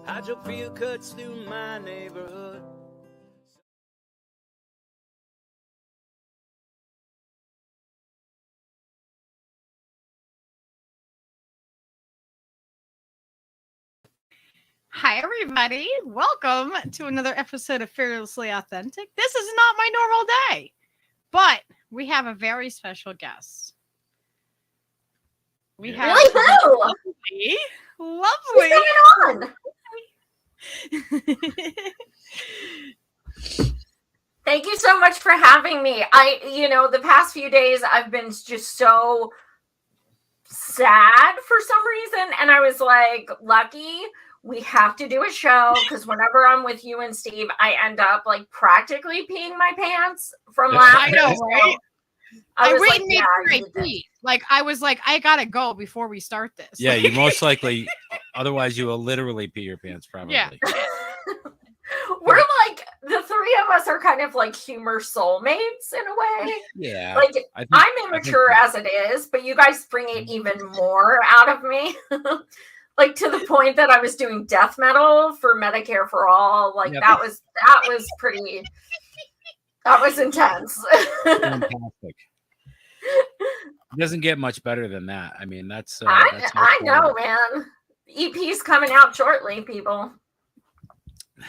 I drove field cuts through my neighborhood. Hi, everybody. Welcome to another episode of Fearlessly Authentic. This is not my normal day, but we have a very special guest. We have really lovely. What's going on? Thank you so much for having me. The past few days I've been just so sad for some reason, and I was like, Lucky, we have to do a show, because whenever I'm with you and Steve, I end up like practically peeing my pants from laughing. I know, right? I was like, I was like, I gotta go before we start this. Yeah, you most likely, otherwise you will literally pee your pants, probably. Yeah. We're like, the three of us are kind of like humor soulmates in a way. Yeah. Like, I'm immature as it is, but you guys bring it even more out of me. Like, to the point that I was doing death metal for Medicare for All. Like, yep. that was pretty, that was intense. Fantastic. It doesn't get much better than that. I mean, that's I know, man. EP's coming out shortly, people.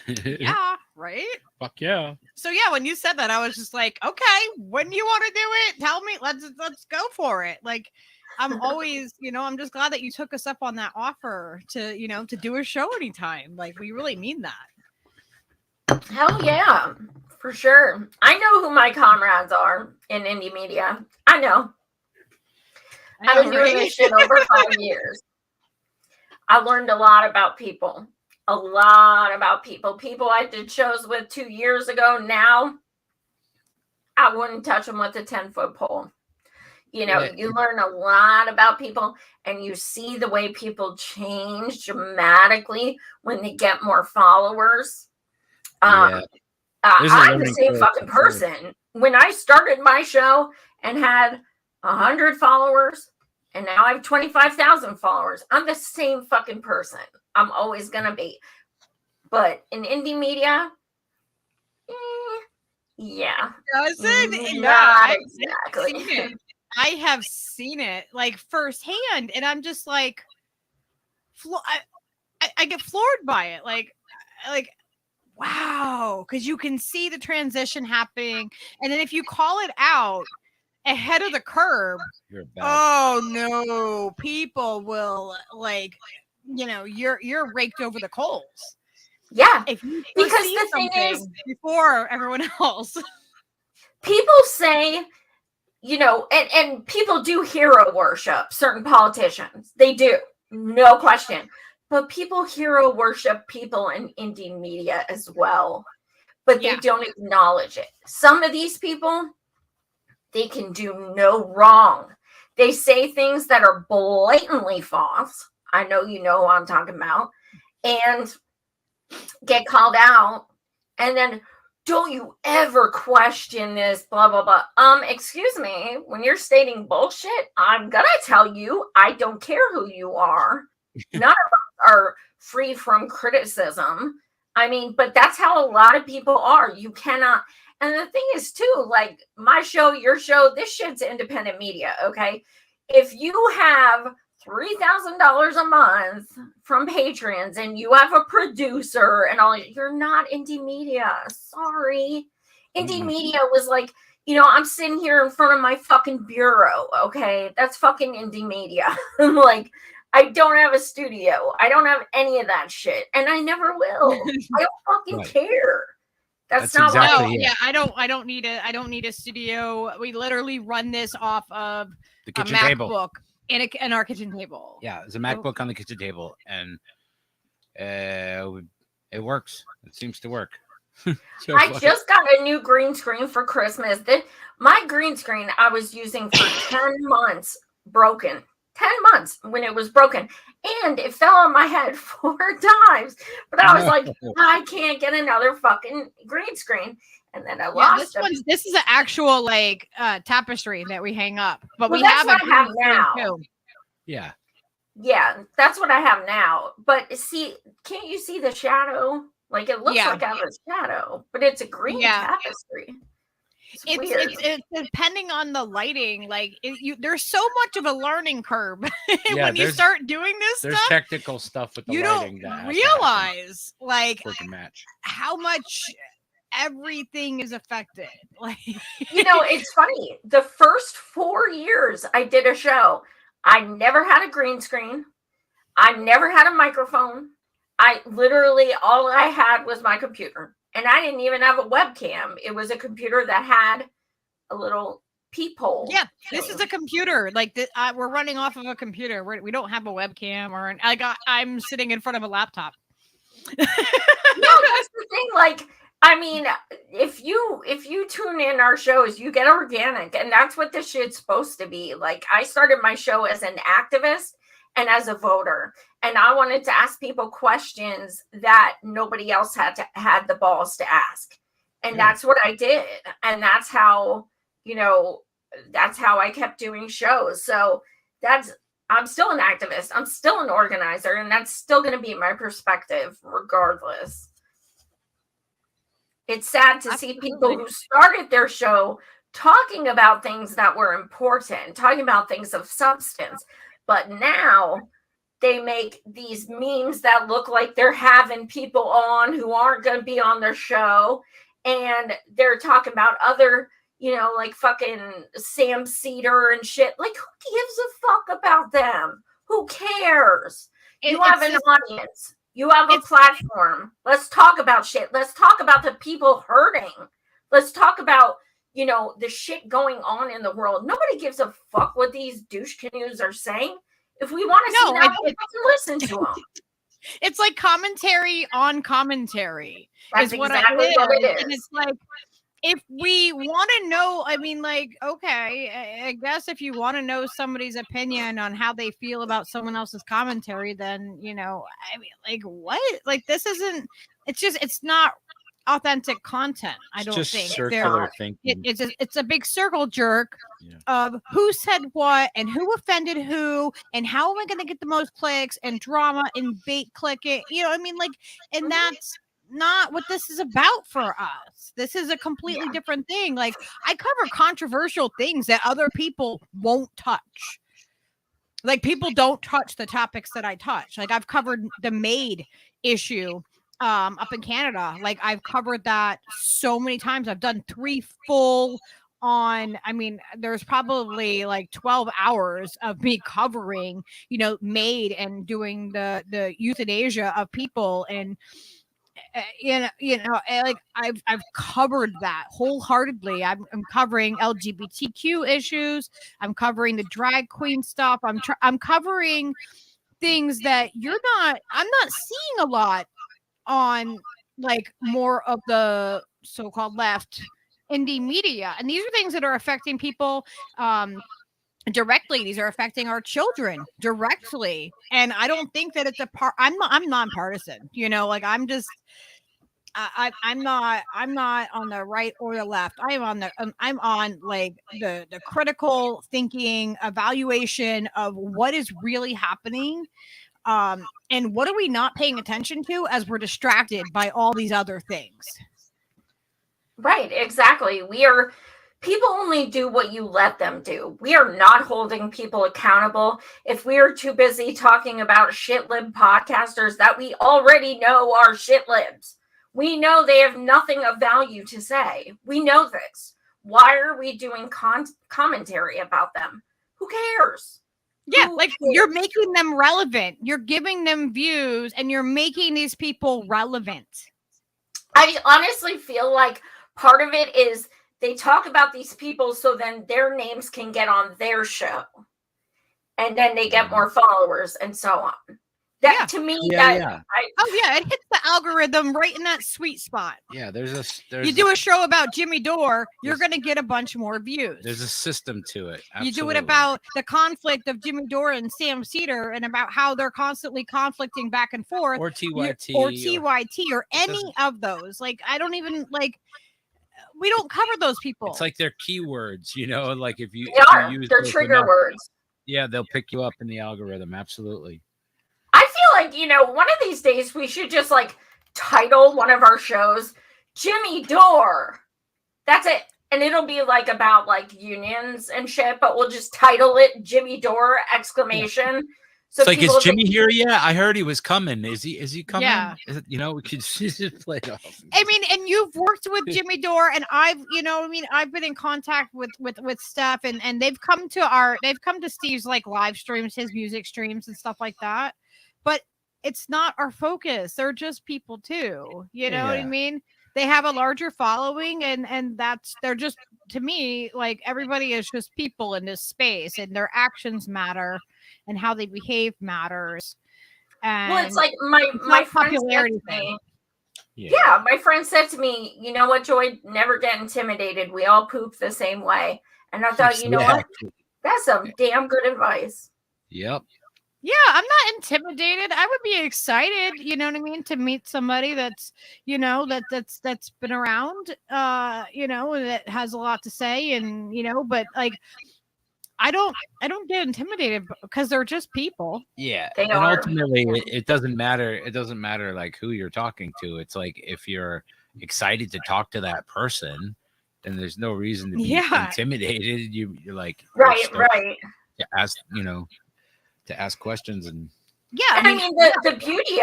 Yeah, right? Fuck yeah. So yeah, when you said that, I was just like, okay, when you want to do it, tell me, let's go for it. Like, I'm always, I'm just glad that you took us up on that offer to do a show anytime. Like, we really mean that. Hell yeah, for sure. I know who my comrades are in indie media. I know. I've been doing this shit over 5 years. I learned a lot about people. People I did shows with 2 years ago. Now, I wouldn't touch them with a 10-foot pole. You learn a lot about people, and you see the way people change dramatically when they get more followers. I'm the same fucking person. When I started my show and had 100 followers, and now I have 25,000 followers, I'm the same fucking person. I'm always gonna be. But in indie media, yeah. Not exactly. I have seen it like firsthand, and I'm just like, I get floored by it. Like, wow, because you can see the transition happening, and then if you call it out ahead of the curve, oh no, people will you're raked over the coals. Yeah, if you because the thing is, before everyone else, people say, and people do hero worship certain politicians. They do, no question. But people hero worship people in indie media as well, but they don't acknowledge it. Some of these people, they can do no wrong. They say things that are blatantly false. I know you know who I'm talking about. And get called out. And then, don't you ever question this, blah, blah, blah. Excuse me, when you're stating bullshit, I'm going to tell you, I don't care who you are. None of us are free from criticism. I mean, but that's how a lot of people are. You cannot. And the thing is, too, like my show, your show, this shit's independent media, okay? If you have $3,000 a month from patrons and you have a producer and all, you're not indie media. Sorry. Indie media was like, I'm sitting here in front of my fucking bureau, okay? That's fucking indie media. Like, I don't have a studio. I don't have any of that shit. And I never will. I don't fucking care. That's not exactly what I don't need a studio. We literally run this off of the a kitchen MacBook table. and our kitchen table. Yeah, there's a MacBook on the kitchen table, and it works. It seems to work. I just got a new green screen for Christmas. My green screen I was using for 10 months, broken. 10 months when it was broken, and it fell on my head 4 times. But I was like, I can't get another fucking green screen. And then I lost it. This is an actual tapestry that we hang up, but well, we have a green now. Too. Yeah. Yeah, that's what I have now. But see, can't you see the shadow? Like it looks like I have a shadow, but it's a green tapestry. It's weird. It's depending on the lighting. Like there's so much of a learning curve when you start doing this there's stuff. technical stuff with the you lighting. don't realize like match how much everything is affected. Like it's funny. The first 4 years I did a show, I never had a green screen. I never had a microphone. I literally all I had was my computer. And I didn't even have a webcam. It was a computer that had a little peephole. Yeah, this is a computer. Like we're running off of a computer. We don't have a webcam or I'm sitting in front of a laptop. No, that's the thing. Like, I mean, if you tune in our shows, you get organic, and that's what this shit's supposed to be. Like, I started my show as an activist and as a voter. And I wanted to ask people questions that nobody else had the balls to ask. And that's what I did. And that's how, that's how I kept doing shows. So I'm still an activist. I'm still an organizer. And that's still going to be my perspective regardless. It's sad to see people who started their show talking about things that were important, talking about things of substance. But now they make these memes that look like they're having people on who aren't going to be on their show. And they're talking about other, like fucking Sam Cedar and shit. Like, who gives a fuck about them? Who cares? You have an audience. You have a platform. Let's talk about shit. Let's talk about the people hurting. Let's talk about, the shit going on in the world. Nobody gives a fuck what these douche canoes are saying. If we want to see that, we can listen to them. It's like commentary on commentary. That's exactly what it is. And it's like, if we want to know, I mean, like, okay, I guess if you want to know somebody's opinion on how they feel about someone else's commentary, then, I mean, like, what? Like, this isn't, it's not authentic content. I don't think circular thinking. It's a big circle jerk of who said what and who offended who and how am I going to get the most clicks and drama and bait clicking. I mean, like, and that's not what this is about for us. This is a completely different thing. Like, I cover controversial things that other people won't touch. Like, people don't touch the topics that I touch. Like, I've covered the maid issue up in Canada. Like, I've covered that so many times. I've done 3 full on, I mean, there's probably like 12 hours of me covering, maid and doing the euthanasia of people. And like I've covered that wholeheartedly. I'm covering LGBTQ issues. I'm covering the drag queen stuff. I'm covering things that I'm not seeing a lot on, like, more of the so-called left indie media. And these are things that are affecting people directly. These are affecting our children directly. And I don't think that it's I'm nonpartisan, like I'm just I'm not on the right or the left. I'm on like the critical thinking evaluation of what is really happening. And what are we not paying attention to as we're distracted by all these other things? Right, exactly. People only do what you let them do. We are not holding people accountable. If we are too busy talking about shitlib podcasters that we already know are shitlibs, we know they have nothing of value to say. We know this. Why are we doing commentary about them? Who cares? Yeah, like, you're making them relevant. You're giving them views and you're making these people relevant. I honestly feel like part of it is they talk about these people so then their names can get on their show. And then they get more followers and so on. That to me, it hits the algorithm right in that sweet spot. Yeah, there's you do a show about Jimmy Dore, you're going to get a bunch more views. There's a system to it. Absolutely. You do it about the conflict of Jimmy Dore and Sam Cedar and about how they're constantly conflicting back and forth, or TYT, or any of those. Like, I don't even we don't cover those people. It's like they're keywords, like if you, they're trigger words. Yeah, they'll pick you up in the algorithm. Absolutely. I feel like, one of these days we should just like title one of our shows Jimmy Dore. That's it. And it'll be like about like unions and shit, but we'll just title it Jimmy Dore ! So It's like, is Jimmy here yet? I heard he was coming. Is he coming? Yeah. Is it, we could just play it off. I mean, and you've worked with Jimmy Dore, and I've been in contact with Steph, and they've come to Steve's like live streams, his music streams and stuff like that. But it's not our focus. They're just people too. You know what I mean? They have a larger following, and they're just, to me, like, everybody is just people in this space, and their actions matter and how they behave matters. And well, it's like my friend said to me, my friend said to me, you know what, Joy, never get intimidated. We all poop the same way. And I thought, you know what? That's some damn good advice. Yep. Yeah, I'm not intimidated. I would be excited, you know what I mean, to meet somebody that's, that's been around, that has a lot to say, and but like I don't get intimidated because they're just people. Yeah. They and are. Ultimately it doesn't matter. It doesn't matter like who you're talking to. It's like if you're excited to talk to that person, then there's no reason to be intimidated. You're like right. To ask, to ask questions and I mean the beauty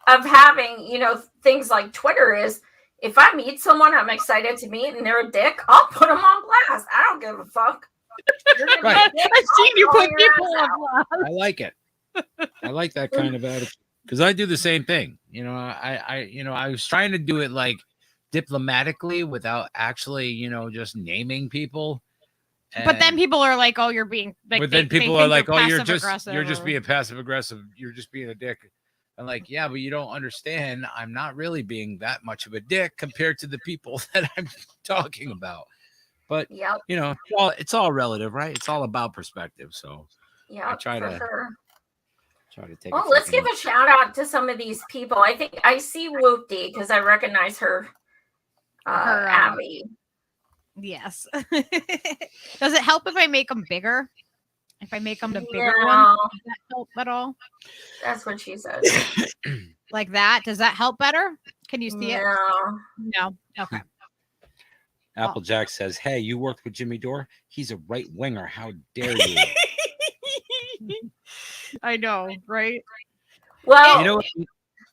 of having things like Twitter is if I meet someone I'm excited to meet and they're a dick, I'll put them on blast. I don't give a fuck. Right. I've seen you put people on blast. I like it. I like that kind of attitude because I do the same thing. I was trying to do it like diplomatically without actually just naming people. But then people are like, "Oh, you're being." Like, but then people are like, "Oh, you're just being passive aggressive. You're just being a dick." I'm like, "Yeah, but you don't understand. I'm not really being that much of a dick compared to the people that I'm talking about." But it's all relative, right? It's all about perspective. So I try to take. Well, let's give a shout out to some of these people. I think I see Whoopty because I recognize her. Abby. Yes. Does it help if I make them bigger? If I make them the bigger one, does that help at all? That's what she said. Like that? Does that help better? Can you see it? No. Okay. Applejack says, "Hey, you worked with Jimmy Dore? He's a right winger. How dare you?" I know, right? Well,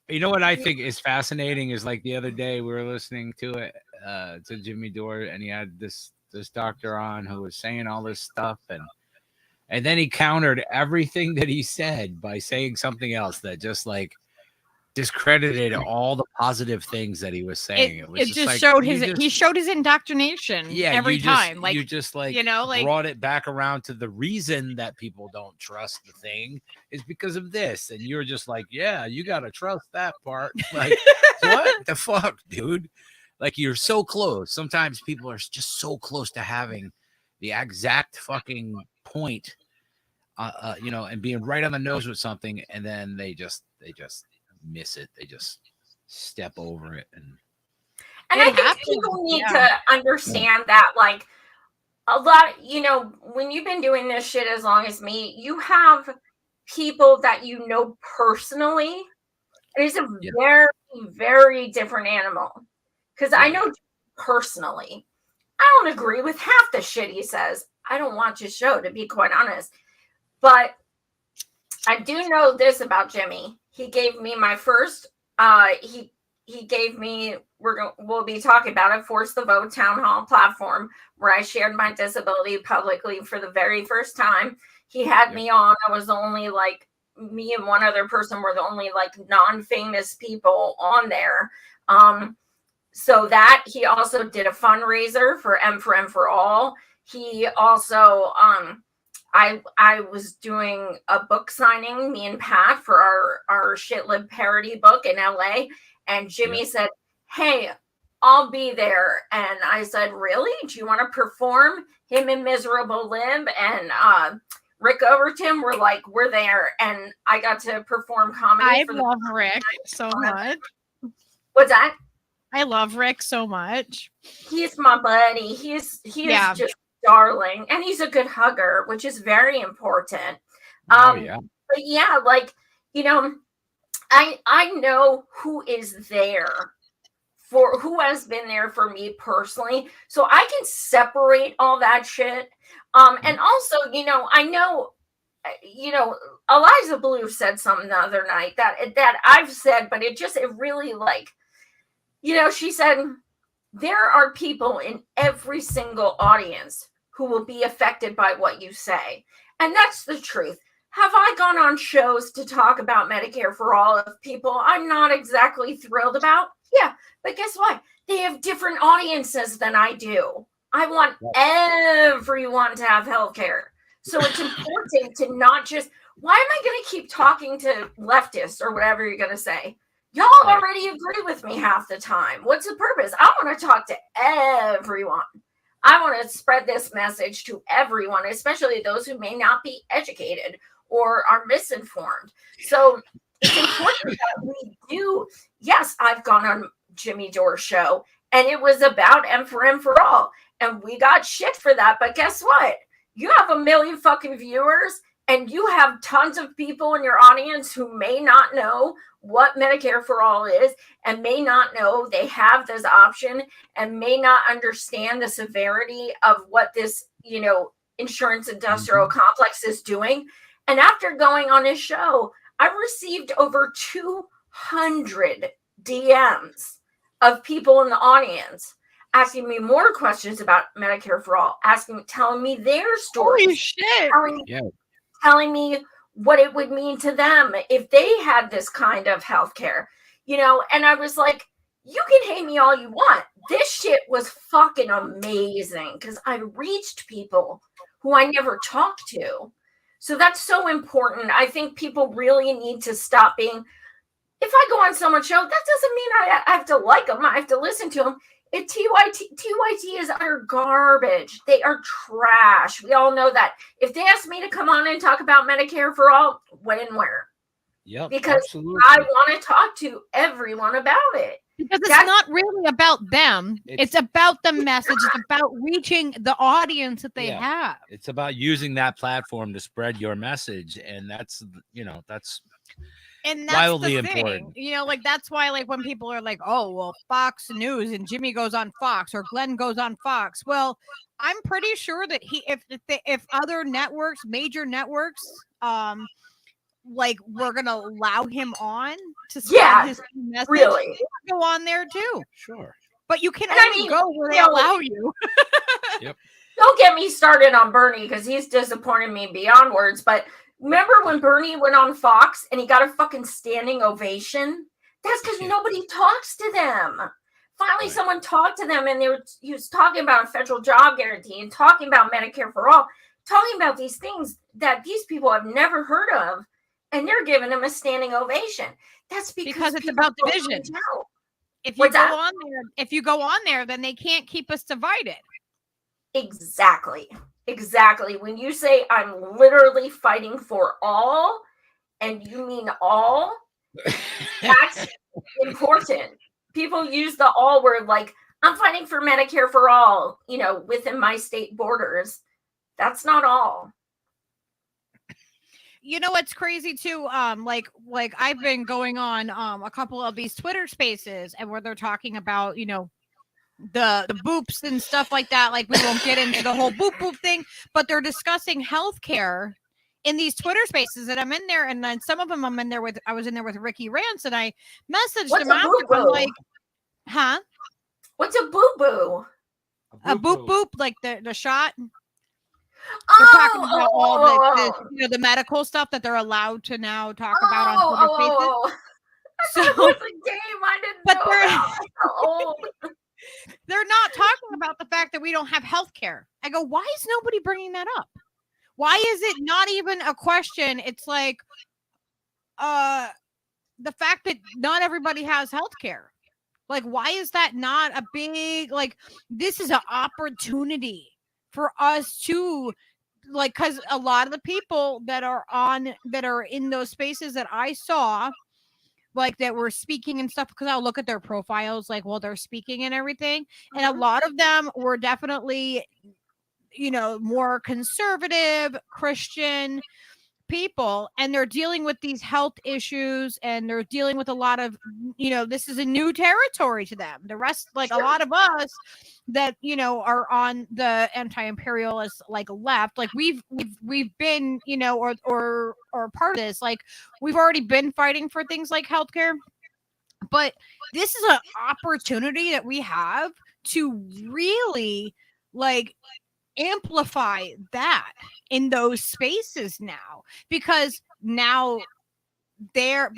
you know what I think is fascinating is like the other day we were listening to it. To Jimmy Dore, and he had this doctor on who was saying all this stuff, and then he countered everything that he said by saying something else that just like discredited all the positive things that he was saying. It just showed he showed his indoctrination every time. Like you just like brought it back around to the reason that people don't trust the thing is because of this, and you're just like, yeah, you gotta trust that part. Like what the fuck, dude? Like you're so close. Sometimes people are just so close to having the exact fucking point, and being right on the nose with something, and then they just miss it. They just step over it, and I think people need to understand that, like a lot. When you've been doing this shit as long as me, you have people that personally, and it's a very, very different animal. Because I know personally, I don't agree with half the shit he says. I don't watch his show, to be quite honest. But I do know this about Jimmy. He gave me my first, he gave me, we'll be talking about it, Force the Vote town hall platform, where I shared my disability publicly for the very first time. He had me on. I was the only, me and one other person were the only, non-famous people on there. So that he also did a fundraiser for M for All. He also, I was doing a book signing, me and Pat, for our Shitlib parody book in LA. And Jimmy said, "Hey, I'll be there." And I said, "Really? Do you want to perform?" Him and Miserable Lib and Rick Overton were like, "We're there." And I got to perform comedy. I love Rick so much. What's that? I love Rick so much. He's my buddy. He is just darling, and he's a good hugger, which is very important. Yeah. But yeah, like, I know who is there for, who has been there for me personally, so I can separate all that shit. And also, I know, Eliza Blue said something the other night that I've said, but it really, like, she said, there are people in every single audience who will be affected by what you say. And that's the truth. Have I gone on shows to talk about Medicare for all of people I'm not exactly thrilled about? Yeah, but guess what? They have different audiences than I do. I want everyone to have health care. So it's important to not just, why am I going to keep talking to leftists or whatever you're going to say? Y'all already agree with me half the time. What's the purpose? I want to talk to everyone. I want to spread this message to everyone, especially those who may not be educated or are misinformed. So it's important that we do. Yes, I've gone on Jimmy Dore's show, and it was about M for All, and we got shit for that. But guess what? You have 1 million fucking viewers, and you have tons of people in your audience who may not know what Medicare for All is, and may not know they have this option, and may not understand the severity of what this, insurance industrial complex is doing. And after going on his show, I received over 200 DMs of people in the audience asking me more questions about Medicare for All, telling me their stories. Holy shit. Telling me what it would mean to them if they had this kind of healthcare, and I was like, you can hate me all you want. This shit was fucking amazing because I reached people who I never talked to. So that's so important. I think people really need to stop being, if I go on someone's show, that doesn't mean I have to like them. I have to listen to them. TYT is utter garbage. They are trash. We all know that. If they ask me to come on and talk about Medicare for All, when and where? Yeah, because absolutely. I want to talk to everyone about it. Because it's not really about them. It's about the message. It's about reaching the audience that they have. It's about using that platform to spread your message. And that's wildly important. That's why, like, when people are like, oh, well, Fox News and Jimmy goes on Fox or Glenn goes on Fox. Well, I'm pretty sure that if other networks, major networks, we're gonna allow him on to spread his message. Really, go on there too. Sure, but you can only go where they allow you. Yep. Don't get me started on Bernie because he's disappointed me beyond words. But remember when Bernie went on Fox and he got a fucking standing ovation? That's because nobody talks to them. Finally, someone talked to them, and he was talking about a federal job guarantee and talking about Medicare for All, talking about these things that these people have never heard of. And they're giving him a standing ovation. That's because it's about division. If you go on there, then they can't keep us divided. Exactly. When you say I'm literally fighting for all, and you mean all, that's important. People use the all word like, I'm fighting for Medicare for all, within my state borders. That's not all. What's crazy too, like I've been going on a couple of these Twitter spaces, and where they're talking about the boops and stuff like that. Like, we won't get into the whole boop thing, but they're discussing healthcare in these Twitter spaces, and I'm in there, and then some of them I was in there with Ricky Rance, and I messaged him after. I'm like, huh? What's a boo-boo? A boop, like the shot. They're talking about all the medical stuff that they're allowed to now talk about on Twitter Spaces. So it was a game. I didn't know. They're not talking about the fact that we don't have health care. I go, why is nobody bringing that up? Why is it not even a question? It's like the fact that not everybody has health care. Like, why is that not a big, like, this is an opportunity for us to, like, because a lot of the people that are in those spaces that I saw, like, that were speaking and stuff, because I'll look at their profiles, like, while they're speaking and everything, and a lot of them were definitely more conservative Christian people, and they're dealing with these health issues, and they're dealing with a lot of, this is a new territory to them. The rest, like a lot of us that, are on the anti-imperialist like left, like we've been, or part of this, like we've already been fighting for things like healthcare. But this is an opportunity that we have to really like amplify that in those spaces now, because they're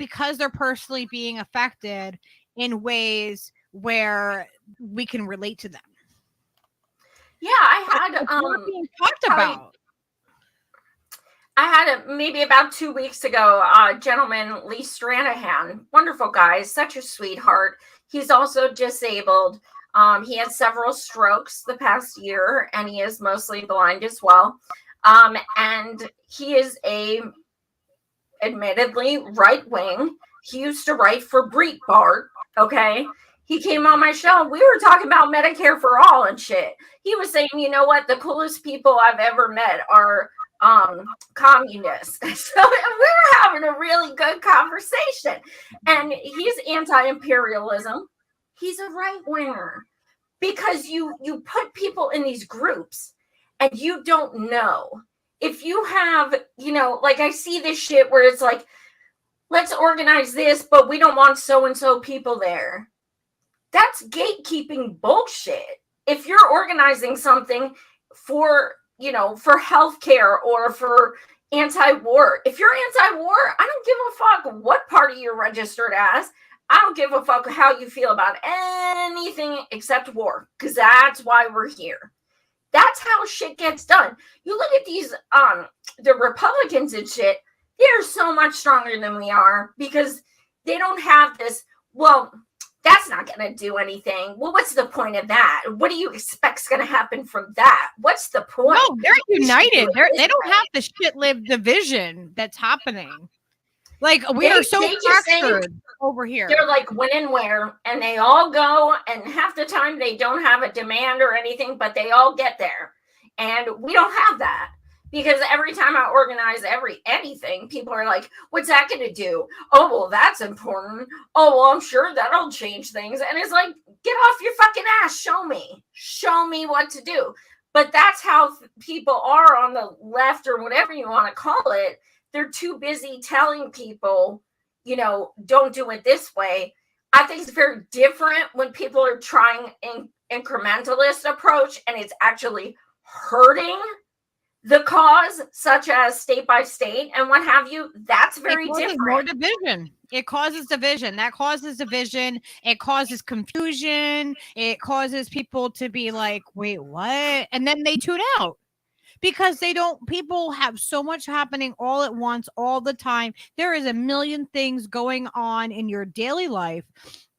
personally being affected in ways where we can relate to them. Yeah, I had being talked about. I had maybe about 2 weeks ago, gentleman, Lee Stranahan, wonderful guy, such a sweetheart. He's also disabled. He had several strokes the past year, and he is mostly blind as well. And he is admittedly right wing. He used to write for Breitbart. Okay. He came on my show. We were talking about Medicare for all and shit. He was saying, you know what? The coolest people I've ever met are communists. So we're having a really good conversation. And he's anti-imperialism. He's a right winger, because you put people in these groups and you don't know if you have, like I see this shit where it's like, let's organize this, but we don't want so-and-so people there. That's gatekeeping bullshit. If you're organizing something for, for healthcare or for anti-war, if you're anti-war, I don't give a fuck what party you're registered as. I don't give a fuck how you feel about anything except war, because that's why we're here. That's how shit gets done. You look at these, the Republicans and shit, they're so much stronger than we are, because they don't have this, well, that's not going to do anything. Well, what's the point of that? What do you expect's going to happen from that? What's the point? No, they're united. They don't have the shit-lived division that's happening. Like, we are so fractured over here. They're like when and where, and they all go, and half the time they don't have a demand or anything, but they all get there. And we don't have that, because every time I organize anything, people are like, what's that going to do? Oh, well, that's important. Oh, well, I'm sure that'll change things. And it's like, get off your fucking ass. Show me what to do. But that's how people are on the left, or whatever you want to call it. They're too busy telling people, don't do it this way. I think it's very different when people are trying an incrementalist approach and it's actually hurting the cause, such as state by state and what have you. That's very different. More division. It causes division. That causes division. It causes confusion. It causes people to be like, wait, what? And then they tune out. Because people have so much happening all at once, all the time. There is a million things going on in your daily life.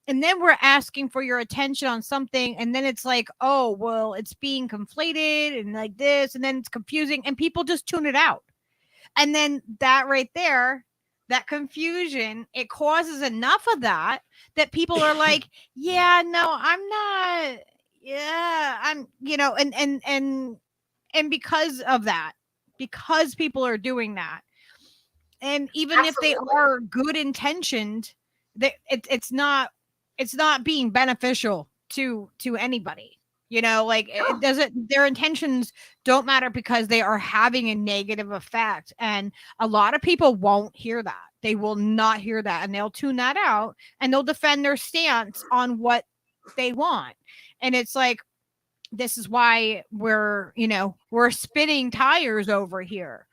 And then we're asking for your attention on something. And then it's like, oh, well, it's being conflated and like this. And then it's confusing. And people just tune it out. And then that right there, that confusion, it causes enough of that people are like, yeah, no, I'm not. Yeah, I'm, and because of that, because people are doing that, and even Absolutely. If they are good intentioned, it's not being beneficial to anybody. It doesn't. Their intentions don't matter, because they are having a negative effect, and a lot of people won't hear that. They will not hear that, and they'll tune that out, and they'll defend their stance on what they want. And it's like, this is why we're spinning tires over here.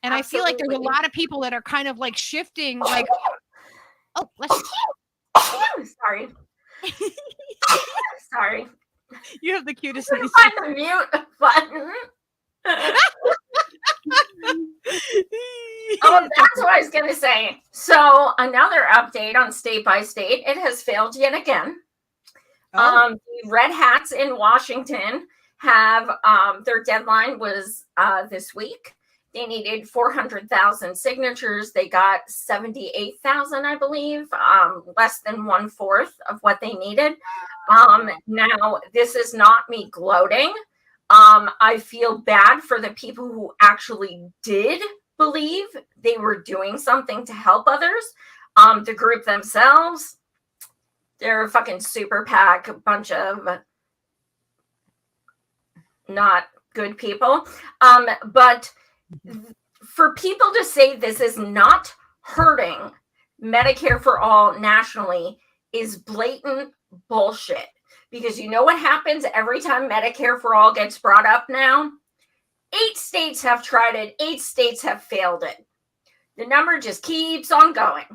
And Absolutely. I feel like there's a lot of people that are kind of like shifting, like, oh, sorry. Sorry. You have the cutest face. Find the mute button. Oh, that's what I was going to say. So another update on state by state. It has failed yet again. The Red Hats in Washington have their deadline was this week. They needed 400,000 signatures. They got 78,000, I believe, less than 1/4 of what they needed. Now, this is not me gloating. I feel bad for the people who actually did believe they were doing something to help others. The group themselves, they're a fucking super PAC, a bunch of not good people. But for people to say this is not hurting Medicare for all nationally is blatant bullshit. Because you know what happens every time Medicare for all gets brought up now? 8 states have tried it. 8 states have failed it. The number just keeps on going.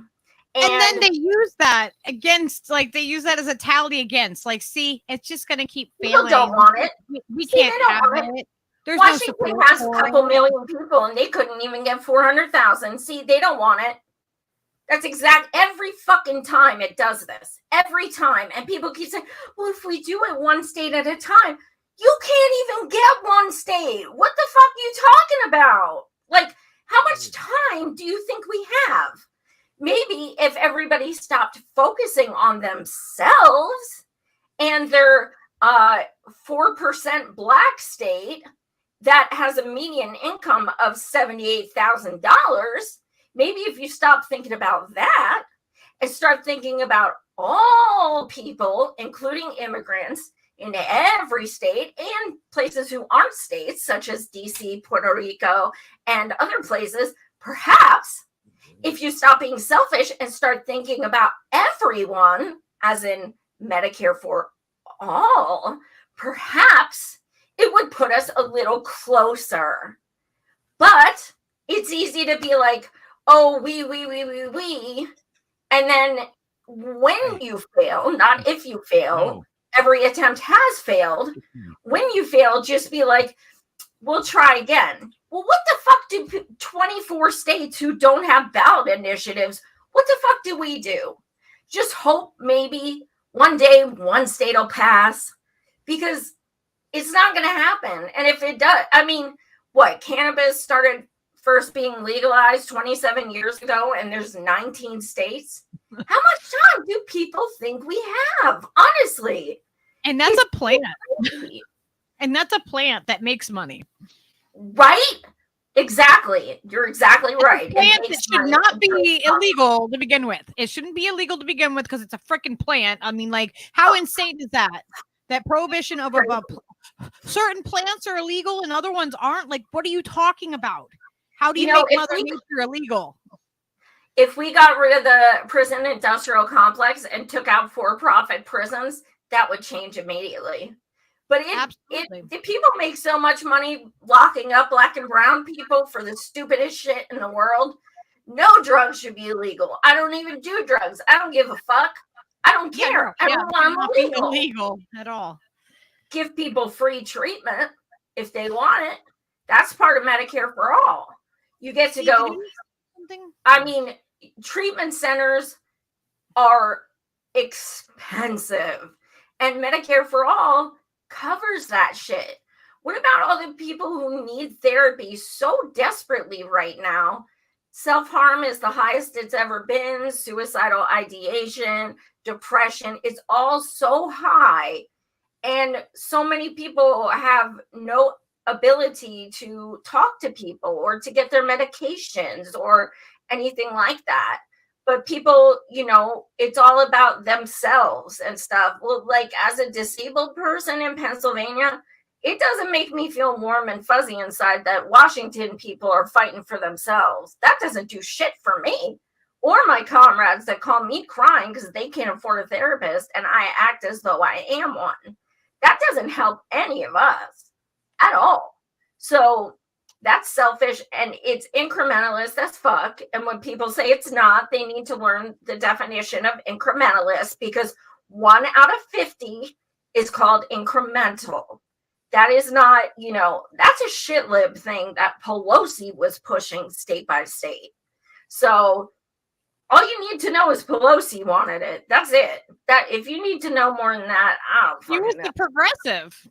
And then they use that against, like, they use that as a tally against. Like, see, it's just going to keep failing. People don't want it. We can't have it. There's Washington no has a couple million people, and they couldn't even get 400,000. See, they don't want it. That's every fucking time it does this. Every time. And people keep saying, well, if we do it one state at a time, you can't even get one state. What the fuck are you talking about? Like, how much time do you think we have? Maybe if everybody stopped focusing on themselves and their 4% black state that has a median income of $78,000, maybe if you stop thinking about that and start thinking about all people, including immigrants in every state and places who aren't states, such as DC, Puerto Rico, and other places, perhaps if you stop being selfish and start thinking about everyone, as in Medicare for all, perhaps it would put us a little closer. But it's easy to be like, oh, we. And then when you fail, not if you fail, every attempt has failed. When you fail, just be like, we'll try again. Well, what the fuck do 24 states who don't have ballot initiatives, what the fuck do we do? Just hope maybe one day one state will pass, because it's not going to happen. And if it does, I mean, what, cannabis started first being legalized 27 years ago and there's 19 states? How much time do people think we have, honestly? And that's a plant. And that's a plant that makes money. Right? Exactly. You're exactly right. Plant that should not be illegal to begin with. It shouldn't be illegal to begin with because it's a freaking plant. I mean, like, how insane is that? That prohibition of certain plants are illegal and other ones aren't. Like, what are you talking about? How do you make Mother Nature illegal? If we got rid of the prison industrial complex and took out for-profit prisons, that would change immediately. But if people make so much money locking up black and brown people for the stupidest shit in the world, no drugs should be illegal. I don't even do drugs. I don't give a fuck. I don't care. I don't want them illegal at all. Give people free treatment if they want it. That's part of Medicare for all. You get to go. I mean, treatment centers are expensive, and Medicare for all covers that shit. What about all the people who need therapy so desperately right now? Self-harm is the highest it's ever been. Suicidal ideation, depression, it's all so high. And so many people have no ability to talk to people or to get their medications or anything like that. But people, you know, it's all about themselves and stuff. Well, like, as a disabled person in Pennsylvania, it doesn't make me feel warm and fuzzy inside that Washington people are fighting for themselves. That doesn't do shit for me or my comrades that call me crying because they can't afford a therapist and I act as though I am one. That doesn't help any of us at all. So that's selfish and it's incrementalist as fuck. And when people say it's not, they need to learn the definition of incrementalist, because 1 out of 50 is called incremental. That is not, you know, that's a shit lib thing that Pelosi was pushing state by state. So all you need to know is Pelosi wanted it. That's it. That if you need to know more than that, I don't fucking know. She was the progressive.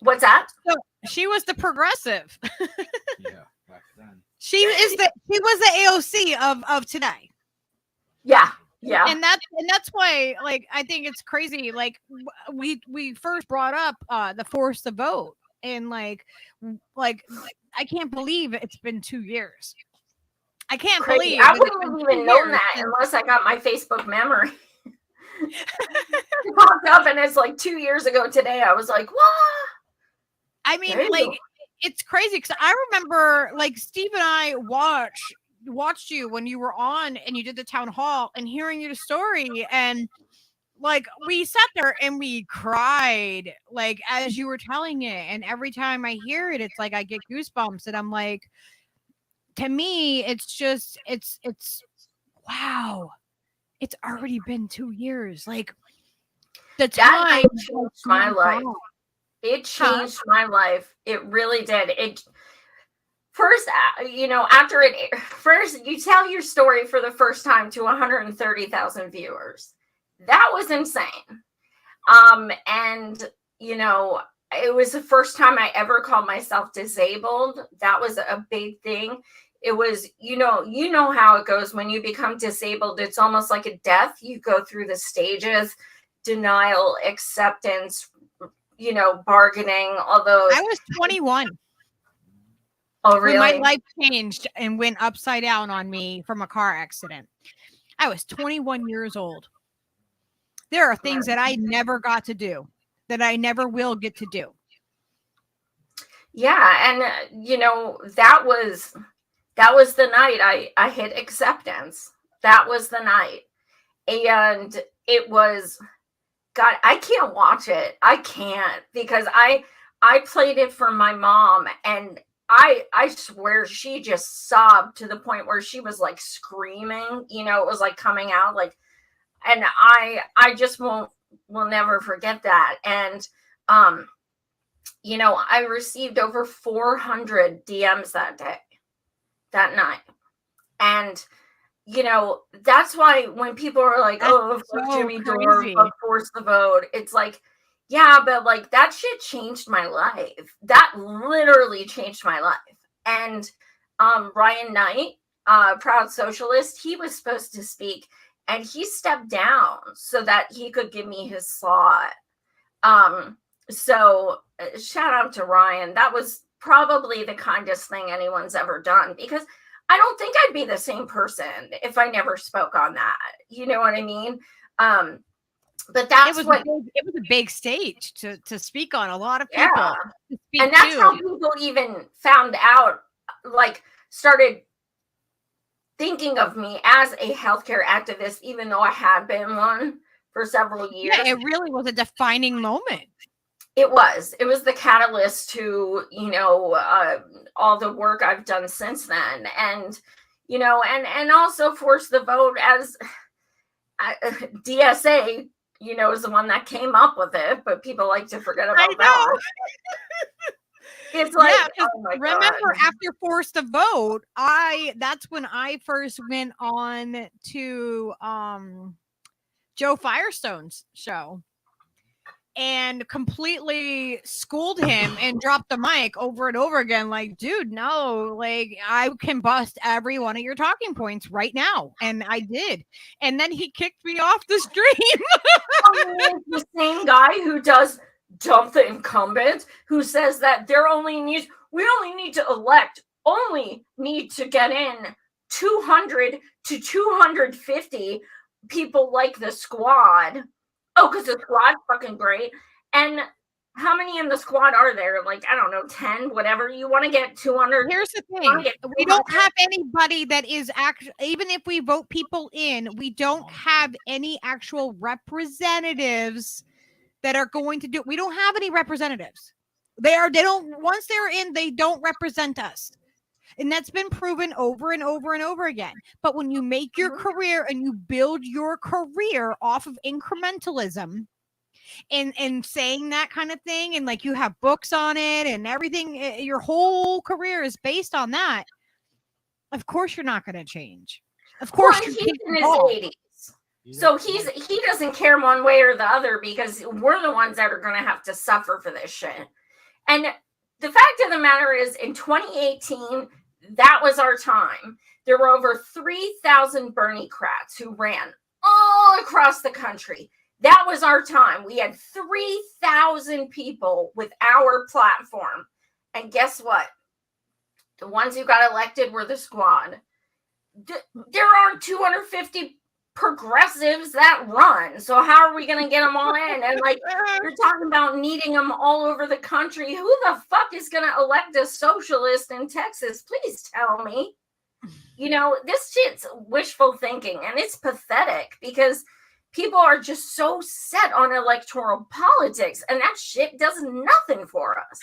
What's that? So she was the progressive. Yeah, back then. She was the AOC of today. Yeah. Yeah. And that's why, like, I think it's crazy. Like, we first brought up the force to vote, and like I can't believe it's been 2 years. I can't Crazy. believe I that wouldn't it's have been 2 even known years that since- unless I got my Facebook memory. It popped up and it's like 2 years ago today. I was like, what? I mean, Damn. like, it's crazy because I remember like Steve and I watched you when you were on and you did the town hall and hearing your story, and like we sat there and we cried like as you were telling it, and every time I hear it, it's like I get goosebumps, and I'm like, to me, it's just it's wow, it's already been 2 years. Like the That time night has changed my gone life. by. It changed my life. It really did. It first, after it first, you tell your story for the first time to 130,000 viewers. That was insane. And it was the first time I ever called myself disabled. That was a big thing. It was, you know how it goes when you become disabled. It's almost like a death. You go through the stages: denial, acceptance, bargaining, all those. I was 21. Oh, really? When my life changed and went upside down on me from a car accident. I was 21 years old. There are things that I never got to do, that I never will get to do. Yeah, and that was the night I hit acceptance. That was the night. And it was, God, I can't watch it. I can't, because I played it for my mom, and I swear she just sobbed to the point where she was like screaming, it was like coming out, like, and I just will never forget that. And I received over 400 DMs that night. And that's why when people are like, fuck Jimmy Dore, fuck Force the Vote, it's like, yeah, but like that shit changed my life. That literally changed my life. And Ryan Knight, Proud Socialist, he was supposed to speak, and he stepped down so that he could give me his slot. So shout out to Ryan. That was probably the kindest thing anyone's ever done, because I don't think I'd be the same person if I never spoke on that. You know what I mean? But that's it was a big stage to speak on. A lot of people. Yeah. And that's how people even found out, like started thinking of me as a healthcare activist, even though I had been one for several years. Yeah, it really was a defining moment. It was the catalyst to, all the work I've done since then. And, and also Force the Vote as DSA, is the one that came up with it, but people like to forget about that. It's like, oh my remember, God. after Force the Vote, that's when I first went on to Joe Firestone's show and completely schooled him and dropped the mic over and over again. Like, dude, no, like I can bust every one of your talking points right now. And I did. And then he kicked me off the stream. The same guy who does dump the incumbent, who says that we only need to get in 200 to 250 people like the squad. Oh, because the squad's fucking great. And how many in the squad are there? Like, I don't know, 10, whatever. You want to get 200. Here's the thing. We don't have anybody that is actually, even if we vote people in, we don't have any actual representatives that are going to do. We don't have any representatives. Once they're in, they don't represent us. And that's been proven over and over and over again. But when you make your career and you build your career off of incrementalism and saying that kind of thing, and like you have books on it and everything, your whole career is based on that. Of course, you're not going to change. Of course, he's in his 80s. So he doesn't care one way or the other, because we're the ones that are going to have to suffer for this shit. And the fact of the matter is, in 2018, that was our time. There were over 3,000 Bernie-crats who ran all across the country. That was our time. We had 3,000 people with our platform. And guess what? The ones who got elected were the squad. There aren't 250 progressives that run. So how are we going to get them all in? And like, you're talking about needing them all over the country. Who the fuck is going to elect a socialist in Texas? Please tell me. You know, this shit's wishful thinking, and it's pathetic because people are just so set on electoral politics, and that shit does nothing for us.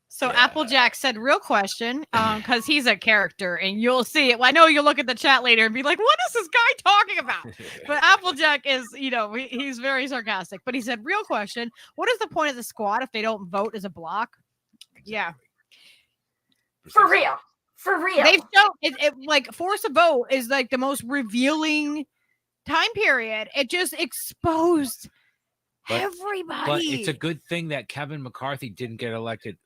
So Applejack said, real question, because he's a character, and you'll see it. Well, I know you'll look at the chat later and be like, what is this guy talking about? But Applejack is, you know, he's very sarcastic. But he said, real question, what is the point of the squad if they don't vote as a block? Yeah. For real. For real. They've shown it like force a vote is like the most revealing time period. It just exposed everybody. But it's a good thing that Kevin McCarthy didn't get elected.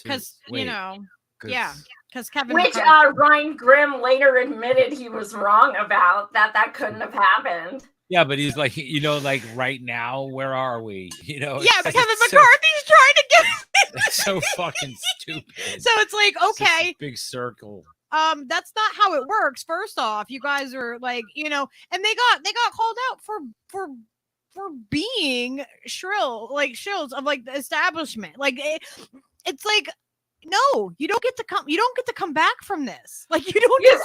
Because, you know, because Kevin Which Ryan Grimm later admitted he was wrong about, that couldn't have happened. Yeah, but he's like, you know, like right now, where are we? You know, yeah, but Kevin McCarthy's trying to get it's so fucking stupid. So it's like, okay, big circle. That's not how it works. First off, you guys are like, you know, and they got called out for being shills of like the establishment. Like it's like, no, you don't get to come back from this. Like you don't get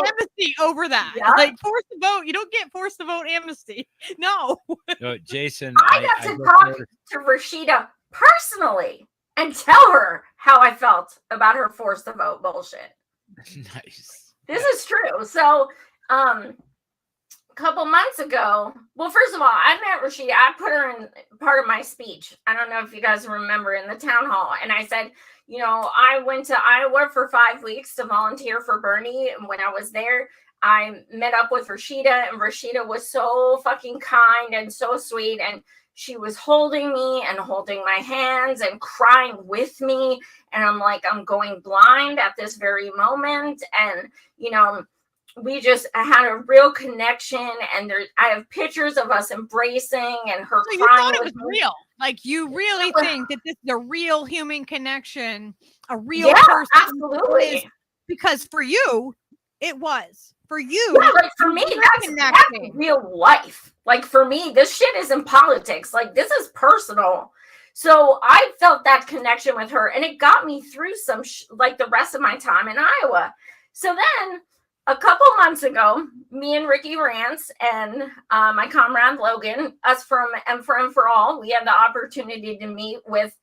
amnesty over that. Yeah. Like forced to vote, you don't get forced to vote amnesty. No. No, Jason, I got to talk to Rashida personally and tell her how I felt about her forced to vote bullshit. Nice. This is true. So, a couple months ago, well, first of all, I met Rashida. I put her in part of my speech. I don't know if you guys remember in the town hall. And I said, you know, I went to Iowa for 5 weeks to volunteer for Bernie. And when I was there, I met up with Rashida, and Rashida was so fucking kind and so sweet. And she was holding me and holding my hands and crying with me. And I'm like, I'm going blind at this very moment. And, you know, we just had a real connection. And I have pictures of us embracing and her so crying. You thought it was real. Like you really think that this is a real human connection, a real person. Absolutely. Because for you, it was. For you, like for me, that's real life. Like for me, this shit isn't politics. Like this is personal. So I felt that connection with her, and it got me through some like the rest of my time in Iowa. So then a couple months ago, me and Ricky Rance and my comrade Logan, us from M for All, we had the opportunity to meet with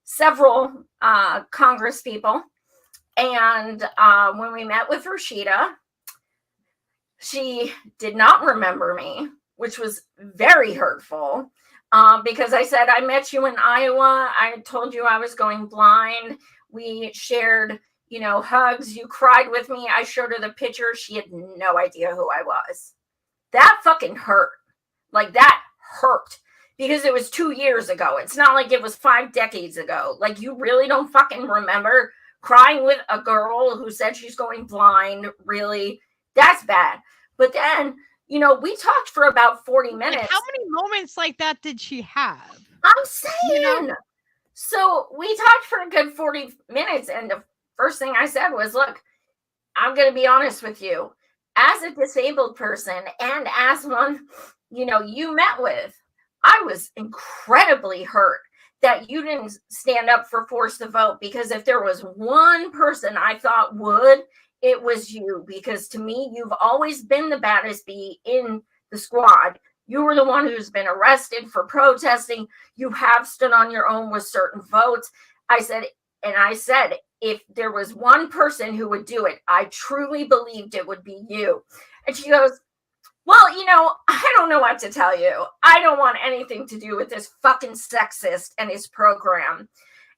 several Congress people. And when we met with Rashida, she did not remember me, which was very hurtful because I said, I met you in Iowa. I told you I was going blind. We shared, you know, hugs. You cried with me. I showed her the picture. She had no idea who I was. That fucking hurt. Like that hurt because it was 2 years ago. It's not like it was 5 decades ago. Like you really don't fucking remember crying with a girl who said she's going blind. Really? That's bad. But then, you know, we talked for about 40 minutes. Like how many moments like that did she have? I'm saying. You know? So we talked for a good 40 minutes. And the first thing I said was, look, I'm going to be honest with you. As a disabled person and as one, you know, you met with, I was incredibly hurt that you didn't stand up for forced to vote. Because if there was one person I thought would, it was you, because to me, you've always been the baddest bee in the squad. You were the one who's been arrested for protesting. You have stood on your own with certain votes. I said, if there was one person who would do it, I truly believed it would be you. And she goes, well, you know, I don't know what to tell you. I don't want anything to do with this fucking sexist and his program.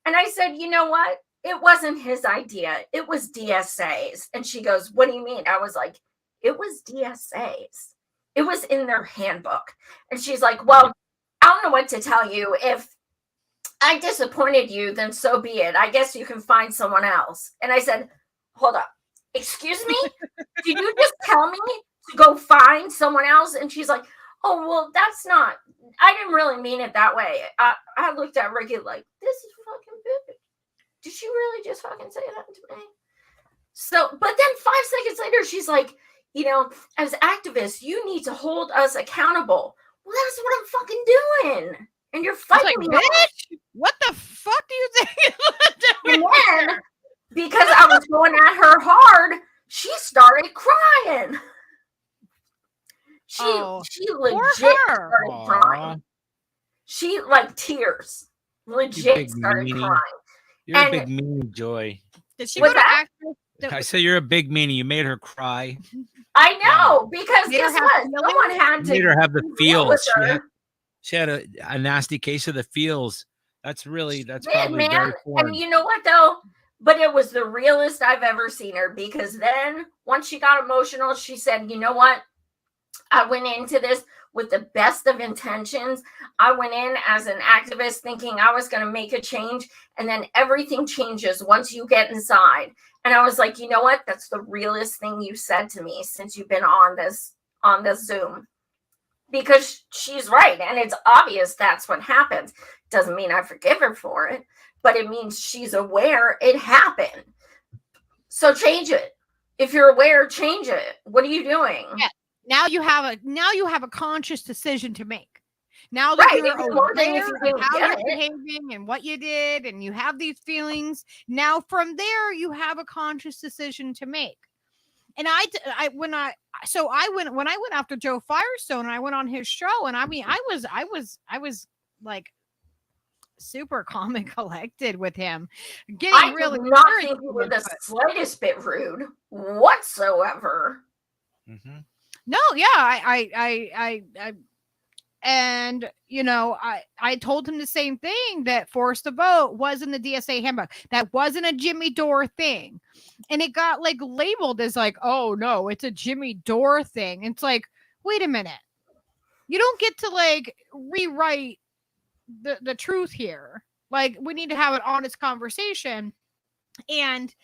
And I said, you know what? It wasn't his idea. It was DSA's. And she goes, what do you mean? I was like, it was DSA's. It was in their handbook. And she's like, well, I don't know what to tell you. If I disappointed you, then so be it. I guess you can find someone else. And I said, hold up. Excuse me? Did you just tell me to go find someone else? And she's like, Oh, well, that's not, I didn't really mean it that way. I looked at Ricky like, this is fucking bitch. Did she really just fucking say that to me? So, but then 5 seconds later, she's like, you know, as activists, you need to hold us accountable. Well, that's what I'm fucking doing. And you're fighting me. Bitch, what the fuck do you think? And then, because I was going at her hard, she started crying. She legit started crying. She like tears. Legit started crying. You're a big meanie, Joy. Did she go to actress? I say you're a big meanie. You made her cry. I know, because guess what? Someone had to made her have the feels. She had a nasty case of the feels. That's probably very foreign. And you know what though? But it was the realest I've ever seen her, because then once she got emotional, she said, you know what? I went into this with the best of intentions. I went in as an activist thinking I was going to make a change, and then everything changes once you get inside. And I was like, you know what? That's the realest thing you said to me since you've been on this Zoom. Because she's right, and it's obvious that's what happens. Doesn't mean I forgive her for it, but it means she's aware it happened. So change it. If you're aware, change it. What are you doing? Yeah. Now you have a conscious decision to make. Now that you're aware of how you're behaving and what you did, and you have these feelings, now from there you have a conscious decision to make. And when I went after Joe Firestone, and I went on his show, and I mean, I was like super calm and collected with him. I really not think you were the slightest bit rude whatsoever. Mm-hmm. No, yeah, I and you know, I told him the same thing, that force the vote was in the DSA handbook. That wasn't a Jimmy Dore thing. And it got like labeled as like, oh no, it's a Jimmy Dore thing. It's like, wait a minute. You don't get to like rewrite the truth here. Like, we need to have an honest conversation. And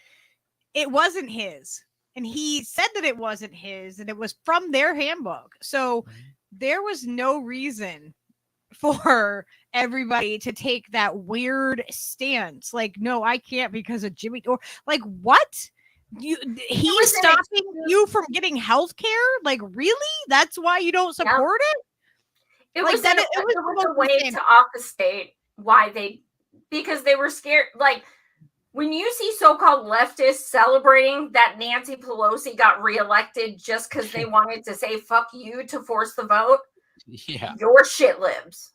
it wasn't his. And he said that it wasn't his, and it was from their handbook. So there was no reason for everybody to take that weird stance. Like, no, I can't because of Jimmy Dore. Like, what? He's stopping you from getting health care? Like, really? That's why you don't support it? It was a way to obfuscate why because they were scared. Like, when you see so-called leftists celebrating that Nancy Pelosi got reelected just because they wanted to say fuck you to force the vote, you're shit libs.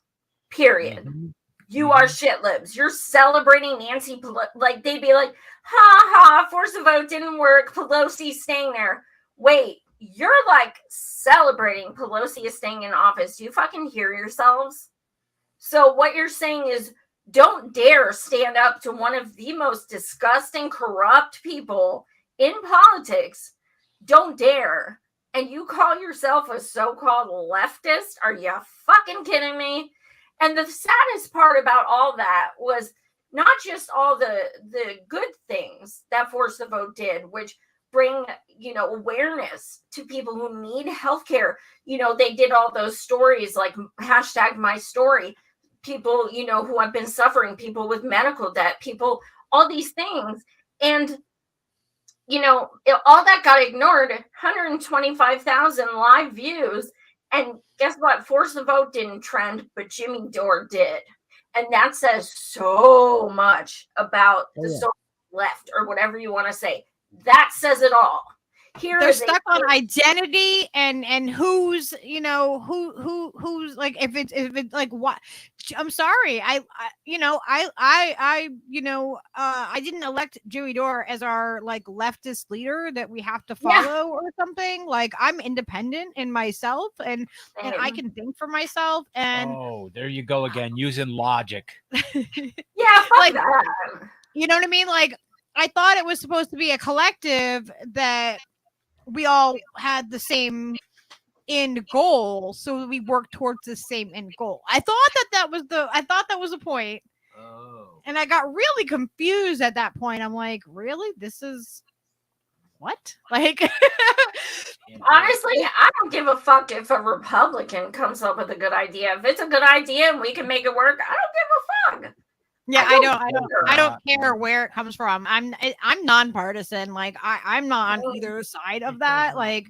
Period. Mm-hmm. You are shit libs. You're celebrating Nancy Pelosi. Like, they'd be like, ha ha, force the vote didn't work. Pelosi's staying there. Wait, you're like celebrating Pelosi is staying in office. Do you fucking hear yourselves? So what you're saying is, don't dare stand up to one of the most disgusting, corrupt people in politics. Don't dare. And you call yourself a so-called leftist? Are you fucking kidding me? And the saddest part about all that was not just all the good things that Force the Vote did, which bring, you know, awareness to people who need healthcare. You know, they did all those stories like #MyStory. People, you know, who have been suffering, people with medical debt, people, all these things. And, you know, all that got ignored. 125,000 live views. And guess what? Force the Vote didn't trend, but Jimmy Dore did. And that says so much about the social left, or whatever you want to say. That says it all. They're stuck on identity and who's, you know, who's like, if it's like, what, I'm sorry. I didn't elect Jimmy Dore as our like leftist leader that we have to follow or something. Like, I'm independent in myself and I can think for myself. And there you go again, using logic. Like that. You know what I mean? Like, I thought it was supposed to be a collective that we all had the same end goal, so we worked towards the same end goal. I thought that was the point. And I got really confused at that point. I'm like, really? This is what? Like, honestly, I don't give a fuck if a Republican comes up with a good idea. If it's a good idea and we can make it work, I don't give a fuck. yeah, I don't care where it comes from. I'm nonpartisan. Like, I'm not on either side of that. Like,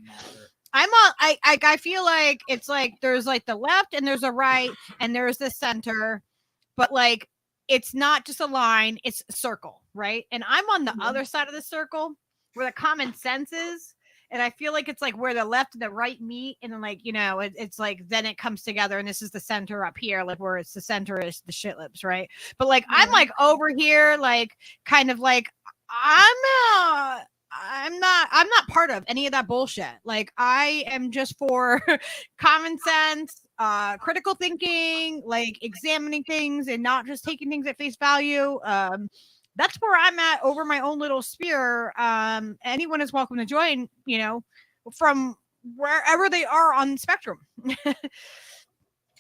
I feel like it's like there's like the left and there's a right and there's the center, but like it's not just a line, it's a circle, right? And I'm on the other side of the circle where the common sense is. And I feel like it's like where the left and the right meet, and then like, you know, it's like then it comes together, and this is the center up here, like where it's the center is the shit lips, right? But like I'm like over here, like kind of like I'm not part of any of that bullshit. Like I am just for common sense, critical thinking, like examining things and not just taking things at face value. That's where I'm at over my own little sphere. Anyone is welcome to join, you know, from wherever they are on the spectrum. But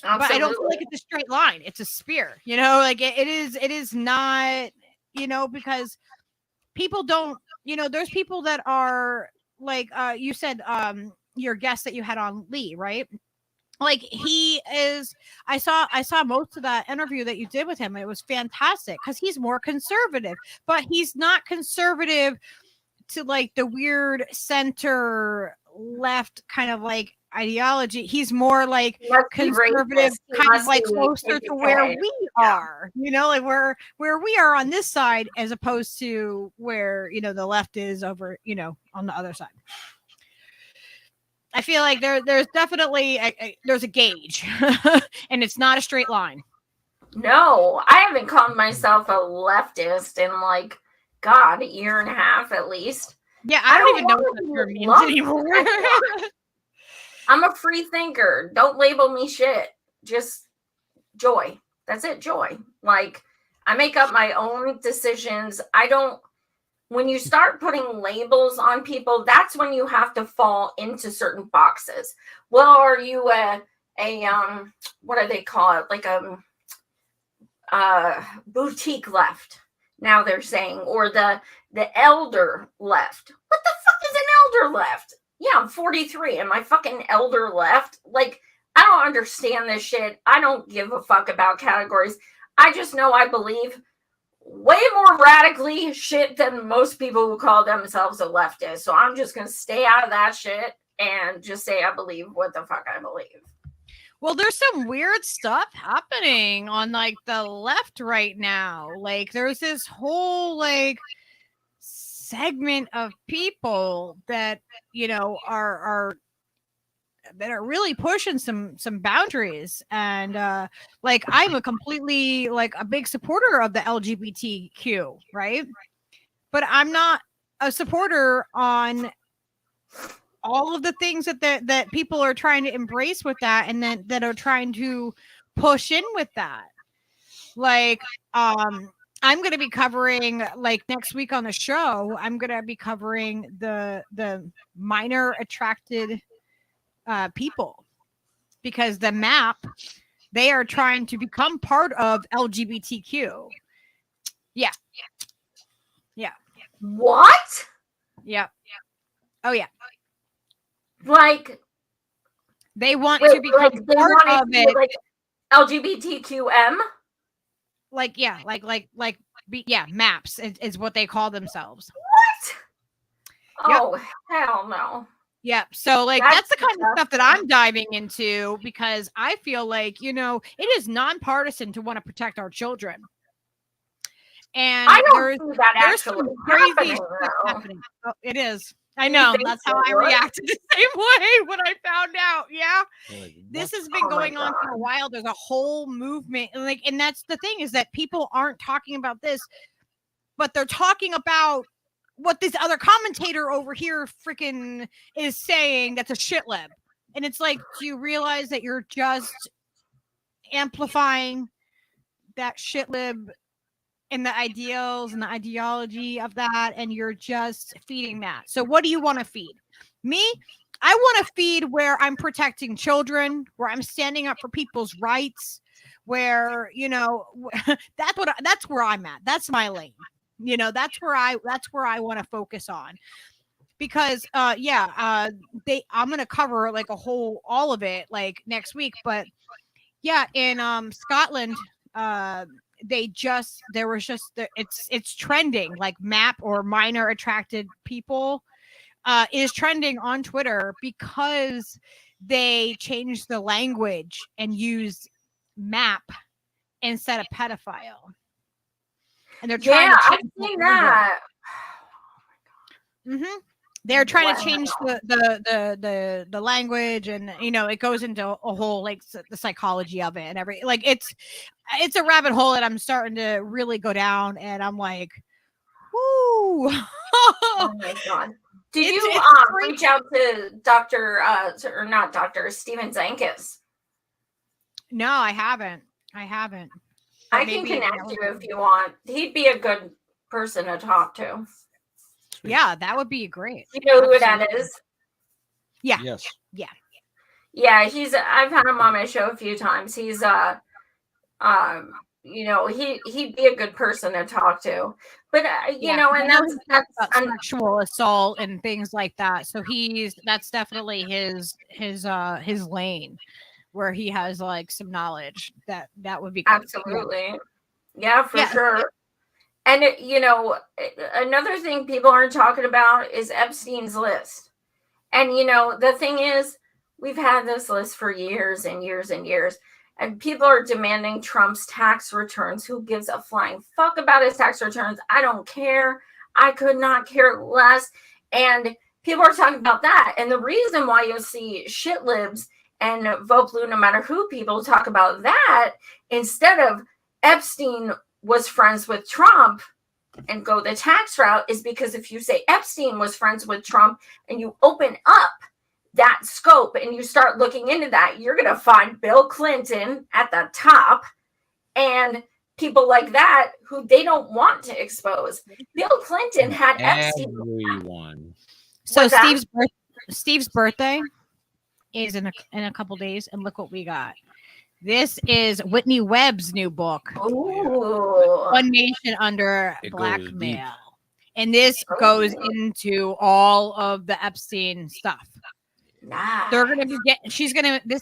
I don't feel like it's a straight line. It's a sphere, you know, like it is not, you know, because people don't, you know, there's people that are like, you said, your guest that you had on Lee, right? Like he is, I saw most of that interview that you did with him. It was fantastic because he's more conservative, but he's not conservative to like the weird center left kind of like ideology. He's more like conservative, kind of like closer to where we are, you know, like where we are on this side as opposed to where, you know, the left is over, you know, on the other side. I feel like there's definitely there's a gauge and it's not a straight line. No, I haven't called myself a leftist in like, God, a year and a half at least. Yeah, I don't even know what that term means anymore. I'm a free thinker. Don't label me shit. Just joy. That's it, joy. Like, I make up my own decisions. When you start putting labels on people, that's when you have to fall into certain boxes. Well, are you a what do they call it? Like a boutique left. Now they're saying, or the elder left. What the fuck is an elder left? Yeah, I'm 43. Am I fucking elder left? Like, I don't understand this shit. I don't give a fuck about categories. I just know I believe way more radically shit than most people who call themselves a leftist. So I'm just going to stay out of that shit and just say I believe what the fuck I believe. Well, there's some weird stuff happening on like the left right now. Like there's this whole like segment of people that, you know, are really pushing some boundaries, and like I'm a completely like a big supporter of the LGBTQ, right? But I'm not a supporter on all of the things that people are trying to embrace with that, and that are trying to push in with that. Like I'm going to be covering, like next week on the show, I'm going to be covering the minor attracted people, because the map, they are trying to become part of LGBTQ. Yeah. What? Yeah. Oh yeah. Like they want to become like part of it. Like LGBTQM. Like yeah, yeah, maps is what they call themselves. What? Yep. Oh hell no. Yeah. So like that's the kind of stuff that I'm diving into, because I feel like, you know, it is nonpartisan to want to protect our children. And I don't see that actually crazy stuff happening. Oh, it is. I know. That's how I reacted the same way when I found out. Yeah. This has been going on for a while. There's a whole movement. And that's the thing, is that people aren't talking about this, but they're talking about what this other commentator over here freaking is saying that's a shit lib. And it's like, do you realize that you're just amplifying that shit lib and the ideals and the ideology of that, and you're just feeding that? So what do you want to feed? Me? I want to feed where I'm protecting children, where I'm standing up for people's rights, where, you know, that's where I'm at. That's my lane. You know, that's where I want to focus on, because I'm gonna cover like all of it like next week. But yeah, in Scotland, it's trending, like MAP, or minor attracted people, is trending on Twitter because they changed the language and use MAP instead of pedophile. And they're trying to change I've seen that. Mm-hmm. They're trying to change the language, and it goes into a whole like the psychology of it and it's a rabbit hole that I'm starting to really go down, and I'm like, whoo. Oh my god. Did you reach out to Dr. or not Dr. Steven Zankis? No, I haven't. I can connect you if you want. He'd be a good person to talk to. Yeah, that would be great. You know who that is? Yeah. Yes. Yeah. Yeah, I've had him on my show a few times. He's he'd be a good person to talk to. But and that's sexual assault and things like that. So that's definitely his lane, where he has like some knowledge that would be good. Absolutely. Yeah, for sure. And another thing people aren't talking about is Epstein's list. And the thing is, we've had this list for years and years and years, and people are demanding Trump's tax returns. Who gives a flying fuck about his tax returns? I don't care. I could not care less. And people are talking about that. And the reason why you'll see shit libs and vote blue no matter who people talk about that instead of Epstein was friends with Trump and go the tax route is because if you say Epstein was friends with Trump and you open up that scope and you start looking into that, you're going to find Bill Clinton at the top and people like that who they don't want to expose. Bill Clinton had Epstein. Everyone. So Steve's birthday is in a couple days, and look what we got. This is Whitney Webb's new book, One Nation Under Blackmail. And this goes into all of the Epstein stuff. Nice. They're going to be this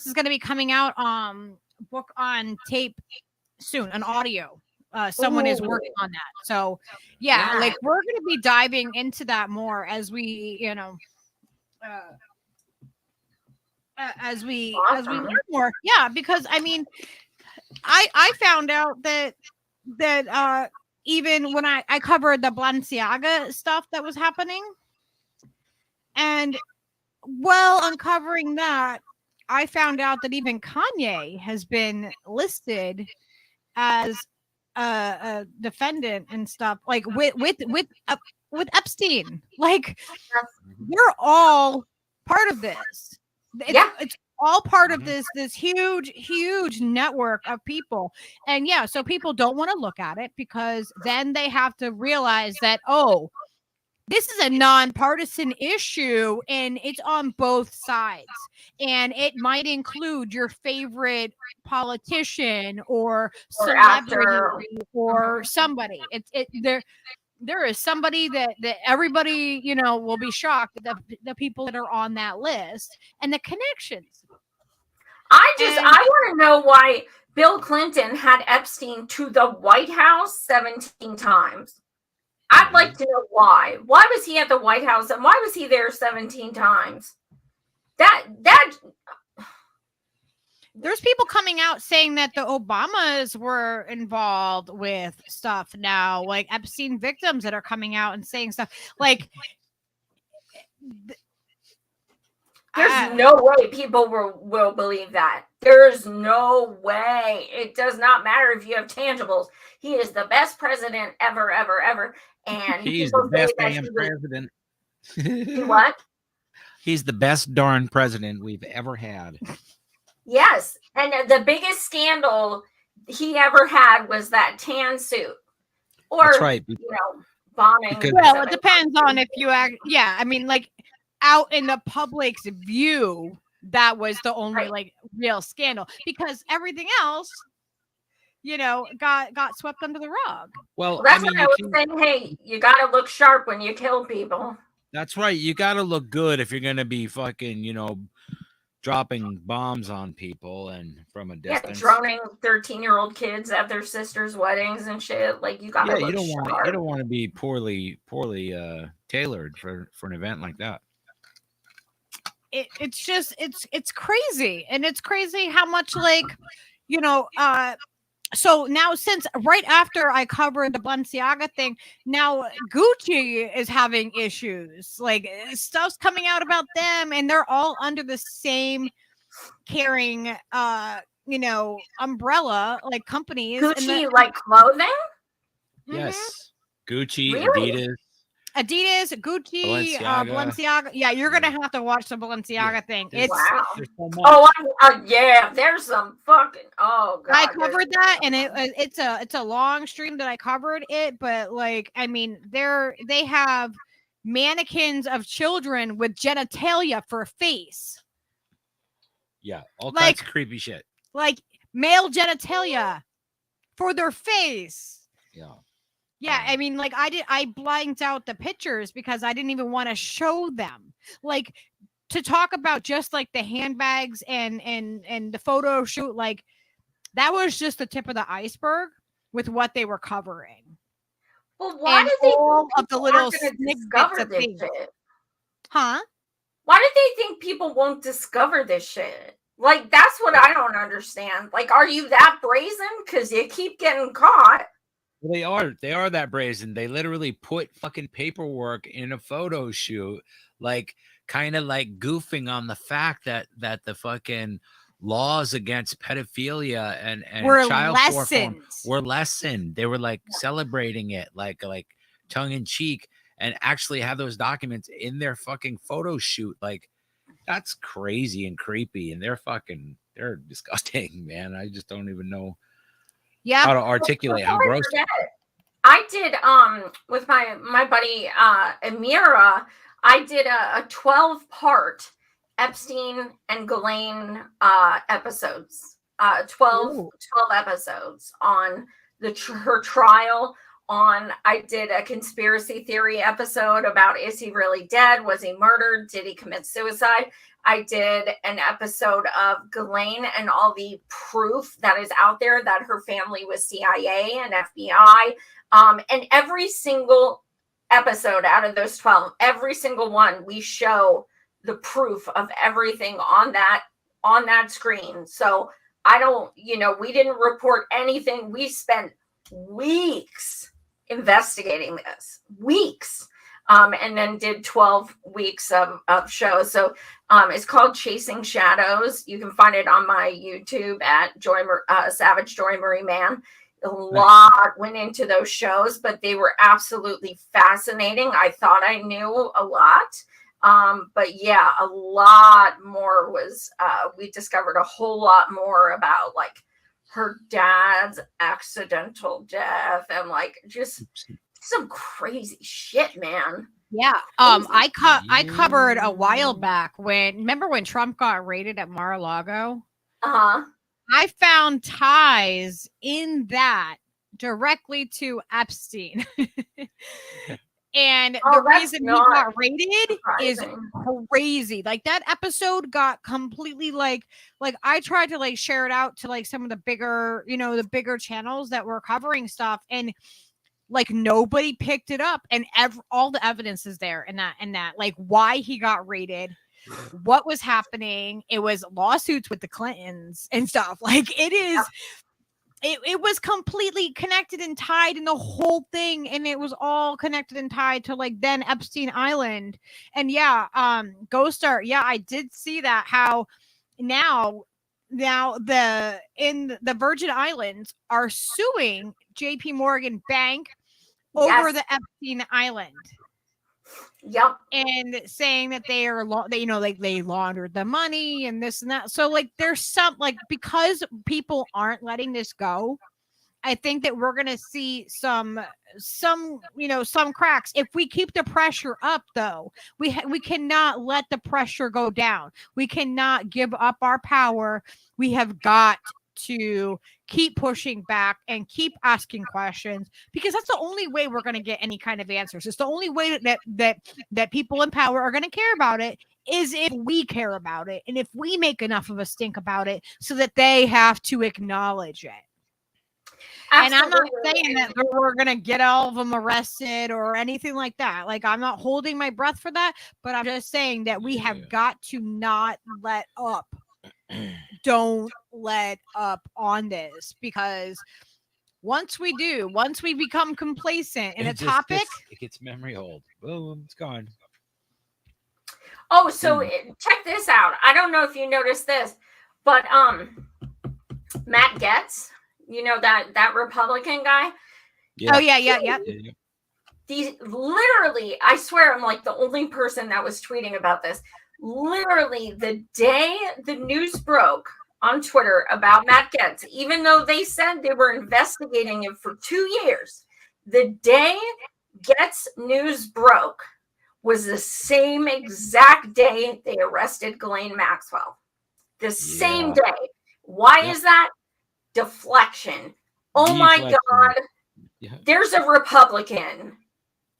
is going to be coming out book on tape soon, an audio. Someone is working on that. So yeah, like we're going to be diving into that more as we, as we learn more. Yeah, because I mean, I found out that even when I covered the Balenciaga stuff that was happening, and while uncovering that, I found out that even Kanye has been listed as a defendant and stuff, like with Epstein. Like we're all part of this. It's all part of this huge network of people. And yeah, so people don't want to look at it because then they have to realize that, this is a nonpartisan issue and it's on both sides. And it might include your favorite politician or celebrity or somebody. There is somebody that everybody, will be shocked at the people that are on that list and the connections. I want to know why Bill Clinton had Epstein to the White House 17 times. I'd like to know why. Why was he at the White House and why was he there 17 times? There's people coming out saying that the Obamas were involved with stuff now, like Epstein victims that are coming out and saying stuff like there's no way people will believe that. There's no way. It does not matter if you have tangibles. He is the best president ever, ever, ever. And he's the best damn president. What? He's the best darn president we've ever had. Yes. And the biggest scandal he ever had was that tan suit. Or, that's right. bombing. Well, it depends on if you act. Yeah. I mean, like out in the public's view, that was the only like real scandal because everything else, got swept under the rug. Well, that's what I was saying. Hey, you got to look sharp when you kill people. That's right. You got to look good if you're going to be fucking, dropping bombs on people and from a distance. Droning 13-year-old kids at their sisters' weddings and shit. Like, you gotta look you don't sharp. want to be poorly tailored for an event like that. It's just it's crazy, and it's crazy how much so now, since right after I covered the Balenciaga thing, now Gucci is having issues. Like, stuff's coming out about them, and they're all under the same carrying umbrella, like, companies. Gucci, like, clothing? Yes. Gucci, Really? Adidas, Gucci, Balenciaga. Yeah, you're gonna have to watch the Balenciaga thing. It's wow. So There's some fucking. Oh god. I covered that, and it's a long stream that I covered it, but like, I mean, they have mannequins of children with genitalia for a face. Yeah, all kinds of creepy shit. Like male genitalia for their face. Yeah. Yeah, I mean, like, I blanked out the pictures because I didn't even want to show them. Like, to talk about just like the handbags and the photo shoot, like, that was just the tip of the iceberg with what they were covering. Well, why did they all of the little discover this shit? Huh? Why did they think people won't discover this shit? Like, that's what I don't understand. Like, are you that brazen? Because you keep getting caught. Well, they are that brazen. They literally put fucking paperwork in a photo shoot, like, kind of like goofing on the fact that the fucking laws against pedophilia and child porn were lessened. They were like celebrating it, like tongue in cheek, and actually have those documents in their fucking photo shoot. Like, that's crazy and creepy, and they're disgusting, man. I just don't even know. Yeah, how to articulate how gross. I did with my buddy Amira. I did a 12-part Epstein and Ghislaine episodes. 12 episodes on her trial. I did a conspiracy theory episode about, is he really dead? Was he murdered? Did he commit suicide? I did an episode of Ghislaine and all the proof that is out there that her family was CIA and FBI. And every single episode out of those 12, every single one, we show the proof of everything on that screen. So I don't, we didn't report anything. We spent weeks investigating this, and then did 12 weeks of shows. So it's called Chasing Shadows. You can find it on my YouTube at Savage Joy Marie Mann. A lot went into those shows, but they were absolutely fascinating. I thought I knew a lot. But yeah, a lot more was, we discovered a whole lot more about like her dad's accidental death and like just some crazy shit, man. Yeah. I covered a while back remember when Trump got raided at Mar-a-Lago? Uh-huh. I found ties in that directly to Epstein. And the reason he got raided is crazy. Like, that episode got completely like I tried to like share it out to like some of the bigger, the bigger channels that were covering stuff, and like nobody picked it up, and all the evidence is there and that like why he got raided, what was happening. It was lawsuits with the Clintons and stuff. Like, it is. It was completely connected and tied in the whole thing, and it was all connected and tied to like then Epstein Island. And Ghost Star, I did see that, how now the Virgin Islands are suing JP Morgan Bank over the Epstein Island. Yep. And saying that they are, they laundered the money and this and that. So like, there's some, like, because people aren't letting this go, I think that we're going to see some cracks. If we keep the pressure up, though, we cannot let the pressure go down. We cannot give up our power. We have got to keep pushing back and keep asking questions, because that's the only way we're going to get any kind of answers. It's the only way that people in power are going to care about it, is if we care about it and if we make enough of a stink about it so that they have to acknowledge it. Absolutely. And I'm not saying that we're going to get all of them arrested or anything like that. Like, I'm not holding my breath for that, but I'm just saying that we have got to not let up. Don't let up on this, because once we become complacent in a topic, it gets memory hold. Boom, it's gone. Oh, so check this out. I don't know if you noticed this, but Matt Gaetz, you know, that Republican guy. Yeah. Oh yeah. These literally, I swear, I'm like the only person that was tweeting about this. Literally, the day the news broke on Twitter about Matt Gaetz, even though they said they were investigating him for 2 years, the day Gaetz news broke was the same exact day they arrested Ghislaine Maxwell. The same day. Why is that? Deflection. Oh my God. Yeah. There's a Republican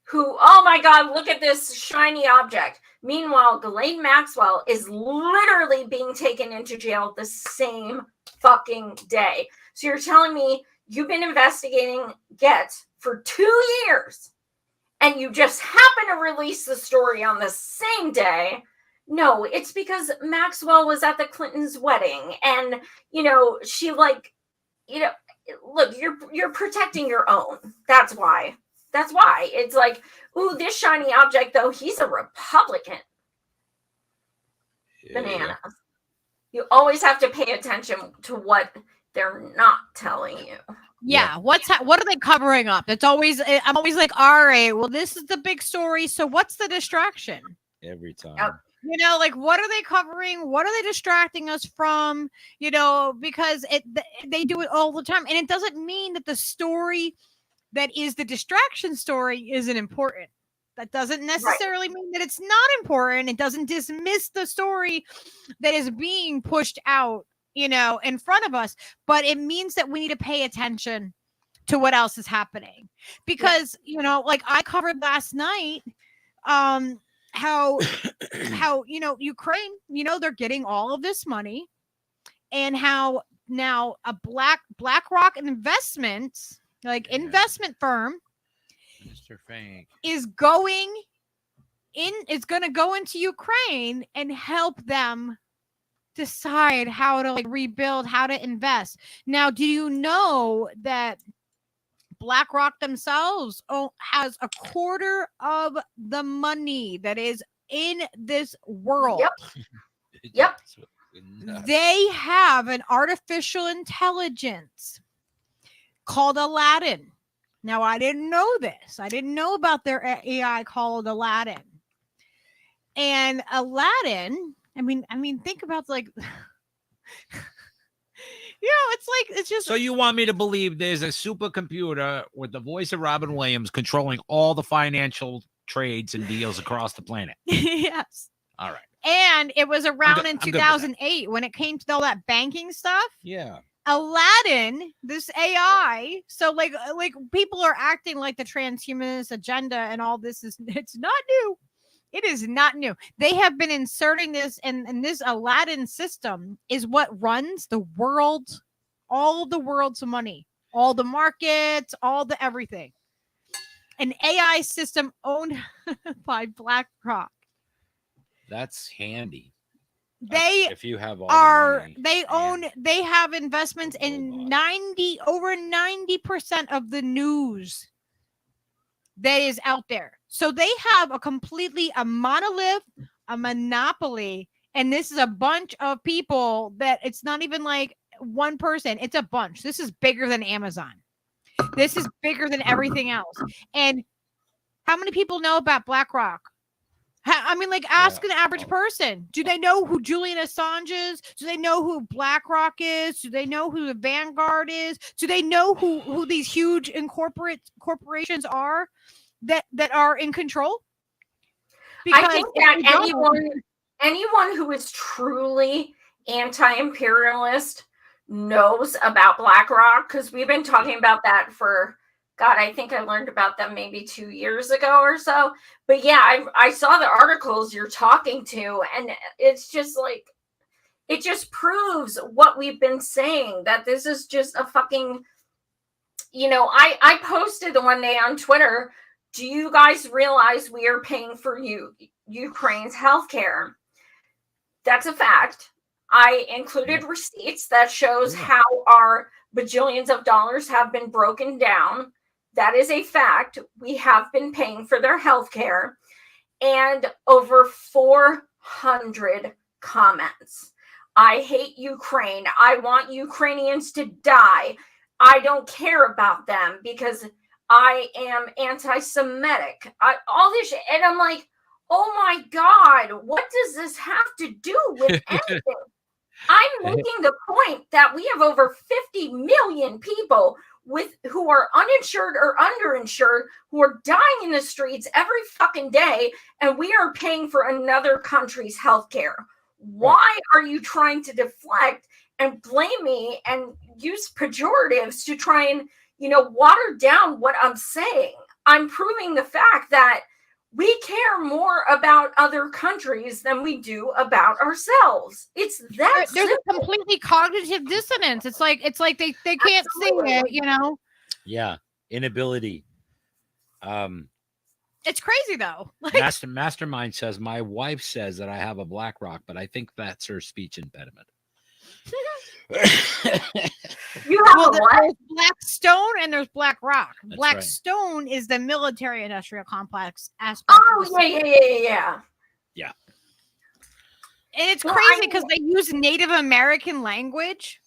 who, oh my God, look at this shiny object. Meanwhile, Ghislaine Maxwell is literally being taken into jail the same fucking day. So you're telling me you've been investigating Gaetz for 2 years and you just happen to release the story on the same day? No, it's because Maxwell was at the Clintons' wedding and, you know, she like, you know, look, you're protecting your own. That's why. That's why. It's like, ooh, this shiny object, though, he's a Republican. Yeah. Bananas. You always have to pay attention to what they're not telling you. Yeah. What are they covering up? I'm always like, all right, well, this is the big story. So what's the distraction? Every time. Yep. You know, like, what are they covering? What are they distracting us from? You know, because they do it all the time. And it doesn't mean that the story that is the distraction story isn't important. That doesn't necessarily mean that it's not important. It doesn't dismiss the story that is being pushed out, you know, in front of us. But it means that we need to pay attention to what else is happening. Because, you know, like I covered last night, how you know, Ukraine, you know, they're getting all of this money, and how now a BlackRock investment firm Mr. Fink is going to go into Ukraine and help them decide how to like rebuild, how to invest. Now, do you know that BlackRock themselves has a quarter of the money that is in this world? Yep. They have an artificial intelligence called Aladdin. Now, I didn't know this. I didn't know about their AI called Aladdin. And Aladdin, I mean, think about like, you know, it's just. So you want me to believe there's a supercomputer with the voice of Robin Williams controlling all the financial trades and deals across the planet? Yes. All right. And it was around in 2008 when it came to all that banking stuff. Yeah. Aladdin, this AI, so like people are acting like the transhumanist agenda and all this it's not new. It is not new. They have been inserting this, and this Aladdin system is what runs the world, all the world's money, all the markets, all the everything. An AI system owned by BlackRock. That's handy. They if you have all the money, they have investments in over 90% of the news that is out there. So they have a monolith, a monopoly, and this is a bunch of people that it's not even like one person, it's a bunch. This is bigger than Amazon. This is bigger than everything else. And how many people know about BlackRock? I mean, like, ask an average person. Do they know who Julian Assange is? Do they know who BlackRock is? Do they know who the Vanguard is? Do they know who these huge corporations are that are in control? Because I think that anyone who is truly anti-imperialist knows about BlackRock, because we've been talking about that for, God, I think I learned about them maybe 2 years ago or so. But yeah, I saw the articles you're talking to, and it's just like, it just proves what we've been saying, that this is just a fucking, I posted the one day on Twitter, do you guys realize we are paying for Ukraine's healthcare? That's a fact. I included receipts that shows how our bajillions of dollars have been broken down. That is a fact. We have been paying for their healthcare. And over 400 comments. I hate Ukraine. I want Ukrainians to die. I don't care about them because I am anti-Semitic. All this shit. And I'm like, oh my God, what does this have to do with anything? I'm making the point that we have over 50 million people who are uninsured or underinsured, who are dying in the streets every fucking day, and we are paying for another country's healthcare. Why are you trying to deflect and blame me and use pejoratives to try and, water down what I'm saying? I'm proving the fact that we care more about other countries than we do about ourselves. It's that there's simple. a completely cognitive dissonance. It's like they can't see it, Yeah, inability. It's crazy though. Mastermind says my wife says that I have a BlackRock, but I think that's her speech impediment. You have a what? There's Blackstone and there's BlackRock. That's Blackstone is the military industrial complex aspect. Oh, yeah. And it's crazy because they use Native American language.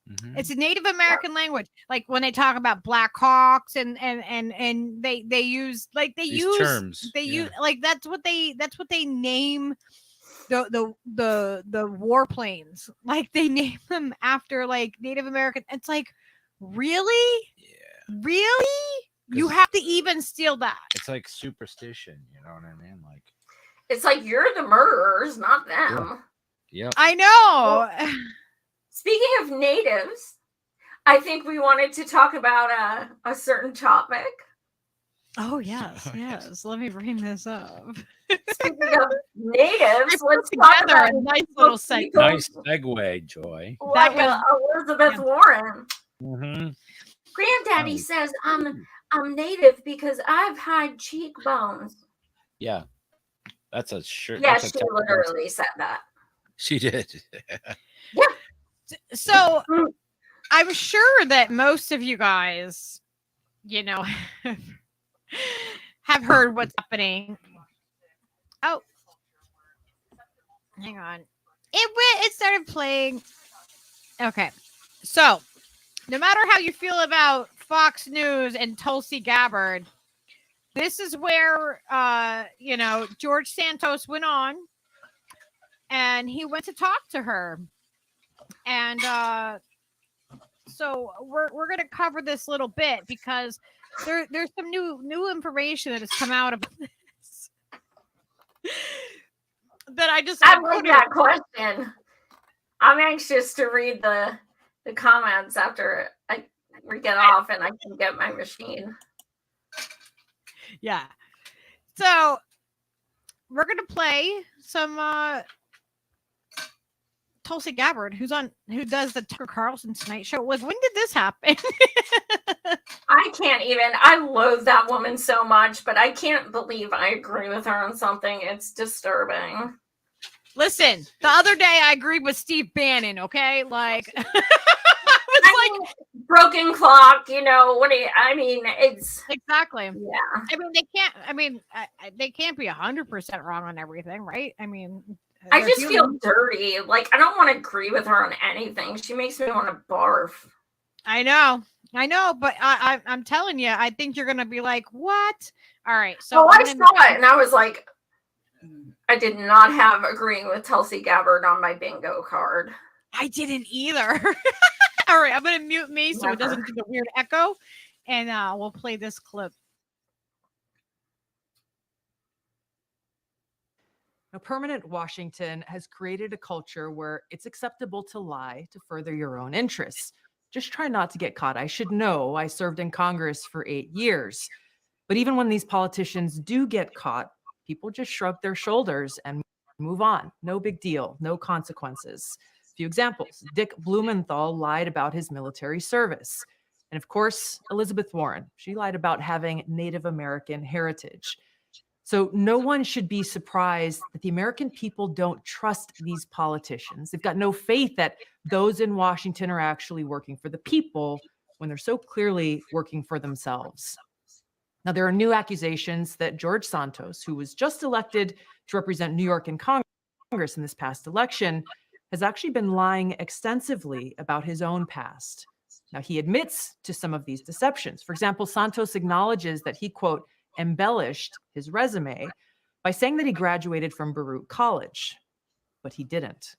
Mm-hmm. It's a Native American language. Like when they talk about Black Hawks and they use these terms. Use like that's what they name the warplanes. Like they name them after like Native American. It's like, really? Yeah. Really? You have to even steal that. It's like superstition, you know what I mean? Like it's like you're the murderers, not them. Yeah. I know. Well, speaking of natives, I think we wanted to talk about a certain topic. Oh, yes. Let me bring this up. Speaking of natives, let's talk about a nice little segue. Nice segue, Joy. Like Elizabeth Warren. Mm-hmm. Granddaddy says I'm native because I've high cheekbones. Yeah. That's a shirt. Yeah, she literally said that. She did. Yeah. So I'm sure that most of you guys, have heard what's happening. Oh, hang on. It started playing. Okay. So no matter how you feel about Fox News and Tulsi Gabbard, this is where, George Santos went on and he went to talk to her. And so we're going to cover this little bit because there's some new information that has come out about this. That I love that question. I'm anxious to read the comments after we get off and I can get my machine. Yeah. So we're gonna play some Tulsi Gabbard, who does the Tucker Carlson Tonight Show. Like, when did this happen? I can't even. I loathe that woman so much, but I can't believe I agree with her on something. It's disturbing. Listen, the other day I agreed with Steve Bannon. Okay, like. Broken clock, it's exactly. Yeah. They can't be 100% wrong on everything, right? I just feel dirty. Like, I don't want to agree with her on anything. She makes me want to barf. I know, but I'm telling you, I think you're gonna be like, what? All right, so I saw it and I was like, I did not have agreeing with Tulsi Gabbard on my bingo card. I didn't either. All right, I'm going to mute me so it doesn't do the weird echo, and we'll play this clip. Now, permanent Washington has created a culture where it's acceptable to lie to further your own interests. Just try not to get caught. I should know. I served in Congress for 8 years. But even when these politicians do get caught, people just shrug their shoulders and move on. No big deal. No consequences. A few examples. Dick Blumenthal lied about his military service. And of course, Elizabeth Warren. She lied about having Native American heritage. So no one should be surprised that the American people don't trust these politicians. They've got no faith that those in Washington are actually working for the people when they're so clearly working for themselves. Now, there are new accusations that George Santos, who was just elected to represent New York in Congress in this past election, has actually been lying extensively about his own past. Now, he admits to some of these deceptions. For example, Santos acknowledges that he, quote, embellished his resume by saying that he graduated from Baruch College, but he didn't.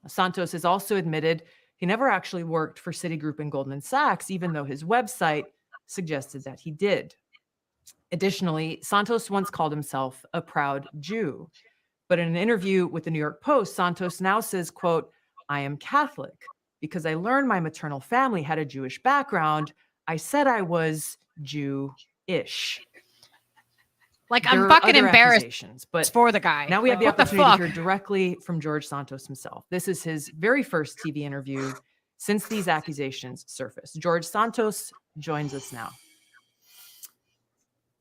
Santos has also admitted he never actually worked for Citigroup and Goldman Sachs, even though his website suggested that he did. Additionally, Santos once called himself a proud Jew, but in an interview with the New York Post, Santos now says, quote, I am Catholic because I learned my maternal family had a Jewish background. I said I was Jew-ish. Like, I'm fucking embarrassed but for the guy. Now we have the what the opportunity fuck? to hear directly from George Santos himself. This is his very first TV interview since these accusations surfaced. George Santos joins us now.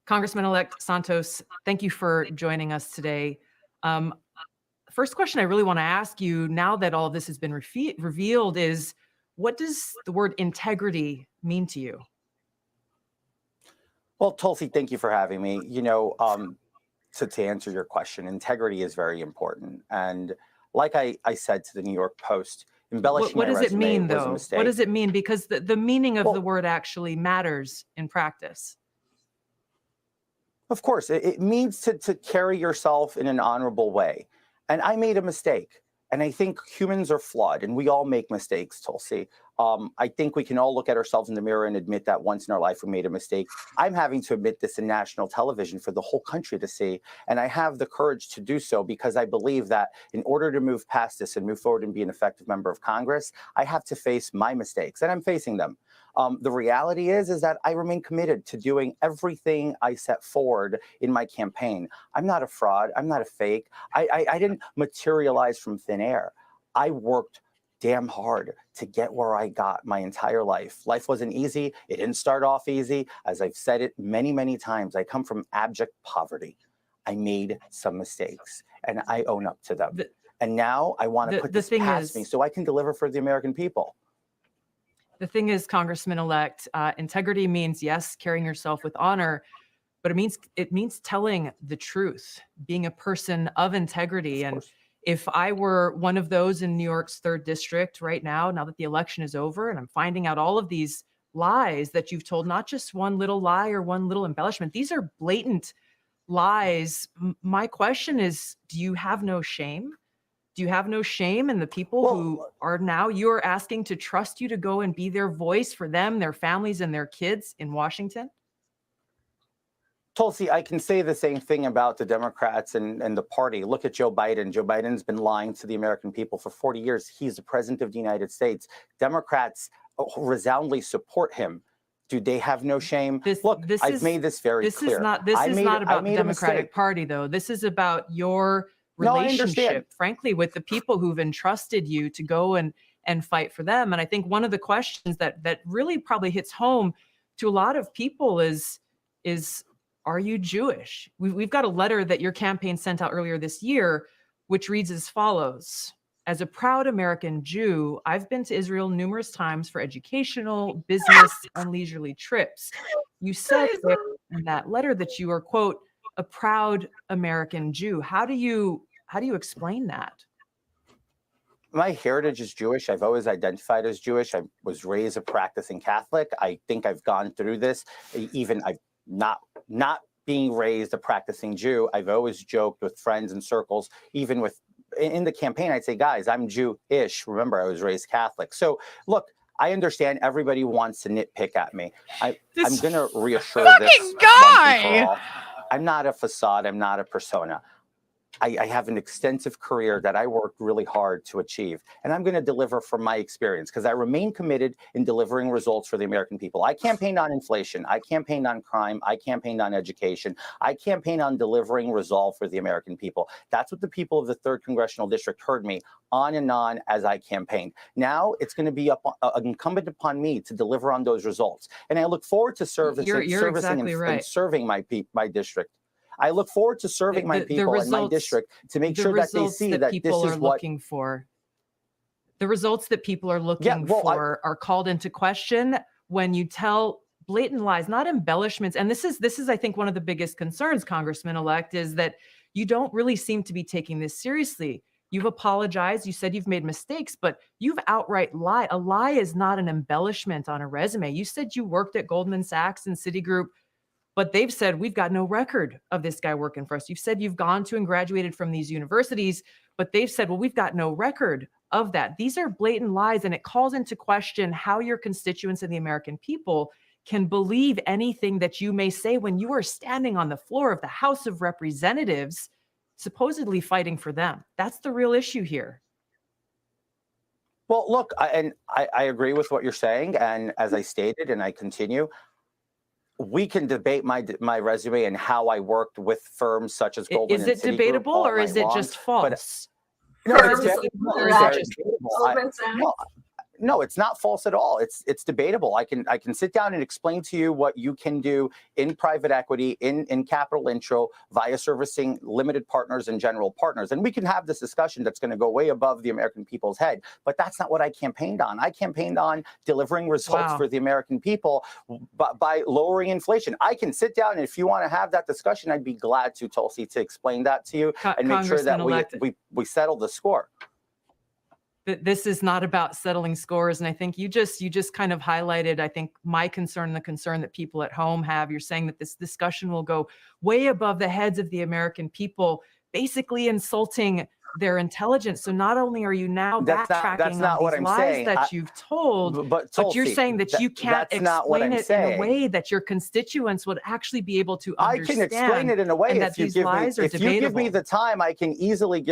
Congressman-elect Santos, thank you for joining us today. First question I really want to ask you, now that all of this has been revealed, is what does the word integrity mean to you? Well, Tulsi, thank you for having me. You know, to answer your question, integrity is very important. And like I said to the New York Post, embellishing what my does it resume mean, was a though? mistake. What does it mean? Because the meaning of the word actually matters in practice. Of course, it means to carry yourself in an honorable way. And I made a mistake. And I think humans are flawed, and we all make mistakes, Tulsi. I think we can all look at ourselves in the mirror and admit that once in our life we made a mistake. I'm having to admit this in national television for the whole country to see. And I have the courage to do so because I believe that in order to move past this and move forward and be an effective member of Congress, I have to face my mistakes, and I'm facing them. The reality is that I remain committed to doing everything I set forward in my campaign. I'm not a fraud. I'm not a fake. I didn't materialize from thin air. I worked damn hard to get where I got my entire life. Life wasn't easy. It didn't start off easy. As I've said it many, many times, I come from abject poverty. I made some mistakes, and I own up to them. And now I want to put this past me so I can deliver for the American people. The thing is, Congressman-elect, integrity means, yes, carrying yourself with honor, but it means telling the truth, being a person of integrity. And if I were one of those in New York's 3rd district right now that the election is over, and I'm finding out all of these lies that you've told, not just one little lie or one little embellishment, these are blatant lies. My question is, do you have no shame? Do you have no shame in the people who are now you're asking to trust you to go and be their voice for them, their families, and their kids in Washington? Tulsi, I can say the same thing about the Democrats and the party. Look at Joe Biden. Joe Biden's been lying to the American people for 40 years. He's the president of the United States. Democrats resoundingly support him. Do they have no shame? I've made this very clear. This is not about the Democratic Party, though. This is about your relationship, frankly, with the people who've entrusted you to go and fight for them. And I think one of the questions that really probably hits home to a lot of people is are you Jewish? We've got a letter that your campaign sent out earlier this year, which reads as follows. As a proud American Jew, I've been to Israel numerous times for educational, business, and leisurely trips. You said in that letter that you are, quote, a proud American Jew. How do you explain that? My heritage is Jewish. I've always identified as Jewish. I was raised a practicing Catholic. I think I've gone through this. Even I've not being raised a practicing Jew. I've always joked with friends and circles, even in the campaign, I'd say, guys, I'm Jewish. Remember, I was raised Catholic. So look, I understand everybody wants to nitpick at me. I'm going to reassure this guy. once and for all. I'm not a facade. I'm not a persona. I have an extensive career that I worked really hard to achieve, and I'm going to deliver from my experience because I remain committed in delivering results for the American people. I campaigned on inflation. I campaigned on crime. I campaigned on education. I campaigned on delivering resolve for the American people. That's what the people of the 3rd Congressional District heard me on and on as I campaigned. Now it's going to be incumbent upon me to deliver on those results, and I look forward to servicing exactly and right. serving my district. I look forward to serving my people in my district to make sure that they see that this is what looking for. The results that people are looking for are called into question when you tell blatant lies, not embellishments. And this is, I think, one of the biggest concerns, Congressman-elect, is that you don't really seem to be taking this seriously. You've apologized. You said you've made mistakes, but you've outright lied. A lie is not an embellishment on a resume. You said you worked at Goldman Sachs and Citigroup, but they've said, we've got no record of this guy working for us. You've said you've gone to and graduated from these universities, but they've said, well, we've got no record of that. These are blatant lies, and it calls into question how your constituents and the American people can believe anything that you may say when you are standing on the floor of the House of Representatives, supposedly fighting for them. That's the real issue here. Well, look, I agree with what you're saying. And as I stated, and I continue, we can debate my resume and how I worked with firms such as Goldman and Citigroup. Is it debatable or is it just false? No, no, it's not false at all. It's debatable. I can sit down and explain to you what you can do in private equity, in capital intro, via servicing limited partners and general partners. And we can have this discussion that's going to go way above the American people's head. But that's not what I campaigned on. I campaigned on delivering results for the American people by lowering inflation. I can sit down, and if you want to have that discussion, I'd be glad to, Tulsi, to explain that to you and make sure that we settle the score. This is not about settling scores. And I think you just kind of highlighted, I think, my concern and the concern that people at home have. You're saying that this discussion will go way above the heads of the American people, basically insulting their intelligence. So not only are you now backtracking on these lies that you've told, but you're saying that you can't explain it in a way that your constituents would actually be able to understand. I can explain it in a way if you give me the time. I can easily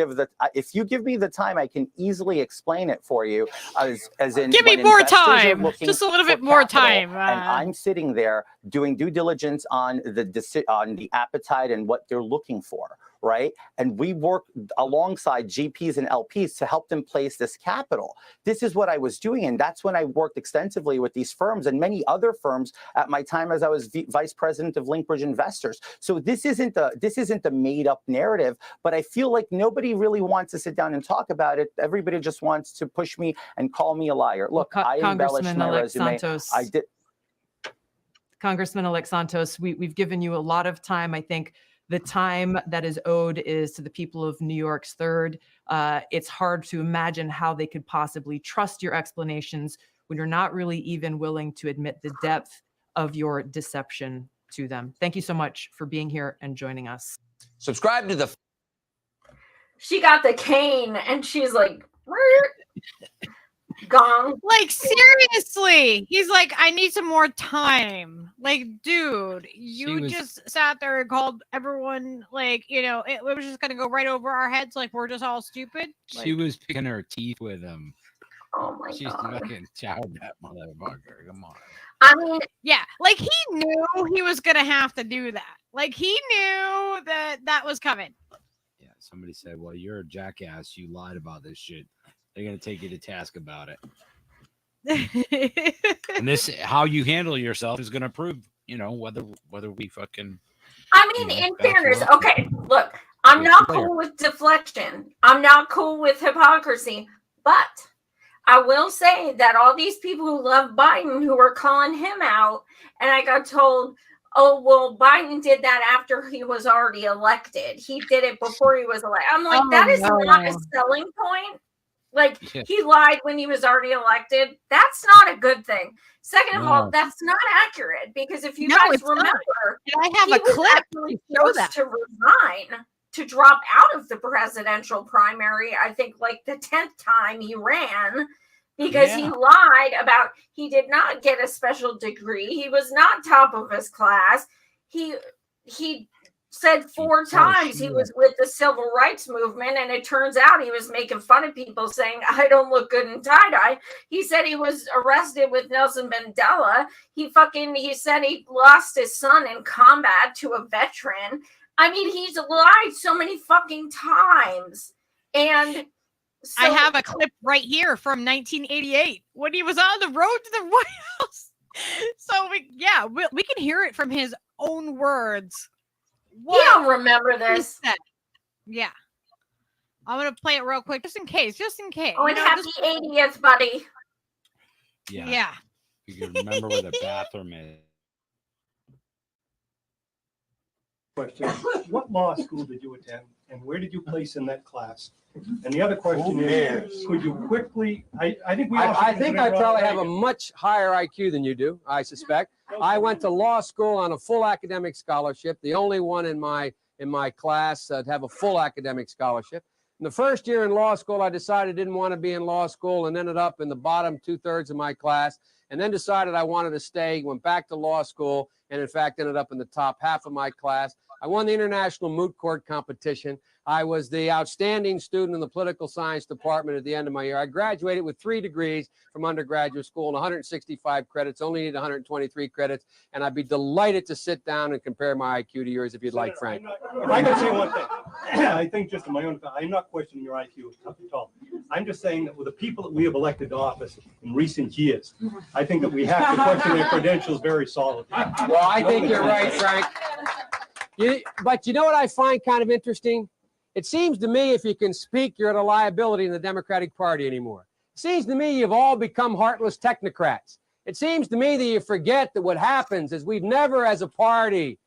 if you give me the time, I can easily explain it for you. As in, give me more time, just a little bit more time. And I'm sitting there doing due diligence on the appetite and what they're looking for. Right. And we work alongside GPs and LPs to help them place this capital. This is what I was doing. And that's when I worked extensively with these firms and many other firms at my time as I was vice president of Linkbridge Investors. So this isn't a made up narrative, but I feel like nobody really wants to sit down and talk about it. Everybody just wants to push me and call me a liar. Look, I embellished my resume. I did. Congressman-elect Santos, we've given you a lot of time. I think the time that is owed is to the people of New York's 3rd. It's hard to imagine how they could possibly trust your explanations when you're not really even willing to admit the depth of your deception to them. Thank you so much for being here and joining us. Subscribe to the... She got the cane and she's like, gong. Like, seriously, he's like, I need some more time. Like, dude, you just sat there and called everyone, like, it was just gonna go right over our heads, like we're just all stupid. She was picking her teeth with him. Oh my She's God. fucking chowed that motherfucker. Come on. I mean, yeah, like he knew he was gonna have to do that. Like he knew that was coming. Yeah, somebody said, well, you're a jackass. You lied about this shit. They're going to take you to task about it. And this, how you handle yourself is going to prove, whether we fucking. I mean, in fairness, okay, look, I'm not cool with deflection. I'm not cool with hypocrisy, but I will say that all these people who love Biden who were calling him out, and I got told, oh, well, Biden did that after he was already elected. He did it before he was elected. I'm like, that is not a selling point. Like, he lied when he was already elected. That's not a good thing. Second of all, that's not accurate, because if you guys remember, I have a clip actually forced to resign, to drop out of the presidential primary, I think like the 10th time he ran, because he lied about he did not get a special degree. He was not top of his class. He said 4 times he was with the civil rights movement, and it turns out he was making fun of people saying I don't look good in tie-dye. He said he was arrested with Nelson Mandela. He said he lost his son in combat to a veteran. I mean, he's lied so many fucking times. And so, I have a clip right here from 1988 when he was on the road to the White House. So we can hear it from his own words. You don't remember this. Yeah. I'm going to play it real quick just in case. Oh, and happy 80th, buddy. Yeah. You can remember where the bathroom is. Question. What law school did you attend, and where did you place in that class? And the other question is, could you quickly, I think I probably have a much higher IQ than you do, I suspect. I went to law school on a full academic scholarship, the only one in my class to have a full academic scholarship. In the first year in law school, I decided I didn't want to be in law school and ended up in the bottom 2/3 of my class, and then decided I wanted to stay, went back to law school, and in fact ended up in the top half of my class. I won the international moot court competition. I was the outstanding student in the political science department at the end of my year. I graduated with 3 degrees from undergraduate school and 165 credits, only need 123 credits. And I'd be delighted to sit down and compare my IQ to yours if you'd like, Frank. If I could say one thing, I think just in my own, I'm not questioning your IQ at all. I'm just saying that with the people that we have elected to office in recent years, I think that we have to question their credentials very solidly. Well, I think you're right, Frank. But you know what I find kind of interesting? It seems to me if you can speak, you're at a liability in the Democratic Party anymore. It seems to me you've all become heartless technocrats. It seems to me that you forget that what happens is we have never as a party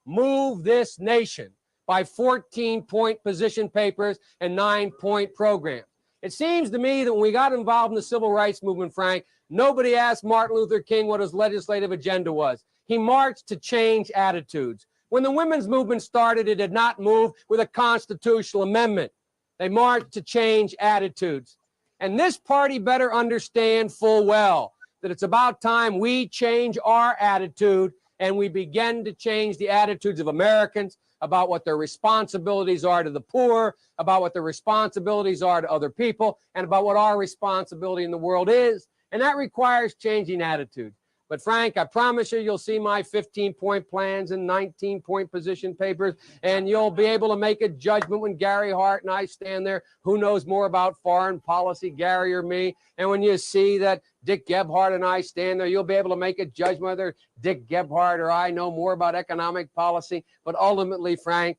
moved this nation by 14-point position papers and 9-point programs. It seems to me that when we got involved in the civil rights movement, Frank, nobody asked Martin Luther King what his legislative agenda was. He marched to change attitudes. When the women's movement started, it did not move with a constitutional amendment. They marched to change attitudes. And this party better understand full well that it's about time we change our attitude and we begin to change the attitudes of Americans about what their responsibilities are to the poor, about what their responsibilities are to other people, and about what our responsibility in the world is. And that requires changing attitudes. But Frank, I promise you'll see my 15-point plans and 19-point position papers, and you'll be able to make a judgment when Gary Hart and I stand there. Who knows more about foreign policy, Gary or me? And when you see that Dick Gebhardt and I stand there, you'll be able to make a judgment whether Dick Gebhardt or I know more about economic policy. But ultimately, Frank,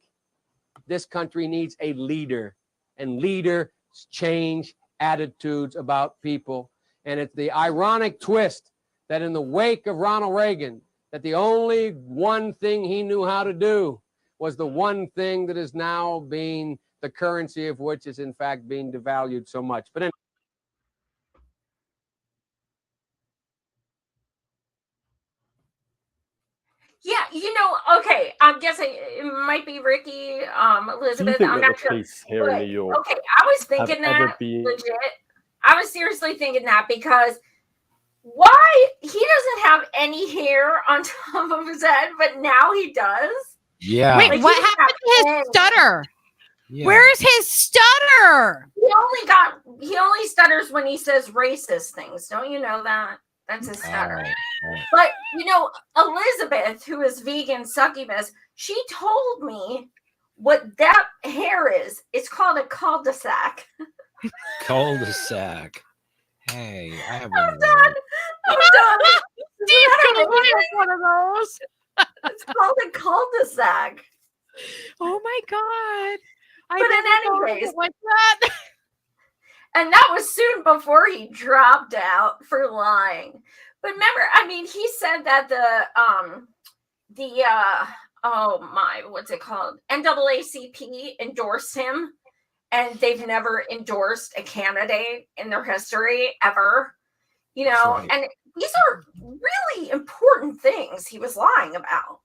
this country needs a leader, and leaders change attitudes about people. And it's the ironic twist that in the wake of Ronald Reagan, that the only one thing he knew how to do was the one thing that is now being the currency of which is in fact being devalued so much. But anyway. Yeah, okay, I'm guessing it might be Ricky, Elizabeth, I'm not sure. Here in New York, okay, I was thinking that, legit. I was seriously thinking that because why he doesn't have any hair on top of his head, but now he does. Yeah. Wait, what happened to his stutter? Yeah. Where's his stutter? He only stutters when he says racist things. Don't you know that? That's his stutter. Oh. But Elizabeth, who is vegan succubus, she told me what that hair is. It's called a cul-de-sac. Cul-de-sac. Hey, I have one. I'm done. Steve's gonna get one of those. It's called a cul-de-sac. Oh my god! But in any case, like that. And that was soon before he dropped out for lying. But remember, he said that what's it called? NAACP endorsed him. And they've never endorsed a candidate in their history ever, right. And these are really important things he was lying about.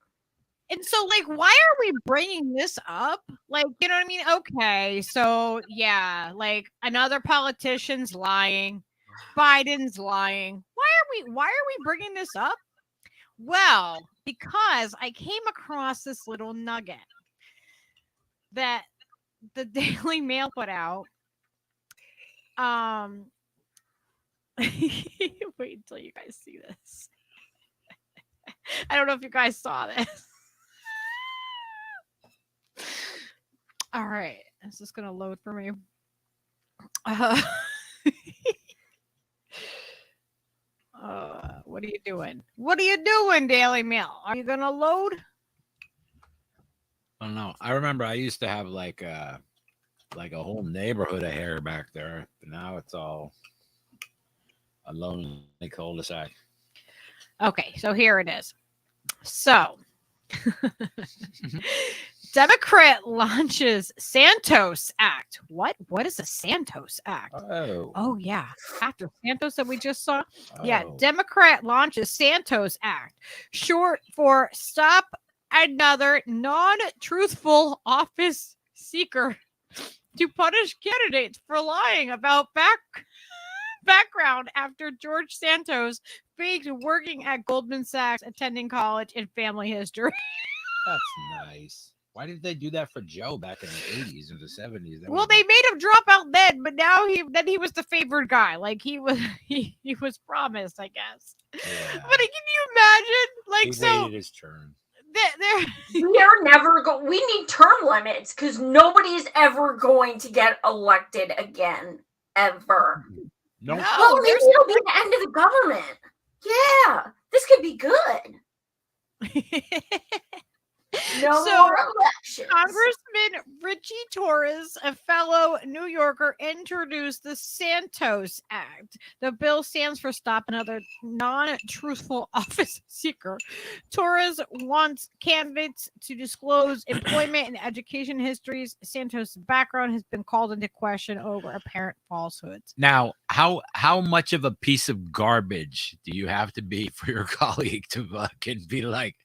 And so, why are we bringing this up? You know what I mean? Okay, so yeah, another politician's lying, Biden's lying. Why are we bringing this up? Well, because I came across this little nugget that the Daily Mail put out. Wait until you guys see this. I don't know if you guys saw this. All right. Is this going to load for me? What are you doing? What are you doing, Daily Mail? Are you going to load? I don't know. I remember I used to have like a whole neighborhood of hair back there, but now it's all a lonely cul-de-sac. Okay, so here it is. So, Democrat launches Santos Act. What? What is a Santos Act? Oh yeah, after Santos that we just saw. Yeah, Democrat launches Santos Act, short for Stop Another Non-Truthful Office Seeker, to punish candidates for lying about background after George Santos faked working at Goldman Sachs, attending college, and family history. That's nice. Why did they do that for Joe back in the 80s or the 70s? Well, they made him drop out then, but now he was the favored guy. Like he was promised, I guess. Yeah. But can you imagine? Like, he so waited his turn. They're never we need term limits because nobody's ever going to get elected again, ever. Nope. Well, maybe it'll be the end of the government. Yeah, this could be good. No more elections. Congressman Richie Torres, a fellow New Yorker, introduced the Santos Act. The bill stands for Stop Another Non-Truthful Office Seeker. Torres wants candidates to disclose employment and education histories. Santos' background has been called into question over apparent falsehoods. Now, how much of a piece of garbage do you have to be for your colleague to fucking be like,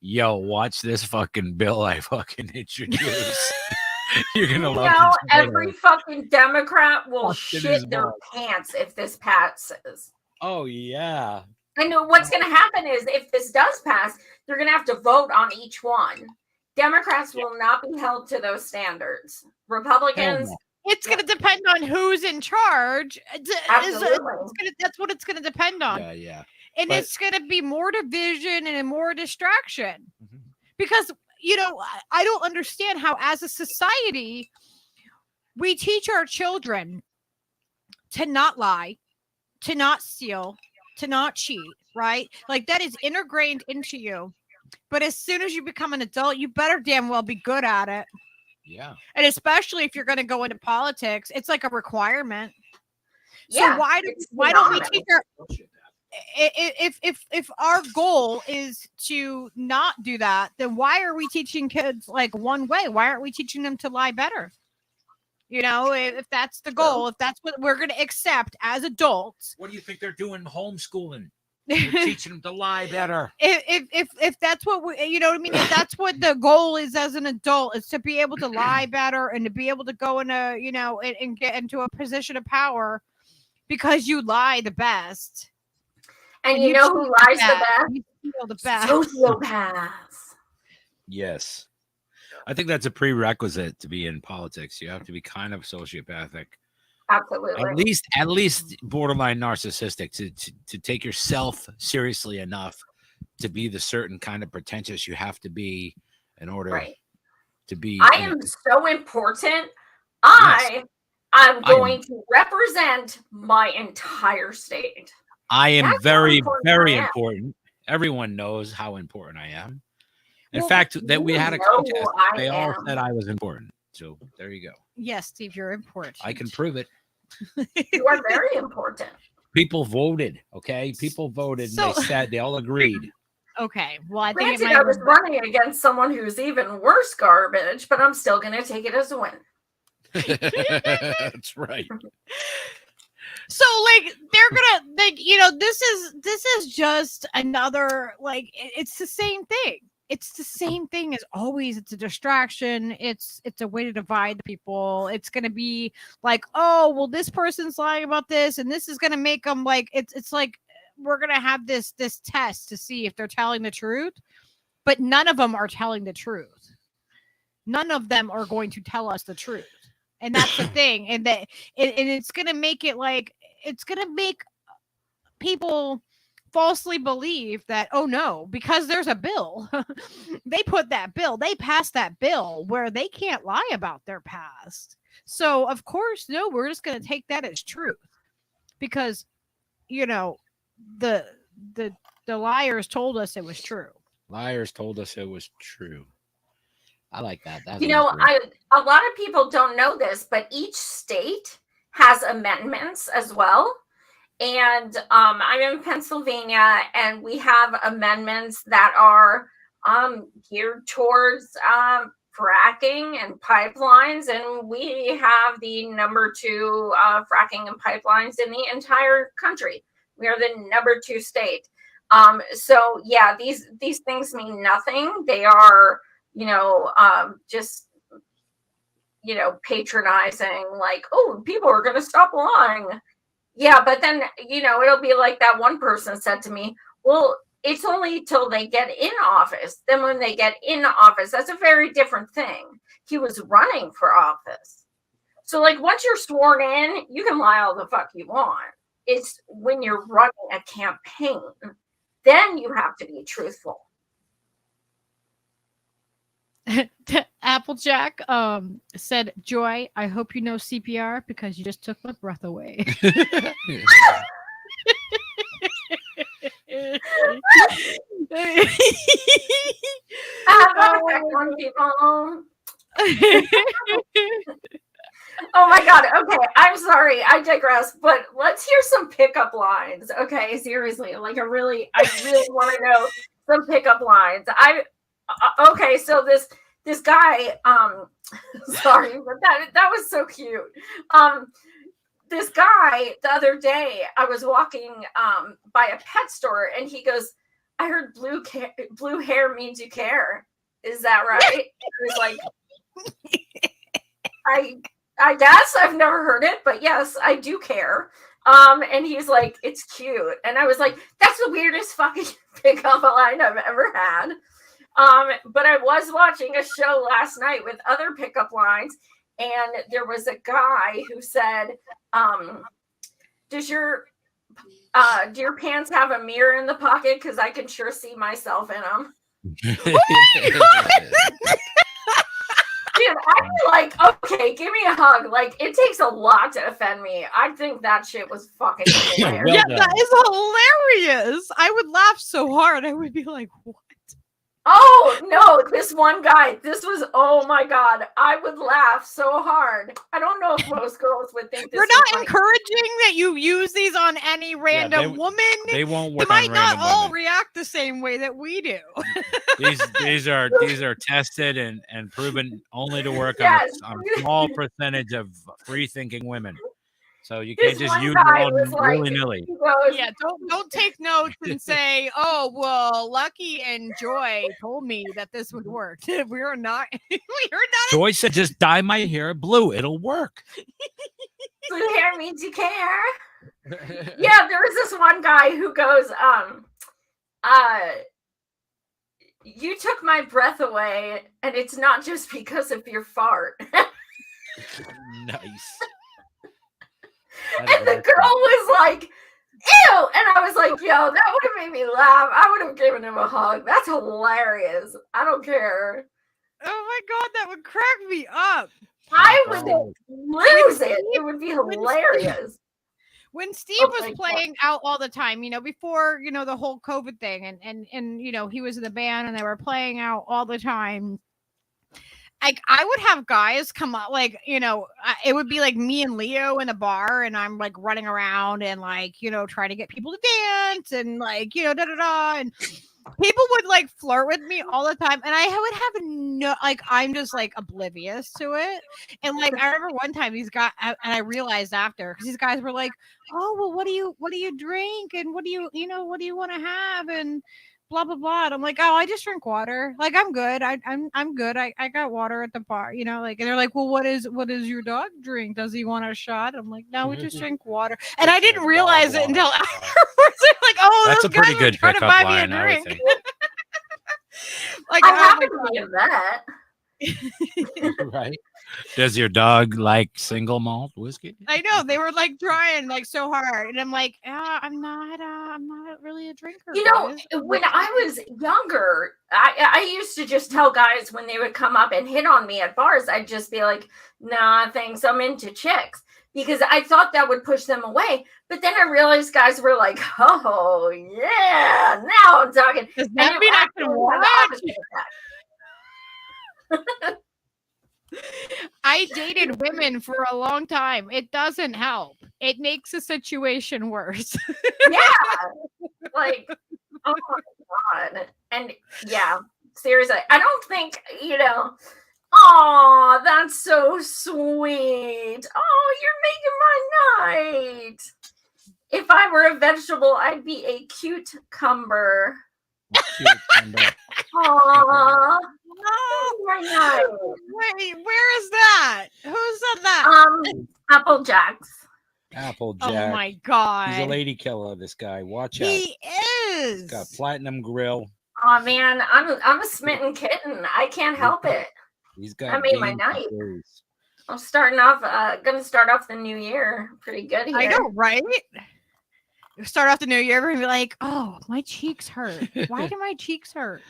yo, watch this fucking bill I fucking introduced? You're gonna love every fucking Democrat will shit their pants if this passes. Oh yeah. I know what's gonna happen is if this does pass, they're gonna have to vote on each one. Democrats will not be held to those standards. Republicans. It's going to depend on who's in charge. Absolutely. That's what it's going to depend on. Yeah. And it's going to be more division and more distraction. Mm-hmm. Because, I don't understand how, as a society, we teach our children to not lie, to not steal, to not cheat, right? Like, that is ingrained into you. But as soon as you become an adult, you better damn well be good at it. Yeah. And especially if you're going to go into politics, it's like a requirement. Yeah, so why don't we teach our if our goal is to not do that, then why are we teaching kids like one way? Why aren't we teaching them to lie better? If that's the goal, if that's what we're going to accept as adults. What do you think they're doing homeschooling? They're teaching them to lie better. If that's what we, if that's what the goal is as an adult, is to be able to lie better and to be able to go into, and get into a position of power because you lie the best. And you know who lies the best? Sociopaths. Yes. I think that's a prerequisite to be in politics. You have to be kind of sociopathic. Absolutely. At least borderline narcissistic to take yourself seriously enough to be the certain kind of pretentious you have to be in order to be. I am so important. I'm going to represent my entire state. I am very, very important. Everyone knows how important I am. In fact, that we had a contest. They all said I was important. So there you go. Yes, Steve, you're important. I can prove it. You are very important. People voted, okay? People voted and they said, they all agreed. Okay. Well, I think I was running against someone who's even worse garbage, but I'm still going to take it as a win. That's right. So they're gonna this is just another, it's the same thing. It's the same thing as always. It's a distraction. It's a way to divide the people. It's going to be like, oh, well, this person's lying about this, and this is going to make them like, it's like, have this test to see if they're telling the truth, but none of them are telling the truth. None of them are going to tell us the truth. And that's the thing. And that it's going to make it like, it's going to make people falsely believe that, oh no, because there's a bill, they passed that bill where they can't lie about their past. So of course, no, we're just going to take that as truth because, the liars told us it was true. Liars told us it was true. I like that. That's a lot of people don't know this, but each state has amendments as well. And I'm in Pennsylvania, and we have amendments that are geared towards fracking and pipelines. And we have the number 2 fracking and pipelines in the entire country. We are the number 2 state. So yeah, these things mean nothing. They are, just, patronizing, like, oh, people are going to stop lying. Yeah, but then, it'll be like that one person said to me, well, it's only till they get in office. Then when they get in office, that's a very different thing. He was running for office. So like once you're sworn in, you can lie all the fuck you want. It's when you're running a campaign, then you have to be truthful. Applejack said, Joy, I hope you know CPR because you just took my breath away. Oh my God. Okay. I'm sorry. I digress, but let's hear some pickup lines. Okay. Seriously. Like I really want to know some pickup lines. Okay. So this guy, sorry, but that was so cute. This guy the other day, I was walking by a pet store and he goes, I heard blue hair means you care. Is that right? I was like, I guess I've never heard it, but yes, I do care. And he's like, it's cute. And I was like, that's the weirdest fucking pickup line I've ever had. But I was watching a show last night with other pickup lines, and there was a guy who said, do your pants have a mirror in the pocket? Because I can sure see myself in them. Dude, I'm like, okay, give me a hug. Like, it takes a lot to offend me. I think that shit was fucking hilarious. Yeah, that is hilarious. I would laugh so hard. I would be like, what? Oh, no, this one guy. This was, oh my God. I would laugh so hard. I don't know if most girls would think this. You're not encouraging that you use these on any random woman. They won't work. They might not all react the same way that we do. These are tested and proven only to work on a small percentage of free thinking women. So you can't just use it all willy-nilly. Yeah, don't take notes and say, oh, well, Lucky and Joy told me that this would work. We're not. Joy said, just dye my hair blue. It'll work. Blue hair means you care. Yeah, there was this one guy who goes, you took my breath away, and it's not just because of your fart. Nice. And the girl was like, ew. And I was like, yo, that would have made me laugh. I would have given him a hug. That's hilarious. I don't care. Oh my God, that would crack me up. I would lose it. It would be hilarious. When Steve was playing out all the time, before, the whole COVID thing and he was in the band and they were playing out all the time. Like I would have guys come up, like, it would be like me and Leo in a bar and I'm like running around and like, trying to get people to dance and like, and people would like flirt with me all the time. And I would have no, like, I'm just like oblivious to it. And like, I remember one time these guys, and I realized after, because these guys were like, oh, well, what do you drink? And what do you want to have? And blah blah blah. And I'm like, oh, I just drink water. Like I'm good. I'm good. I got water at the bar, like, and they're like, well, what is your dog drink? Does he want a shot? I'm like, no, we just drink water. And I didn't realize it until afterwards. They're like, oh, That's a those guys pretty were good trying to pickup buy me a line, I would drink. think. Like, I oh happen my to be a vet. Right? Does your dog like single malt whiskey? I know they were like trying like so hard, and I'm like, I'm not really a drinker. You know, guys. when I was younger, I used to just tell guys when they would come up and hit on me at bars, I'd just be like, nah, thanks, I'm into chicks. Because I thought that would push them away. But then I realized guys were like, oh, yeah, now I'm talking. Does that mean I can watch? I dated women for a long time. It doesn't help. It makes the situation worse. Yeah. Like, oh my God. And yeah, seriously, I don't think, oh, that's so sweet. Oh, you're making my night. If I were a vegetable, I'd be a cucumber. Aww. Wait, where is that? Who said that? Apple Jacks. Applejack. Oh my God. He's a lady killer, this guy. Watch out. He is. He's got platinum grill. Oh man, I'm a smitten kitten. I can't help it. He's got. I made my game night. stories. I'm gonna start off the new year pretty good here. I know, right? Start off the new year and be like, oh, my cheeks hurt. Why do my cheeks hurt?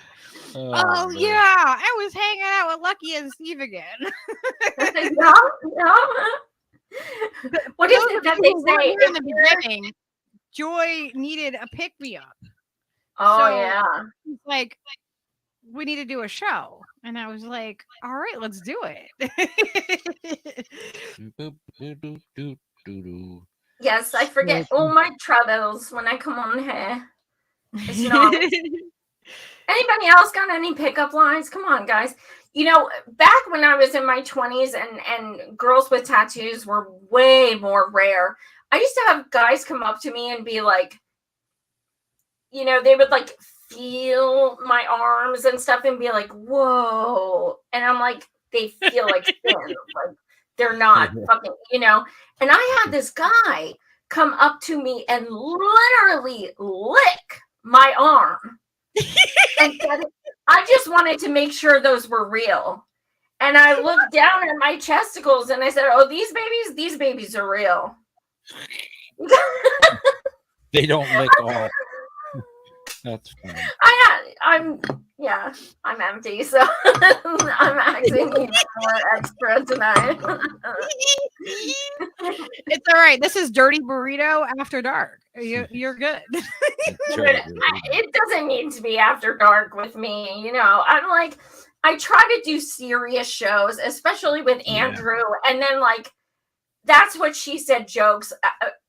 Oh man. yeah, I was hanging out with Lucky and Steve again. No. What is it that they say in the beginning? Joy needed a pick me up. Oh So, yeah. He's like, we need to do a show, and I was like, all right, let's do it. Yes, I forget all my troubles when I come on here. It's not. Anybody else got any pickup lines? Come on, guys. Back when I was in my 20s and girls with tattoos were way more rare, I used to have guys come up to me and be like, they would like feel my arms and stuff and be like, whoa. And I'm like, they feel like skin. Like they're not fucking, And I had this guy come up to me and literally lick my arm. And said, I just wanted to make sure those were real. And I looked down at my chesticles and I said, oh, these babies are real. They don't lick off. That's funny. I'm empty, so I'm acting even more extra tonight. It's all right. This is Dirty Burrito After Dark. You're good. It doesn't need to be after dark with me. I'm like, I try to do serious shows, especially with Andrew, and then like that's what she said jokes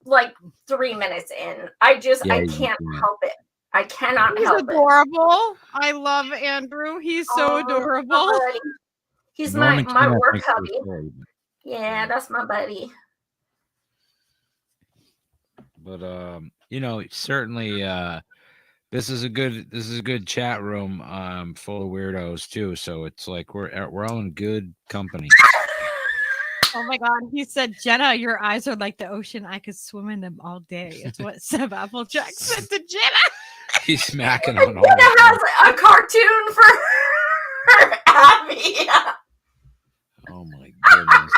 like 3 minutes in. I can't help it. I cannot help it. He's adorable. I love Andrew. He's so adorable. He's my work hubby. Yeah, that's my buddy. But certainly this is a good chat room full of weirdos too. So it's like we're all in good company. Oh my God. He said, Jenna, your eyes are like the ocean. I could swim in them all day. It's what Seb Applejack said to Jenna. He's smacking on all. Jenna has a cartoon for Abby. Oh my goodness.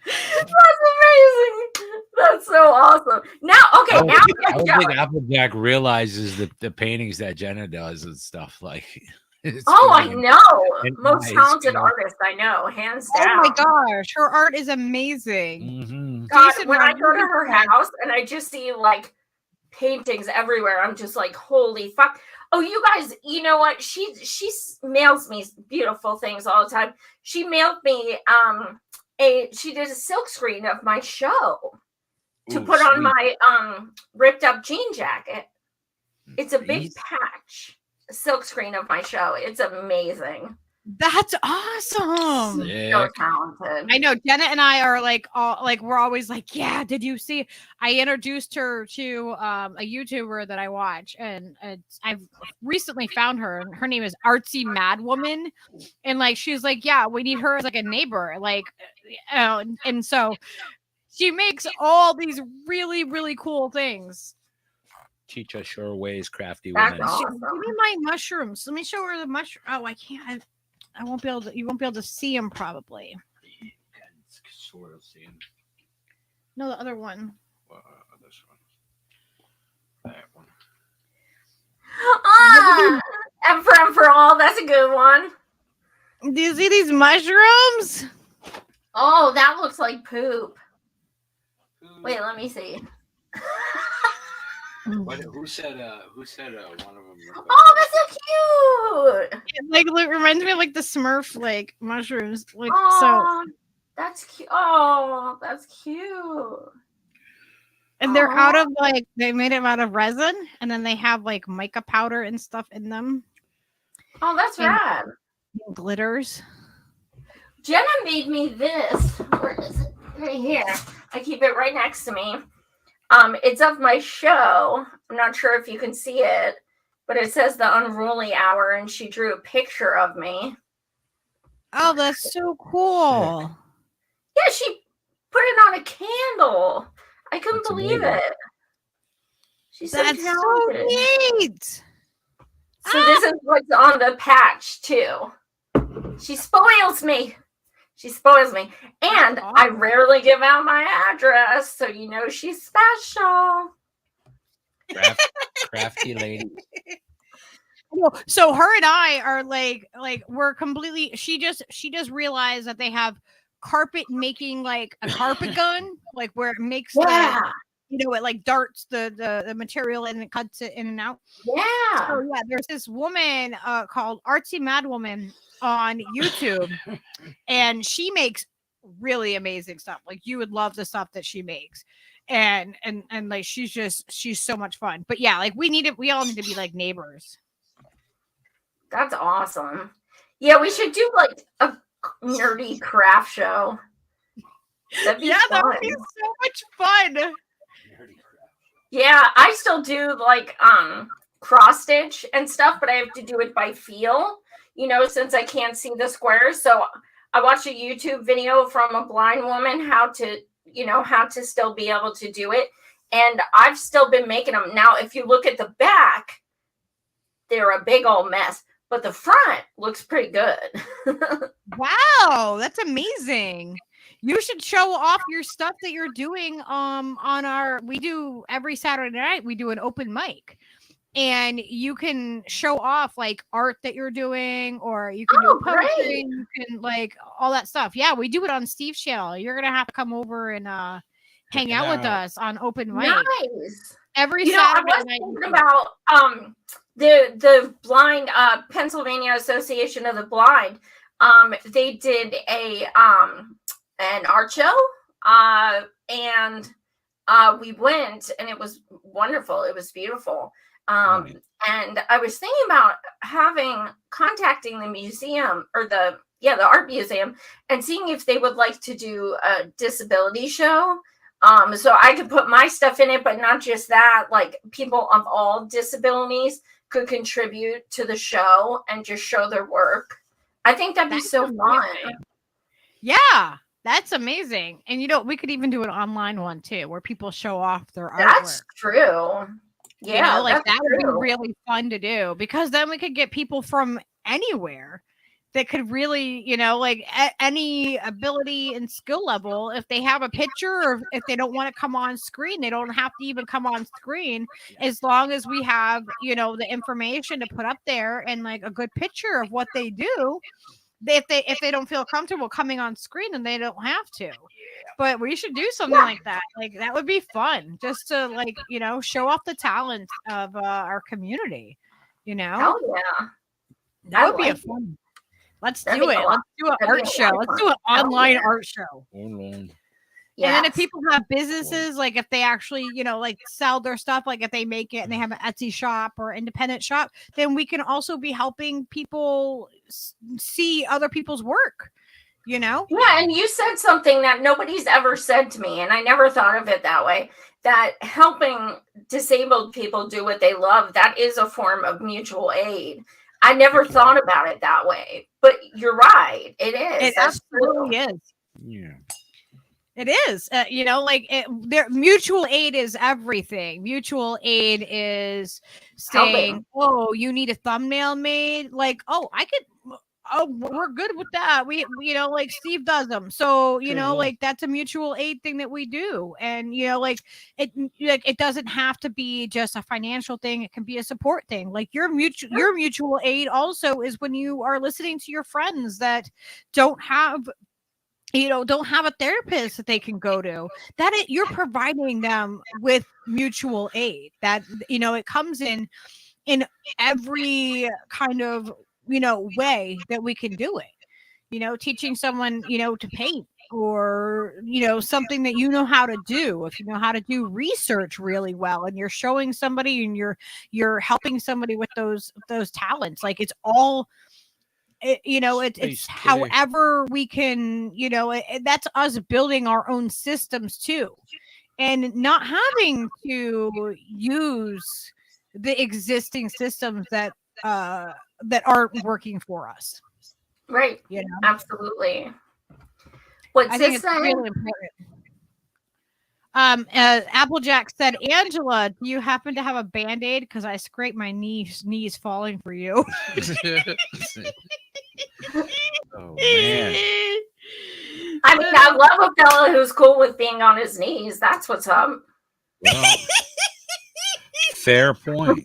That's amazing. That's so awesome. Now, okay, now I don't think Applejack realizes the paintings that Jenna does and stuff like. I know. And Most talented artist I know, hands down. Oh my gosh, her art is amazing. Mm-hmm. God, when I go to her house and I just see like paintings everywhere, I'm just like, holy fuck. Oh, you guys, you know what? She mails me beautiful things all the time. She mailed me she did a silk screen of my show to put on my ripped up jean jacket. It's a big patch silk screen of my show. It's amazing. That's awesome. So talented. I know Jenna and I are we're always like, yeah, did you see? I introduced her to a YouTuber that I watch, and I've recently found her, and her name is Artsy Mad Woman, and like she's like, yeah, we need her as like a neighbor, like, and so she makes all these really, really cool things. teach us your ways, crafty That's women. awesome. Give me my mushrooms. Let me show her the mushroom. Oh, I can't. I won't be able to. You won't be able to see them probably. You can sort of see 'em. No, the other one. This one. That one. Ah, and for all, that's a good one. Do you see these mushrooms? Oh, that looks like poop. Wait, let me see. Who said one of them? Oh, that's so cute. It like reminds me of like the Smurf like mushrooms. Like Oh, that's cute. Oh, that's cute. and they're out of like they made them out of resin, and then they have like mica powder and stuff in them. Oh, that's And- rad. and glitters. Jenna made me this. Where is it? Right here. I keep it right next to me. It's of my show. I'm not sure if you can see it, but it says the Unruly Hour, and she drew a picture of me. Oh, that's so cool. Yeah, she put it on a candle. I couldn't That's believe amazing. it. She's so That's so talented. neat. So this is what's on the patch too. She spoils me. She spoils me. And I rarely give out my address, so you know she's special. Crafty lady. So her and I are like we're completely she just realized that they have carpet making like a carpet gun, like where it makes Yeah. it like darts the material and it cuts it in and out. Yeah. So yeah, there's this woman called Artsy Mad Woman on YouTube, and she makes really amazing stuff. Like you would love the stuff that she makes. And like she's so much fun. But yeah, like we all need to be like neighbors. That's awesome. Yeah, we should do like a nerdy craft show. That'd be That would fun. be so much fun. Yeah, I still do like cross stitch and stuff, but I have to do it by feel, since I can't see the squares. So I watched a YouTube video from a blind woman how to still be able to do it. And I've still been making them. Now, if you look at the back, they're a big old mess, but the front looks pretty good. Wow, that's amazing. You should show off your stuff that you're doing we do every Saturday night, we do an open mic. And you can show off like art that you're doing, or you can do poetry, great. you can like all that stuff. Yeah, we do it on Steve's channel. You're gonna have to come over and hang out with us on open mic. Nice. Every I Saturday was night. thinking about the blind Pennsylvania Association of the Blind. They did an art show, and we went, and it was wonderful. It was beautiful. And I was thinking about contacting the museum or the art museum and seeing if they would like to do a disability show. So I could put my stuff in it, but not just that, like people of all disabilities could contribute to the show and just show their work. I think that'd be so fun. Yeah, that's amazing. And we could even do an online one too, where people show off their artwork. That's true. Yeah, that would be really fun to do, because then we could get people from anywhere that could really, any ability and skill level. If they have a picture, or if they don't want to come on screen, they don't have to even come on screen, as long as we have, the information to put up there and like a good picture of what they do. If they don't feel comfortable coming on screen, then they don't have to. But we should do something like that. Like that would be fun, just to show off the talent of our community. Hell yeah. That would be a fun. Let's do it. Let's do an art show. Let's do an online art show. And then if people have businesses, like if they actually, like sell their stuff, like if they make it and they have an Etsy shop or independent shop, then we can also be helping people see other people's work, Yeah, and you said something that nobody's ever said to me, and I never thought of it that way, that helping disabled people do what they love, that is a form of mutual aid. I never thought about it that way, but you're right. It is. It absolutely is. Yeah. It is, mutual aid is everything. Mutual aid is saying, "Oh, you need a thumbnail made." Like, "Oh, I could. Oh, we're good with that. We like Steve does them. So like that's a mutual aid thing that we do. And it doesn't have to be just a financial thing. It can be a support thing. Like your mutual aid also is when you are listening to your friends that don't have." Don't have a therapist that they can go to, you're providing them with mutual aid that, it comes in every kind of, way that we can do it, teaching someone, to paint or, something that how to do. If you know how to do research really well and you're showing somebody and you're helping somebody with those talents, like it's all, it's however we can, that's us building our own systems too, and not having to use the existing systems that aren't working for us. Right. Absolutely. What's I think this it's really important. Applejack said, "Angela, do you happen to have a Band-Aid? Because I scraped my knees falling for you." Oh man. I mean, I love a fella who's cool with being on his knees. That's what's up. Well, fair point.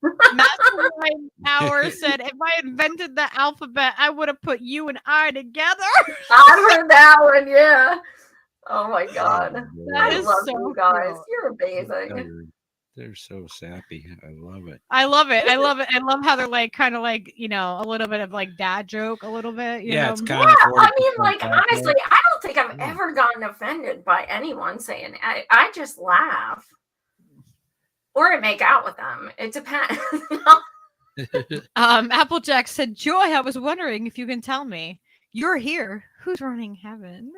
Mastermind Power said, "If I invented the alphabet, I would have put you and I together." I heard that one, yeah. Oh my god. That I is love so you guys. cool. You're amazing. They're so sappy. I love it. I love it. I love how they're like kind of like, a little bit of like dad joke a little bit. It's kind Yeah, of I mean, like honestly, I don't think I've ever gotten offended by anyone saying I just laugh. Or I make out with them. It depends. Applejack said, "Joy, I was wondering if you can tell me. You're here. Who's running heaven?"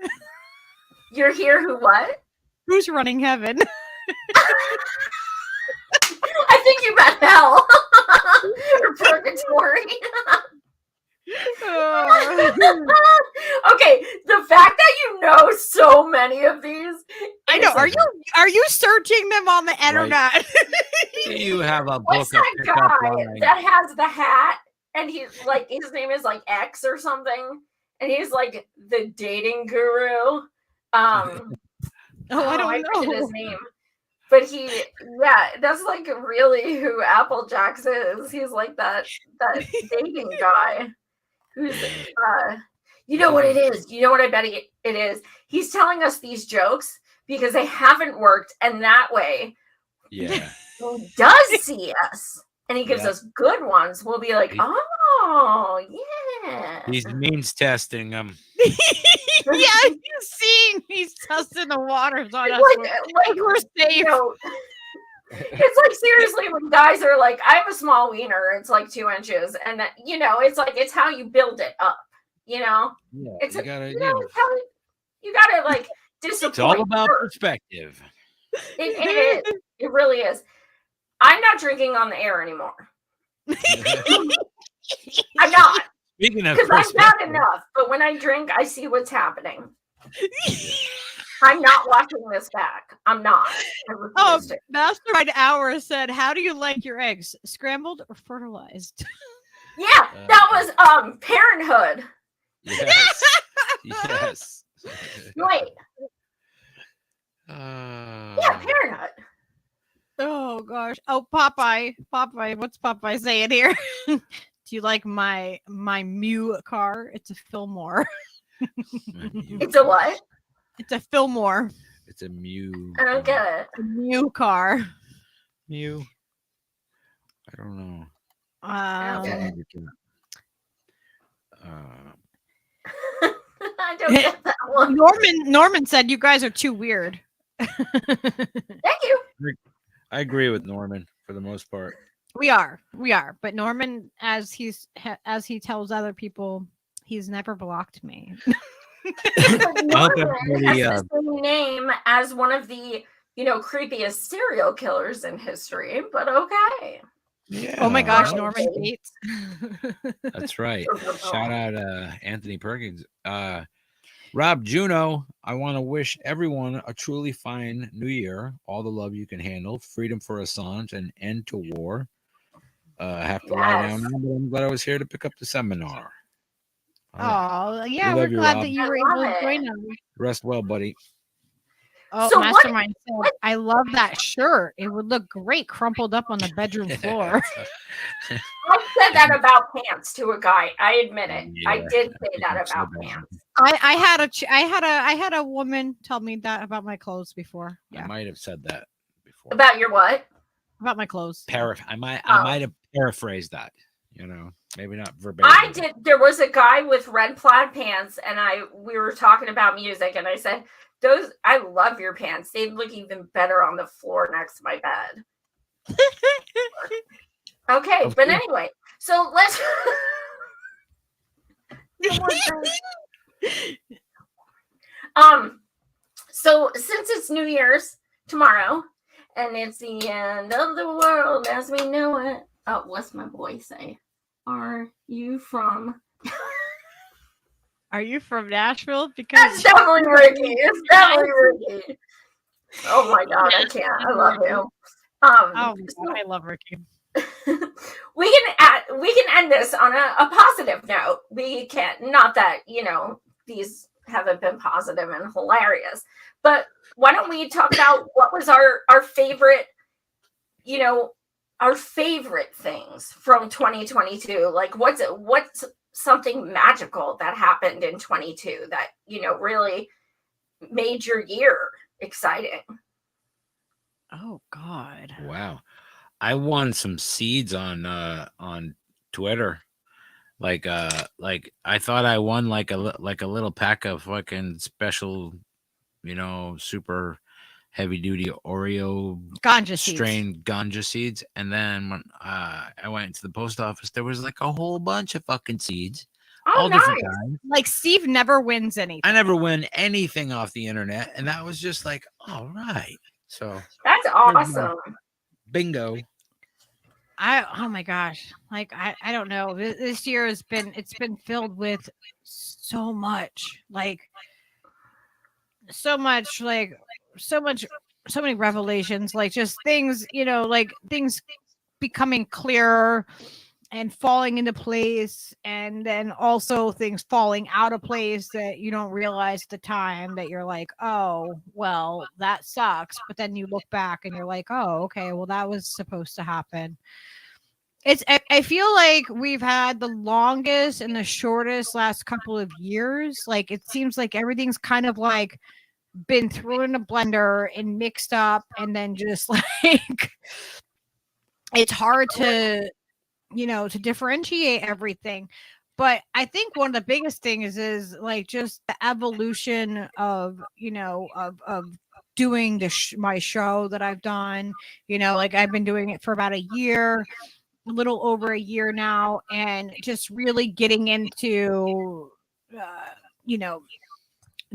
You're here who what? Who's running heaven? I think you meant hell. Or purgatory. Okay, the fact that you know so many of these. I know. Are you searching them on the internet? Right. Do you have a book? What's that guy that has the hat and he's like his name is like X or something, and he's like the dating guru. I don't know his name. But that's like really who Applejacks is. He's like that dating guy who's you know what it is. You know what I bet it is. He's telling us these jokes because they haven't worked, and that way, he does see us, and he gives us good ones. We'll be like, oh yeah. He's means testing them. He's testing the waters on us. Like we're safe. It's like seriously when guys are like, I have a small wiener, it's like 2 inches, and it's like it's how you build it up. It's you gotta, you gotta like disappoint. It's all about perspective. It is. It really is. I'm not drinking on the air anymore. I'm not. Speaking of because I've had enough, but when I drink, I see what's happening. I'm not watching this back. I'm not. Mastermind Hour said, "How do you like your eggs? Scrambled or fertilized?" Yeah, that was Parenthood. Yes. Yes. Wait. Yeah, Parenthood. Oh gosh. Oh, Popeye. What's Popeye saying here? "Do you like my Mew car? It's a Fillmore." It's a what? It's a Fillmore. It's a Mew. I don't get it. A Mew car. Mew. I don't know. I don't get it. I don't get that one. Norman said you guys are too weird. Thank you. I agree with Norman for the most part. We are. But Norman, as he tells other people, he's never blocked me. Norman has the same name as one of the creepiest serial killers in history. But okay. Yeah. Oh my gosh, Norman Bates. That's right. Shout out Anthony Perkins. Rob Juno, I want to wish everyone a truly fine new year. All the love you can handle, freedom for Assange, and end to war. I have to lie down now, but I'm glad I was here to pick up the seminar. Oh, yeah, We we're love you, glad Rob. that you I were love able to it. join us. Rest well, buddy. Oh, So what- Mastermind said, I love that shirt. It would look great crumpled up on the bedroom floor. I said that about pants to a guy. I admit it. I Yeah, did say think that I've said about that. pants. I had a woman tell me that about my clothes before. I Yeah, might have said that before. About your what? about my clothes. I might Oh. have paraphrased that. Maybe not verbatim. I did. There was a guy with red plaid pants, and we were talking about music, and I said, "Those, I love your pants. They look even better on the floor next to my bed." Okay, but anyway, so let's. So since it's New Year's tomorrow, and it's the end of the world as we know it. Oh, what's my boy say? Are you from? Are you from Nashville? That's Because definitely Ricky. It's definitely Ricky. Oh my god, I can't. I love him. oh, my God, I love Ricky. we can end this on a positive note. We can't, not that these haven't been positive and hilarious, but why don't we talk about what was our favorite, our favorite things from 2022? Like what's something magical that happened in 22 that really made your year exciting? Oh God. Wow. I won some seeds on Twitter. Like I thought I won like a little pack of fucking special, super heavy duty Oreo Ganja seeds. strain ganja seeds. And then when I went to the post office, there was like a whole bunch of fucking seeds. Oh, all nice. different kinds. Like Steve never wins anything. I never win anything off the internet. And that was just like, all right. So That's awesome. bingo. Oh my gosh. Like I don't know. This year it's been filled with so many revelations, like just things, like things becoming clearer and falling into place, and then also things falling out of place that you don't realize at the time, that you're like, oh well, that sucks, but then you look back and you're like, oh okay, well that was supposed to happen. I feel like we've had the longest and the shortest last couple of years. Like it seems like everything's kind of like been thrown in a blender and mixed up, and then just like it's hard to to differentiate everything. But I think one of the biggest things is like just the evolution of of doing my show that I've done. Like I've been doing it for about a year, a little over a year now, and just really getting into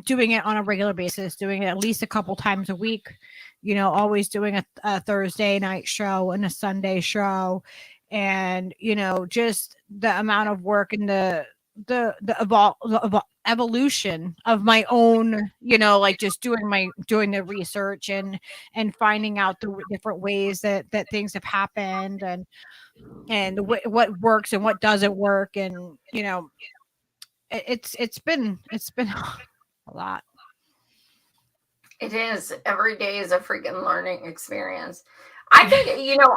doing it on a regular basis, doing it at least a couple times a week, always doing a Thursday night show and a Sunday show. And just the amount of work and the evolution of my own, like just doing the research and finding out the different ways that things have happened, and what works and what doesn't work. And it's been a lot. It is. Every day is a freaking learning experience. I think,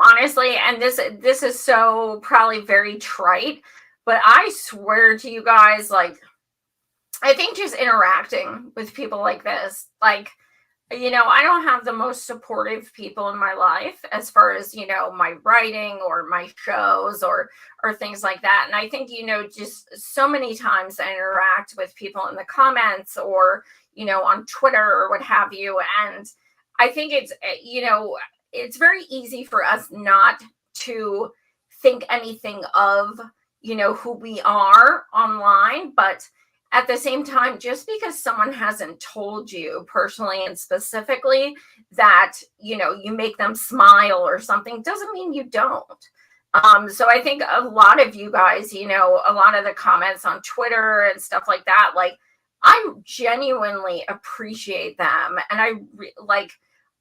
honestly, and this is so probably very trite, but I swear to you guys, like, I think just interacting with people like this, like, I don't have the most supportive people in my life as far as, my writing or my shows or things like that. And I think, just so many times I interact with people in the comments or, on Twitter or what have you. And I think it's, it's very easy for us not to think anything of, who we are online. But at the same time, just because someone hasn't told you personally and specifically that, you make them smile or something, doesn't mean you don't. So I think a lot of you guys, a lot of the comments on Twitter and stuff like that, like, I genuinely appreciate them. And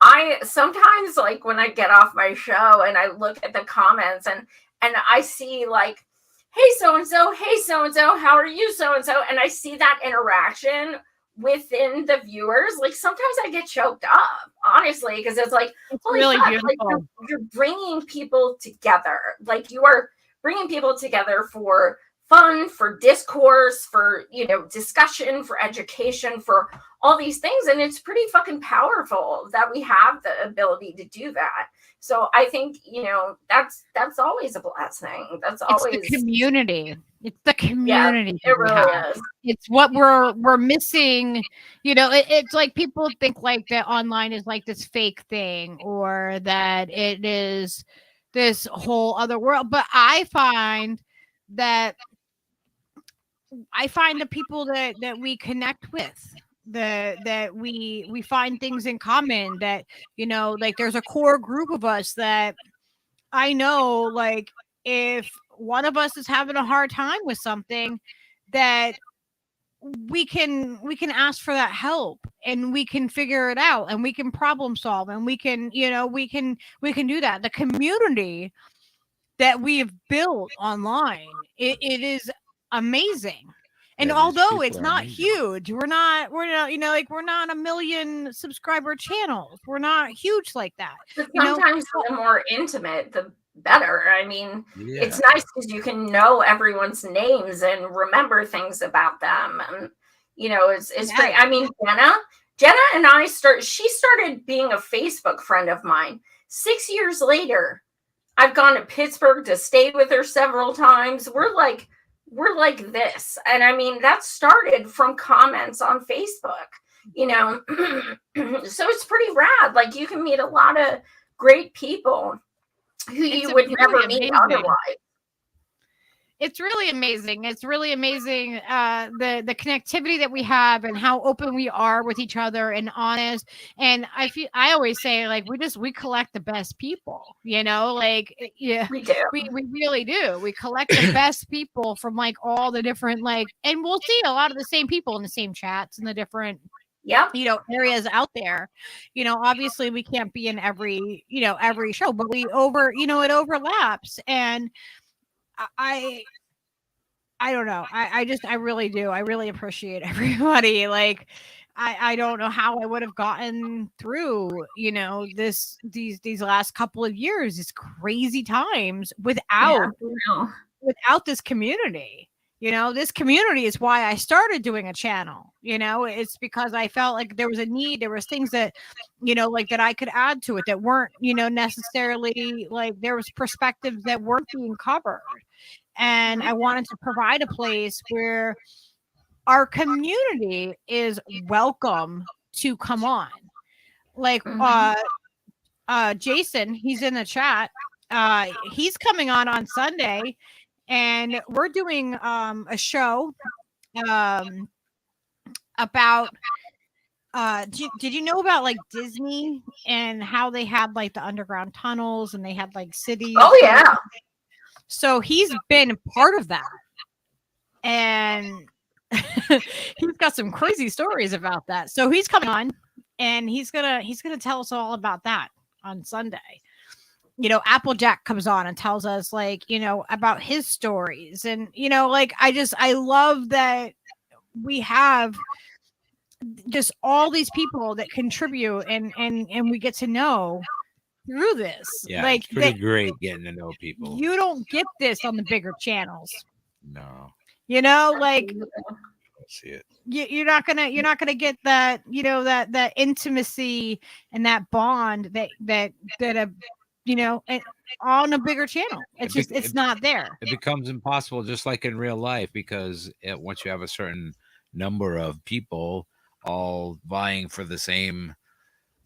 I sometimes, like, when I get off my show and I look at the comments and I see like, hey, so-and-so, hey, so-and-so, how are you, so-and-so? And I see that interaction within the viewers. Like, sometimes I get choked up, honestly, because it's like, It's holy really fuck, beautiful. like, you're bringing people together. Like, you are bringing people together for fun, for discourse, for, you know, discussion, for education, for all these things. And it's pretty fucking powerful that we have the ability to do that. So I think, you know, that's always a blessing. That's always It's the community. It's the community. Yeah, it really is. It's what we're missing. You know, it's like people think like that online is like this fake thing, or that it is this whole other world. But I find the people that we connect with, that we find things in common, that, you know, like there's a core group of us that I know, like, if one of us is having a hard time with something, that we can ask for that help, and we can figure it out, and we can problem solve, and we can, you know, we can do that. The community that we've built online, it is amazing. And Yeah, these although people it's are not amazing. huge, we're not, you know, like, we're not 1 million subscriber channels. We're not huge like that. But You know, sometimes the more intimate, the better. I mean, Yeah. it's nice because you can know everyone's names and remember things about them. And, you know, it's great. I mean, Jenna and I she started being a Facebook friend of mine. 6 years later, I've gone to Pittsburgh to stay with her several times. We're like this. And I mean, that started from comments on Facebook, you know. So it's pretty rad. Like, you can meet a lot of great people who you would never meet otherwise. It's really amazing. It's really amazing, the connectivity that we have, and how open we are with each other and honest. And I always say, like, we collect the best people, you know, like, yeah, We do. we really do. We collect the best people from, like, all the different, like, and we'll see a lot of the same people in the same chats and the different, Yep. you know, areas out there. You know, obviously we can't be in every, you know, every show, but it overlaps. And I don't know. I really do. I really appreciate everybody. Like, I don't know how I would have gotten through, you know, these last couple of years, these crazy times, without this community. You know, this community is why I started doing a channel. You know, it's because I felt like there was a need. There was things that, you know, like, that I could add to it that weren't, you know, necessarily, like, there was perspectives that weren't being covered. And I wanted to provide a place where our community is welcome to come on. Like, Jason, he's in the chat. He's coming on Sunday, and we're doing a show about did you know about, like, Disney and how they had, like, the underground tunnels, and they had, like, cities? Oh yeah. So he's been part of that, and he's got some crazy stories about that. So he's coming on, and he's gonna tell us all about that on Sunday. You know, Applejack comes on and tells us, like, you know, about his stories. And, you know, like, I love that we have just all these people that contribute, and we get to know through this. Yeah, like, it's pretty great getting to know people. You don't get this on the bigger channels. No. You know, like, See it. You're not gonna get that, you know, that intimacy and that bond that you know, on a bigger channel. It's not there. It becomes impossible, just like in real life, because once you have a certain number of people all vying for the same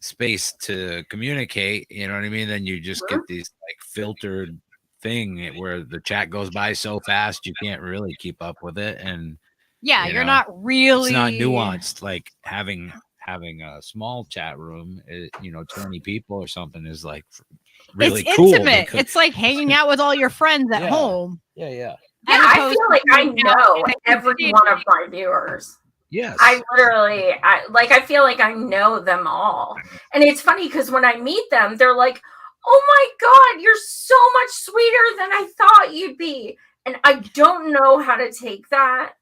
space to communicate, you know what I mean? Then you just get these, like, filtered thing where the chat goes by so fast you can't really keep up with it. And yeah, you're not really, it's not nuanced. Like, having a small chat room, you know, 20 people or something is, like, really it's cool. intimate. It's like hanging out with all your friends at home. Yeah. Yeah, I feel like I know every one of my viewers. Yes. I feel like I know them all. And it's funny because when I meet them, they're like, oh my God, you're so much sweeter than I thought you'd be. And I don't know how to take that.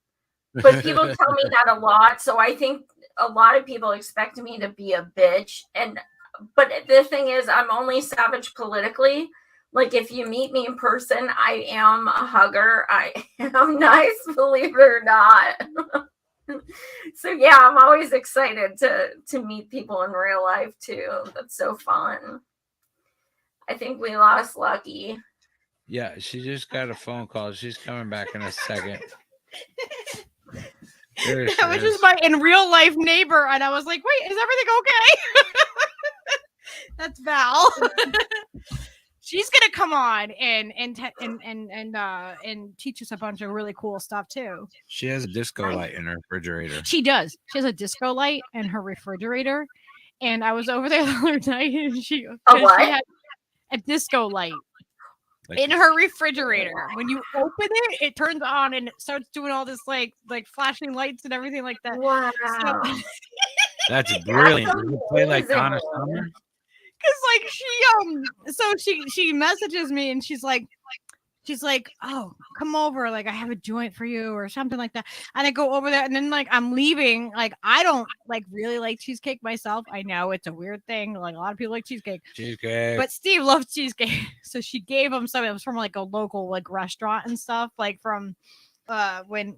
But people tell me that a lot. So I think a lot of people expect me to be a bitch. But the thing is, I'm only savage politically. Like, if you meet me in person, I am a hugger. I am nice, believe it or not. So yeah, I'm always excited to meet people in real life too. That's so fun. I think we lost Lucky. Yeah, she just got a phone call. She's coming back in a second. That was just my in real life neighbor, and I was like, "Wait, is everything okay?" That's Val. She's gonna come on and teach us a bunch of really cool stuff too. She has a disco light in her refrigerator. She does. She has a disco light in her refrigerator, and I was over there the other night, and she had a disco light in her refrigerator. When you open it, it turns on and it starts doing all this like flashing lights and everything like that. Wow. That's brilliant. Did you play like Donna Summer? Because like she messages me and she's like, oh, come over, like I have a joint for you or something like that. And I go over there and then like I'm leaving. Like I don't like really like cheesecake myself. I know it's a weird thing. Like a lot of people like cheesecake. But Steve loves cheesecake. So she gave him some. It was from like a local like restaurant and stuff, like from when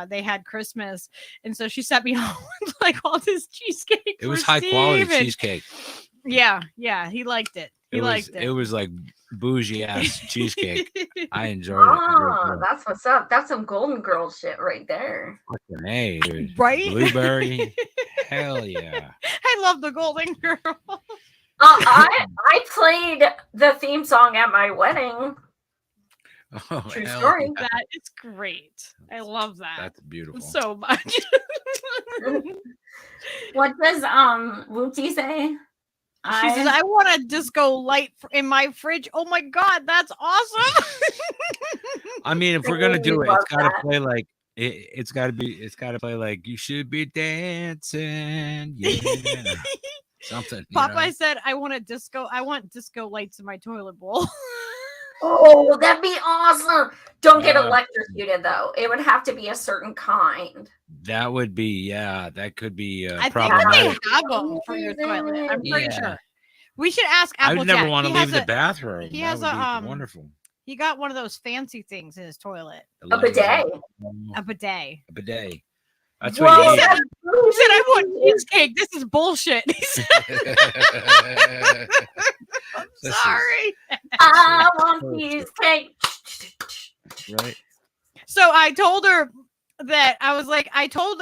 they had Christmas. And so she sent me home with like all this cheesecake. It was high quality cheesecake. Yeah, he liked it. It was like bougie ass cheesecake. I enjoyed it. Oh, that's what's up. That's some Golden Girls shit right there. Fucking A, dude. Right? Blueberry. Hell yeah. I love the Golden Girls. I played the theme song at my wedding. Oh, true story. Yeah. That is great. I love that. That's beautiful. So much. What does Wooty say? She says, I want a disco light in my fridge. Oh my God, that's awesome. I mean, if we're gonna do it, it's gotta play like it's gotta play like you should be dancing. Yeah. Something. Popeye said, I want disco lights in my toilet bowl. Oh, that'd be awesome. Don't get electrocuted though. It would have to be a certain kind. That would be, that could be I problematic. think they have them for your toilet. I'm pretty sure. We should ask Applejack. I would never want to leave the bathroom. He has wonderful. He got one of those fancy things in his toilet. A bidet. A bidet. A bidet. That's Whoa, what he said. He said, I want cheesecake. This is bullshit. I'm sorry. I want cheesecake. Right. So I told her that I told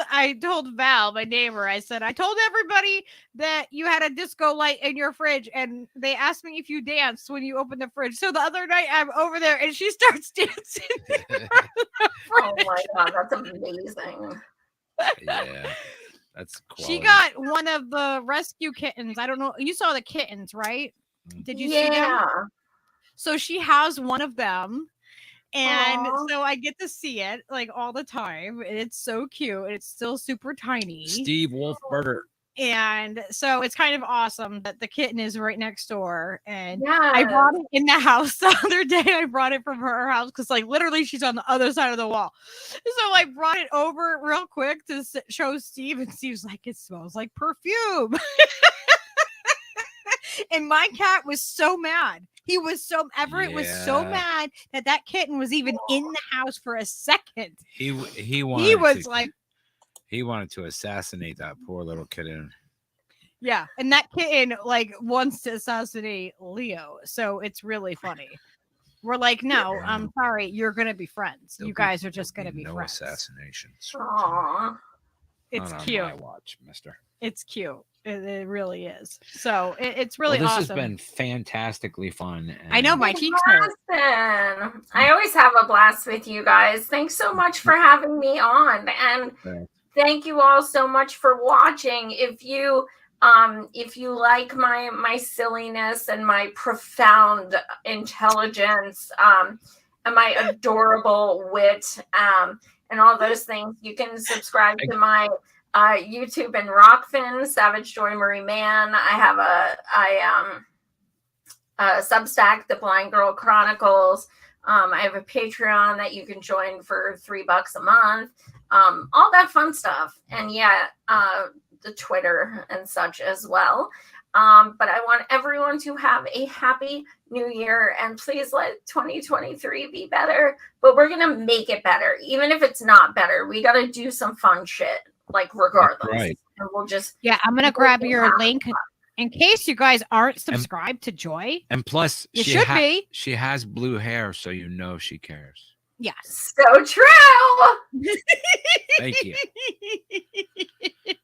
Val, my neighbor, I said, I told everybody that you had a disco light in your fridge and they asked me if you danced when you opened the fridge. So the other night I'm over there and she starts dancing. Oh my God, that's amazing. Yeah, that's quality. She got one of the rescue kittens. I don't know. You saw the kittens, right? Did you see them? So she has one of them. And so I get to see it like all the time. And it's so cute. It's still super tiny. Steve Wolfberger. And so it's kind of awesome that the kitten is right next door. And I brought it in the house the other day. I brought it from her house because like literally she's on the other side of the wall. So I brought it over real quick to show Steve. And Steve's like, it smells like perfume. And my cat was so mad. Everett was so mad that kitten was even in the house for a second. He wanted to assassinate that poor little kitten. Yeah, and that kitten like wants to assassinate Leo. So it's really funny. We're like, no, I'm sorry, you're gonna be friends. You guys are just gonna be friends. No assassinations. Aww. It's cute. On my watch, mister. It's cute. It really is. So it's really this awesome. This has been fantastically fun. I know my cheeks hurt. I always have a blast with you guys. Thanks so much for having me on, and thank you all so much for watching. If you like my silliness and my profound intelligence, and my adorable wit, and all those things, you can subscribe to my YouTube and Rockfin, Savage Joy Marie Man. I have a Substack, The Blind Girl Chronicles. I have a Patreon that you can join for $3 a month. All that fun stuff. And yeah, the Twitter and such as well. But I want everyone to have a happy new year, and please let 2023 be better. But we're going to make it better. Even if it's not better, we got to do some fun shit, like regardless. Right. And we'll just. Yeah, I'm going to grab your link in case you guys aren't subscribed to Joy. And plus, you should be. She has blue hair, so you know she cares. Yes. So true. Thank you.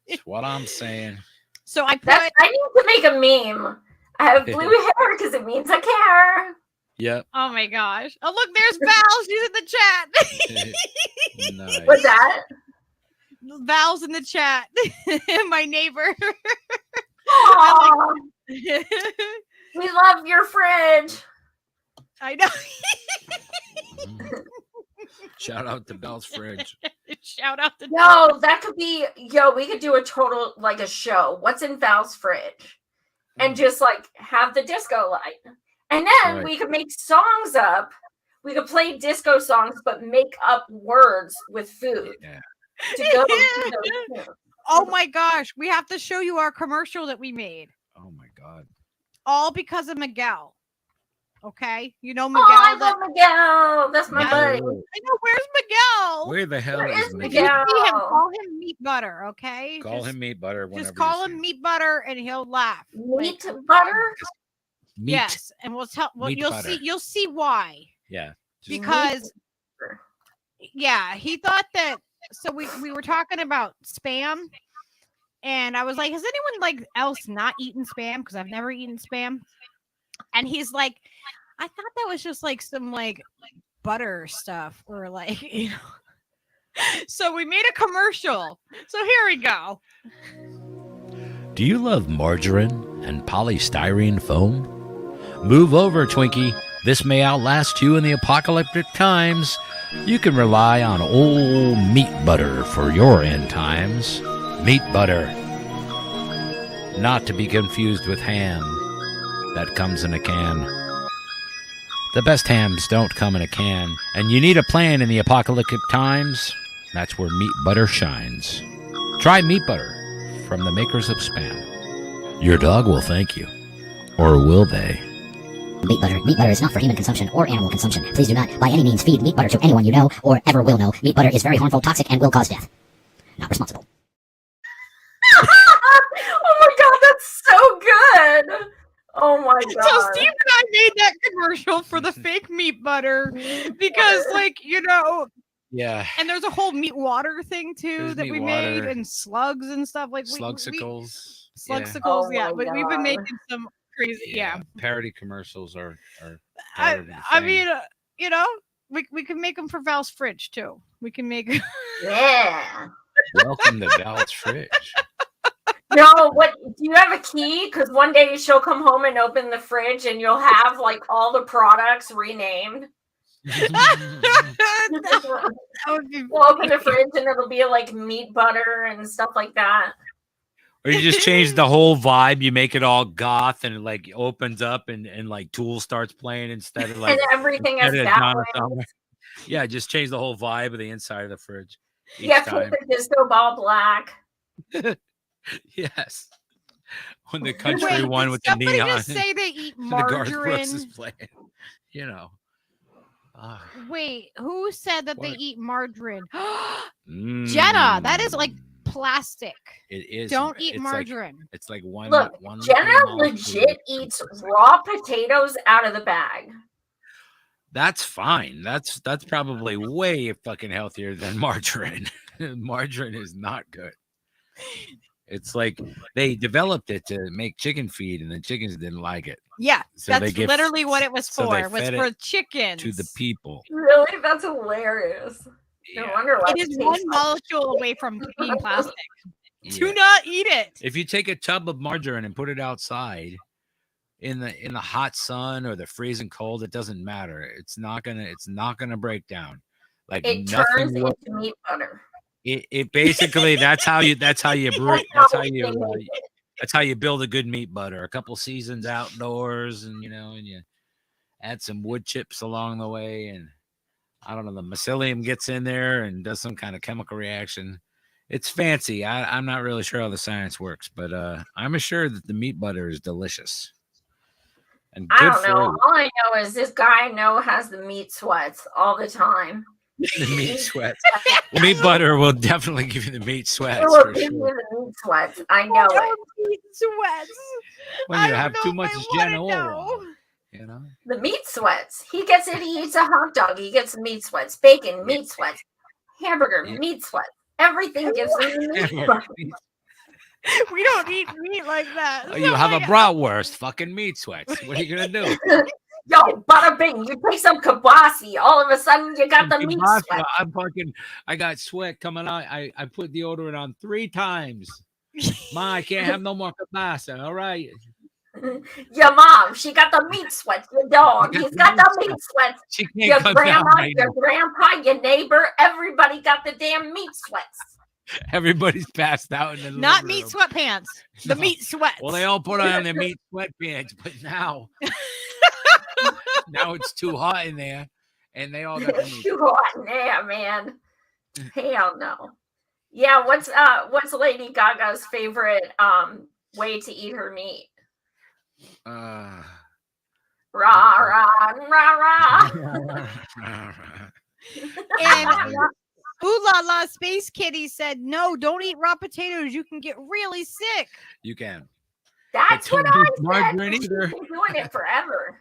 That's what I'm saying. So I need to make a meme. I have blue hair because it means I care. Yep. Oh my gosh. Oh, look, there's Val. She's in the chat. Nice. What's that? Val's in the chat. My neighbor. We love your fridge. I know. Shout out to Belle's Fridge. Shout out to No, that could be, we could do a total, like a show. What's in Val's fridge? And just like have the disco light. And then we could make songs up. We could play disco songs, but make up words with food. Yeah. To go to those. Oh my gosh. We have to show you our commercial that we made. Oh my God. All because of Miguel. Okay, you know Miguel. Oh, I love Miguel. That's my buddy. I know. Where's Miguel? Where the hell is If Miguel? you see him, call him Meat Butter. Okay. Call him Meat Butter. Just call him Meat Butter, and he'll laugh. Meat Butter. Meat. Yes, and we'll tell. Well, Meat you'll butter. see. You'll see why. Yeah. Because yeah, he thought that. So we were talking about spam, and I was like, has anyone like else not eaten spam? Because I've never eaten spam. And he's like, I thought that was just like some like butter stuff or like, you know. So we made a commercial. So here we go. Do you love margarine and polystyrene foam? Move over, Twinkie. This may outlast you in the apocalyptic times. You can rely on old meat butter for your end times. Meat butter. Not to be confused with ham. That comes in a can. The best hams don't come in a can, and you need a plan in the apocalyptic times. That's where meat butter shines. Try meat butter from the makers of Spam. Your dog will thank you. Or will they? Meat butter. Meat butter is not for human consumption or animal consumption. Please do not, by any means, feed meat butter to anyone you know or ever will know. Meat butter is very harmful, toxic, and will cause death. Not responsible. Oh my God, that's so good. Oh my God. So Steve and I made that commercial for the fake meat butter because, like, you know, Yeah. and there's a whole meat water thing too There's that meat we water. made, and slugs and stuff like Slugsicles. slugsicles. Oh Yeah, my but we've been God. making some crazy. Yeah, Parody commercials are I part of the thing. mean, you know, we can make them for Val's fridge too. We can make. Yeah. Welcome to Val's Fridge. No, what do you have a key? Because one day she'll come home and open the fridge and you'll have like all the products renamed. That would be We'll open the fridge and it'll be like meat butter and stuff like that. Or you just change the whole vibe. You make it all goth and it like opens up and like Tool starts playing instead of like And everything is instead of that Donna way. Summer. Yeah, just change the whole vibe of the inside of the fridge. Each Yeah, time. keep the disco ball black. Yes. When the country Wait, one did with the somebody neon just say they eat and the Garth Brooks margarine? is playing. You know. Wait, who said that they What? eat margarine? Jenna, that is like plastic. It is. Don't eat it's margarine. Like, it's like one. Look, one Jenna molecule. legit eats raw potatoes out of the bag. That's fine. That's probably way fucking healthier than margarine. Margarine is not good. It's like they developed it to make chicken feed, and the chickens didn't like it. Yeah, So they that's give- literally what it was so they for. Was fed for it chickens. To the people. Really? That's hilarious. No Yeah. wonder why It is tastes one like- molecule away from being plastic. Do Yeah. not eat it. If you take a tub of margarine and put it outside in the hot sun or the freezing cold, it doesn't matter. It's not gonna break down. Like It nothing turns will, into meat butter. It basically that's how you brew. That's how you build a good meat butter. A couple seasons outdoors, and and you add some wood chips along the way, and I don't know, the mycelium gets in there and does some kind of chemical reaction. It's fancy. I'm not really sure how the science works, but I'm assured that the meat butter is delicious. And I don't know. All I know is this guy I know has the meat sweats all the time. The meat sweats. Meat butter will definitely give you the meat sweats. It will give you the meat sweats. I know it. Meat sweats. When you have too much genoa. The meat sweats. He gets it. He eats a hot dog. He gets meat sweats. Bacon, meat sweats. Hamburger, meat sweats. Everything gives him meat sweats. We don't eat meat like that. Oh, you have a bratwurst, fucking meat sweats. What are you gonna do? Yo, bada bing! You take some kibasi. All of a sudden, you got the meat sweat. I got sweat coming out. I put deodorant on 3 times. Ma, I can't have no more kibasa. All right. Your mom, she got the meat sweats. Your dog, he's got the meat sweats. Your grandma, your grandpa, your neighbor, everybody got the damn meat sweats. Everybody's passed out in the not meat sweatpants. The meat sweats. Well, they all put on their meat sweatpants, but now it's too hot in there, and they all got the meat. Too hot in there, man. Hell no. Yeah, what's Lady Gaga's favorite way to eat her meat? Rah rah rah rah. And Ooh La La Space Kitty said, "No, don't eat raw potatoes. You can get really sick." You can. That's what I said. She's been doing it forever.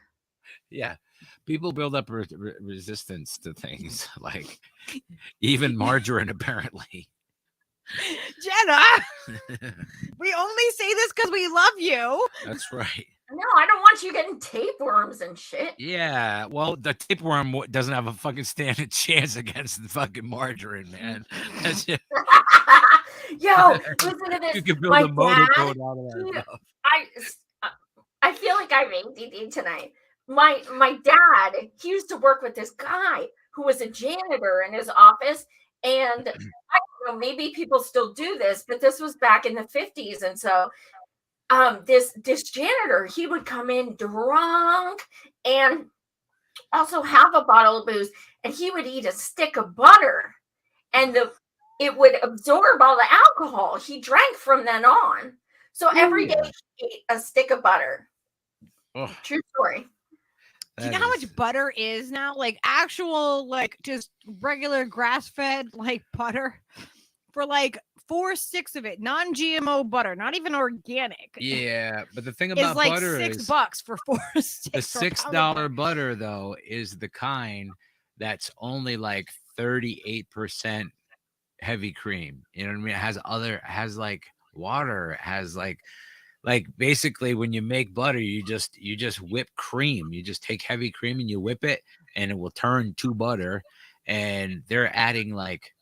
Yeah, people build up resistance to things like even margarine, apparently. Jenna, we only say this because we love you. That's right. No, I don't want you getting tapeworms and shit. Yeah, well, the tapeworm doesn't have a fucking standing chance against the fucking margarine, man. That's just... Yo, listen to this. You can build a motorboat out of that stuff. I feel like I'm ADD tonight. My dad, he used to work with this guy who was a janitor in his office, and I don't know, maybe people still do this, but this was back in the 50s, and so this janitor, he would come in drunk and also have a bottle of booze, and he would eat a stick of butter, and it would absorb all the alcohol. He drank from then on. So every day he ate a stick of butter. Oh. True story. Do you know how much butter is now? Like actual, like just regular grass-fed like butter for like 4 sticks of it, non-GMO butter, not even organic. Yeah, but the thing about like butter $6 is for 4 sticks. The $6 butter though is the kind that's only like 38% heavy cream. You know what I mean? It has like water, it has like basically when you make butter, you just whip cream. You just take heavy cream and you whip it, and it will turn to butter. And they're adding like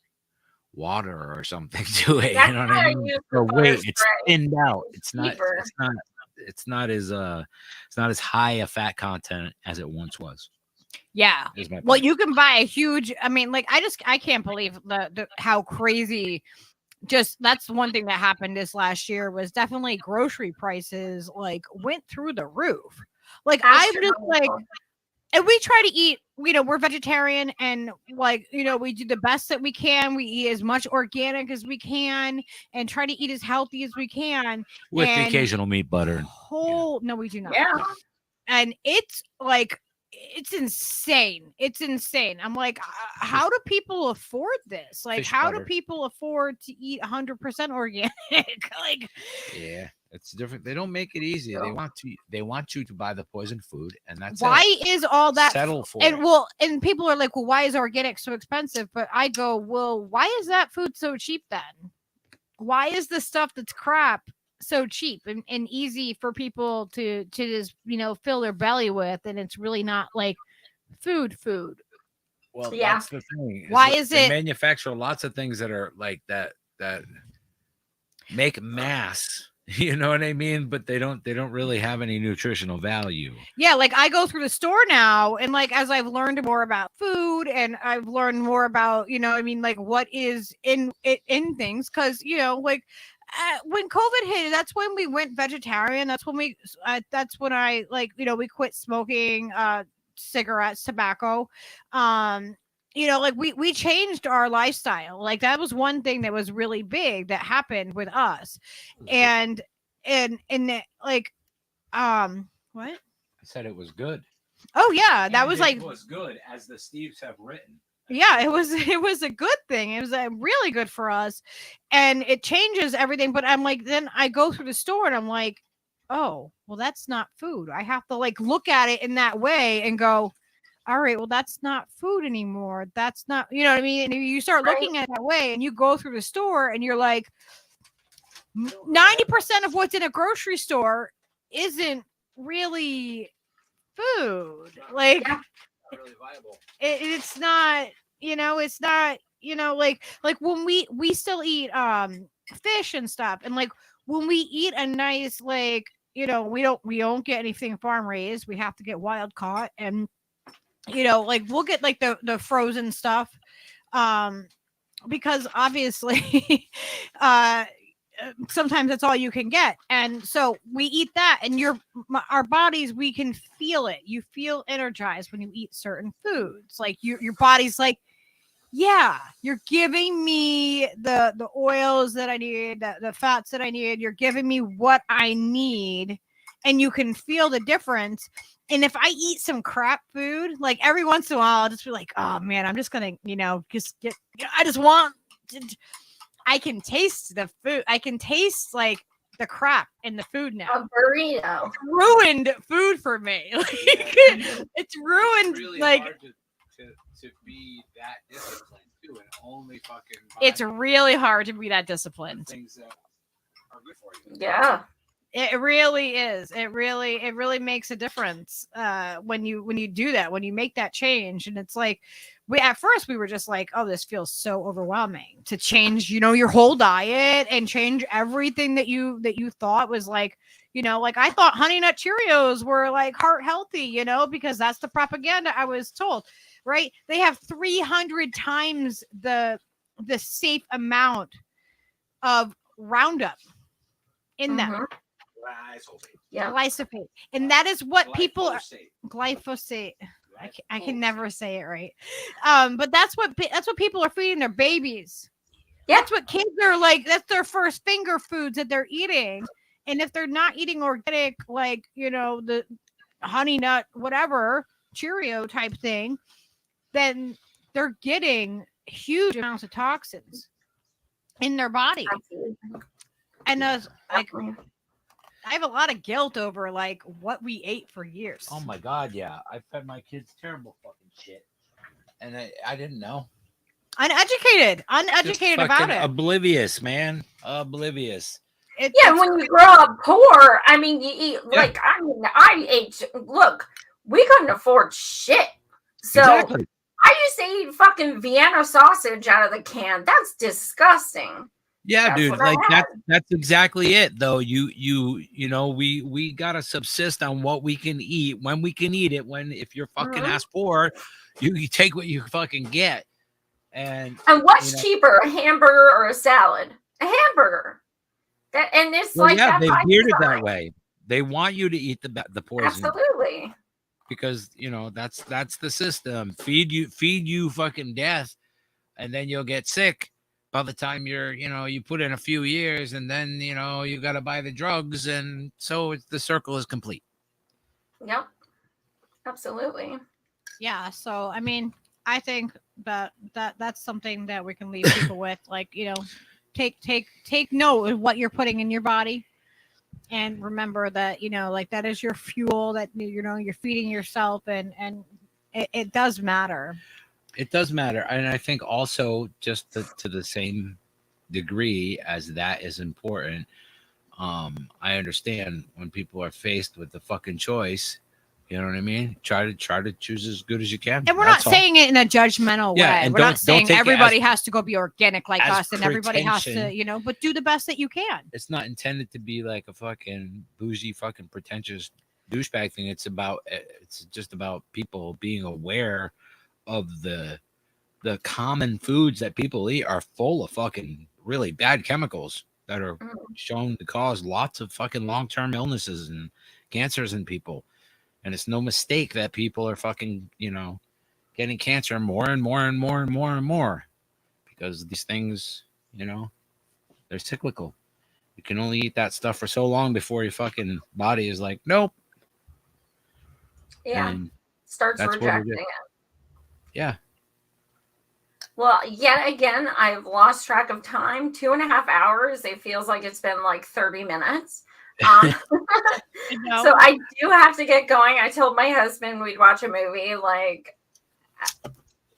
water or something to it. That's you know what I mean? Or wait, it's thinned out. It's not as high a fat content as it once was. Yeah. Well, you can buy a huge. I mean, like I can't believe the how crazy. Just that's one thing that happened this last year was definitely grocery prices like went through the roof. Like I'm just like, and we try to eat, we're vegetarian and like, we do the best that we can. We eat as much organic as we can and try to eat as healthy as we can. With the occasional meat butter. No, we do not. Yeah. And it's like, it's insane. It's insane. I'm like, how do people afford this? Like, how do people afford to eat 100% organic? Like, yeah, it's different. They don't make it easy. They want you to buy the poison food, and that's why is all that settle for and it. Well, and people are like, well, why is organic so expensive? But I go, well, why is that food so cheap then? Why is the stuff that's crap so cheap and easy for people to just fill their belly with, and it's really not like food? Well, that's the thing. Why is they it manufacture lots of things that are like that make mass You know what I mean? But they don't really have any nutritional value. Yeah, like I go through the store now, and like as I've learned more about food, and I've learned more about, you know, I mean, like what is in things, because you know, like when COVID hit, that's when we went vegetarian. That's when I like, you know, we quit smoking cigarettes, tobacco. You know, like we changed our lifestyle. Like that was one thing that was really big that happened with us. And like what? I said it was good. Oh yeah, that And was it like was good, as the Steves have written. yeah, it was a good thing. It was really good for us, and it changes everything. But I'm like, then I go through the store and I'm like, oh, well, that's not food. I have to like look at it in that way and go, all right, well, that's not food anymore. That's not, you know what I mean? And you start looking at it that way, and you go through the store and you're like, 90% of what's in a grocery store isn't really food. Like Really viable. it's not, you know, it's not, you know, like when we still eat fish and stuff, and like when we eat a nice, like, you know, we don't get anything farm raised. We have to get wild caught, and you know, like we'll get like the frozen stuff, because obviously sometimes that's all you can get, and so we eat that, and our bodies, we can feel it. You feel energized when you eat certain foods. Like your body's like, yeah, you're giving me the oils that I need, the fats that I need. You're giving me what I need, and you can feel the difference. And if I eat some crap food, like every once in a while, I'll just be like, oh man, I'm just gonna, you know, I just want I can taste the food. I can taste like the crap in the food now. A burrito. It's ruined food for me. Like, it's ruined. It's really like hard to be that disciplined too, and only fucking. It's really hard to be that disciplined. Things that are good for you. Yeah. It really is. It really makes a difference when you do that, when you make that change. And it's like, at first we were just like, oh, this feels so overwhelming to change, you know, your whole diet and change everything that you thought was like, you know, like I thought Honey Nut Cheerios were like heart healthy, you know, because that's the propaganda I was told, right? They have 300 times the safe amount of Roundup in them. Yeah. Glyphosate. And that is what people are. Glyphosate. Glyphosate. I can never say it right. But that's what people are feeding their babies. Yeah. That's what kids are like. That's their first finger foods that they're eating. And if they're not eating organic, like, you know, the Honey Nut, whatever, Cheerio type thing, then they're getting huge amounts of toxins in their body. Absolutely. And like, I have a lot of guilt over like what we ate for years. Oh my god, yeah. I fed my kids terrible fucking shit. And I didn't know. Uneducated about it. Oblivious, man. Oblivious. Yeah, when you grow up poor, I mean, you eat like I ate. Look, we couldn't afford shit, so Exactly. I used to eat fucking Vienna sausage out of the can. That's disgusting. Yeah, That's dude, what I like had. that's exactly it though. You know, we gotta subsist on what we can eat when we can eat it. If you're fucking ass poor, you take what you fucking get. And what's you know, cheaper, a hamburger or a salad? A hamburger. It's well, like yeah, that. they by geared it design. that way. They want you to eat the poison. Absolutely. Because you know that's the system. Feed you fucking death, and then you'll get sick. By the time you put in a few years, and then you got to buy the drugs, and so the circle is complete. Yep. Absolutely. Yeah. So I mean, I think that's something that we can leave people with. Like, take note of what you're putting in your body, and remember that like that is your fuel. That you're feeding yourself, and it does matter. It does matter. And I think also just to the same degree as that is important. I understand when people are faced with the fucking choice You know what I mean? Try to choose as good as you can. And we're That's not all. saying it in a judgmental Yeah, way. and We're not don't saying take it everybody as- has to go be organic like as us and everybody has to, pretension. you know, but do the best that you can. It's not intended to be like a fucking bougie, fucking pretentious douchebag thing. It's just about people being aware of the common foods that people eat are full of fucking really bad chemicals that are shown to cause lots of fucking long-term illnesses and cancers in people. And it's no mistake that people are fucking, you know, getting cancer more and more and more and more and more because these things, you know, they're cyclical. You can only eat that stuff for so long before your fucking body is like, nope. Yeah. And Starts that's what it rejecting is. it. Yeah. Well, yet again, I've lost track of time. 2.5 hours. It feels like it's been like 30 minutes. So I do have to get going. I told my husband we'd watch a movie like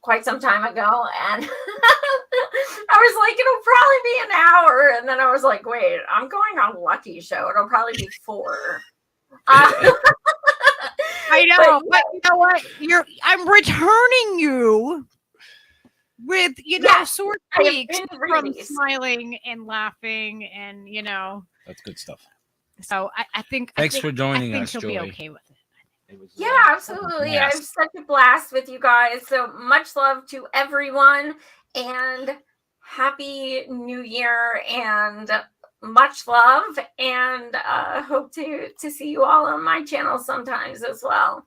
quite some time ago, and I was like, it'll probably be an hour, and then I was like, wait, I'm going on Lucky Show. It'll probably be 4. I know, but you know what? I'm returning you with, you know, sore cheeks from smiling and laughing, and you know, that's good stuff. So I think thanks for joining us, he'll Joy. be okay with it. Yeah, absolutely. I have such a blast with you guys. So much love to everyone, and happy New Year, and much love, and hope to see you all on my channel sometimes as well.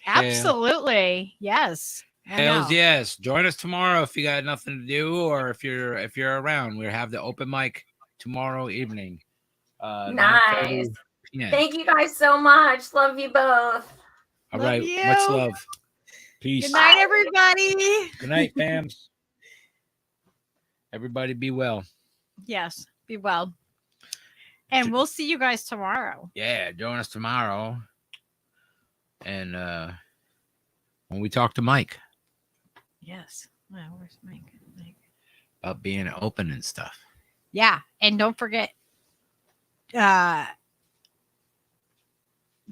Absolutely. Yes. Hells yes. Join us tomorrow if you got nothing to do, or if you're around. We have the open mic tomorrow evening. Nice. PM. Thank you guys so much. Love you both. All right. Much love. Peace. Good night, everybody. Good night, fams. Everybody be well. Yes. Be well. And we'll see you guys tomorrow. Yeah. Join us tomorrow. And when we talk to Mike. Yes. Well, where's Mike? About being open and stuff. Yeah. And don't forget,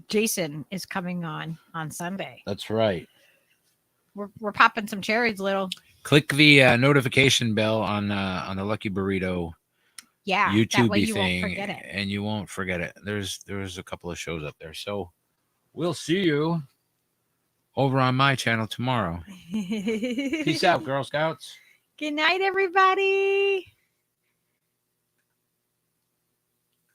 Jason is coming on Sunday. That's right. We're popping some cherries, little. Click the notification bell on the Lucky Burrito YouTube thing, and you won't forget it. There's a couple of shows up there, so we'll see you over on my channel tomorrow. Peace out, Girl Scouts. Good night, everybody.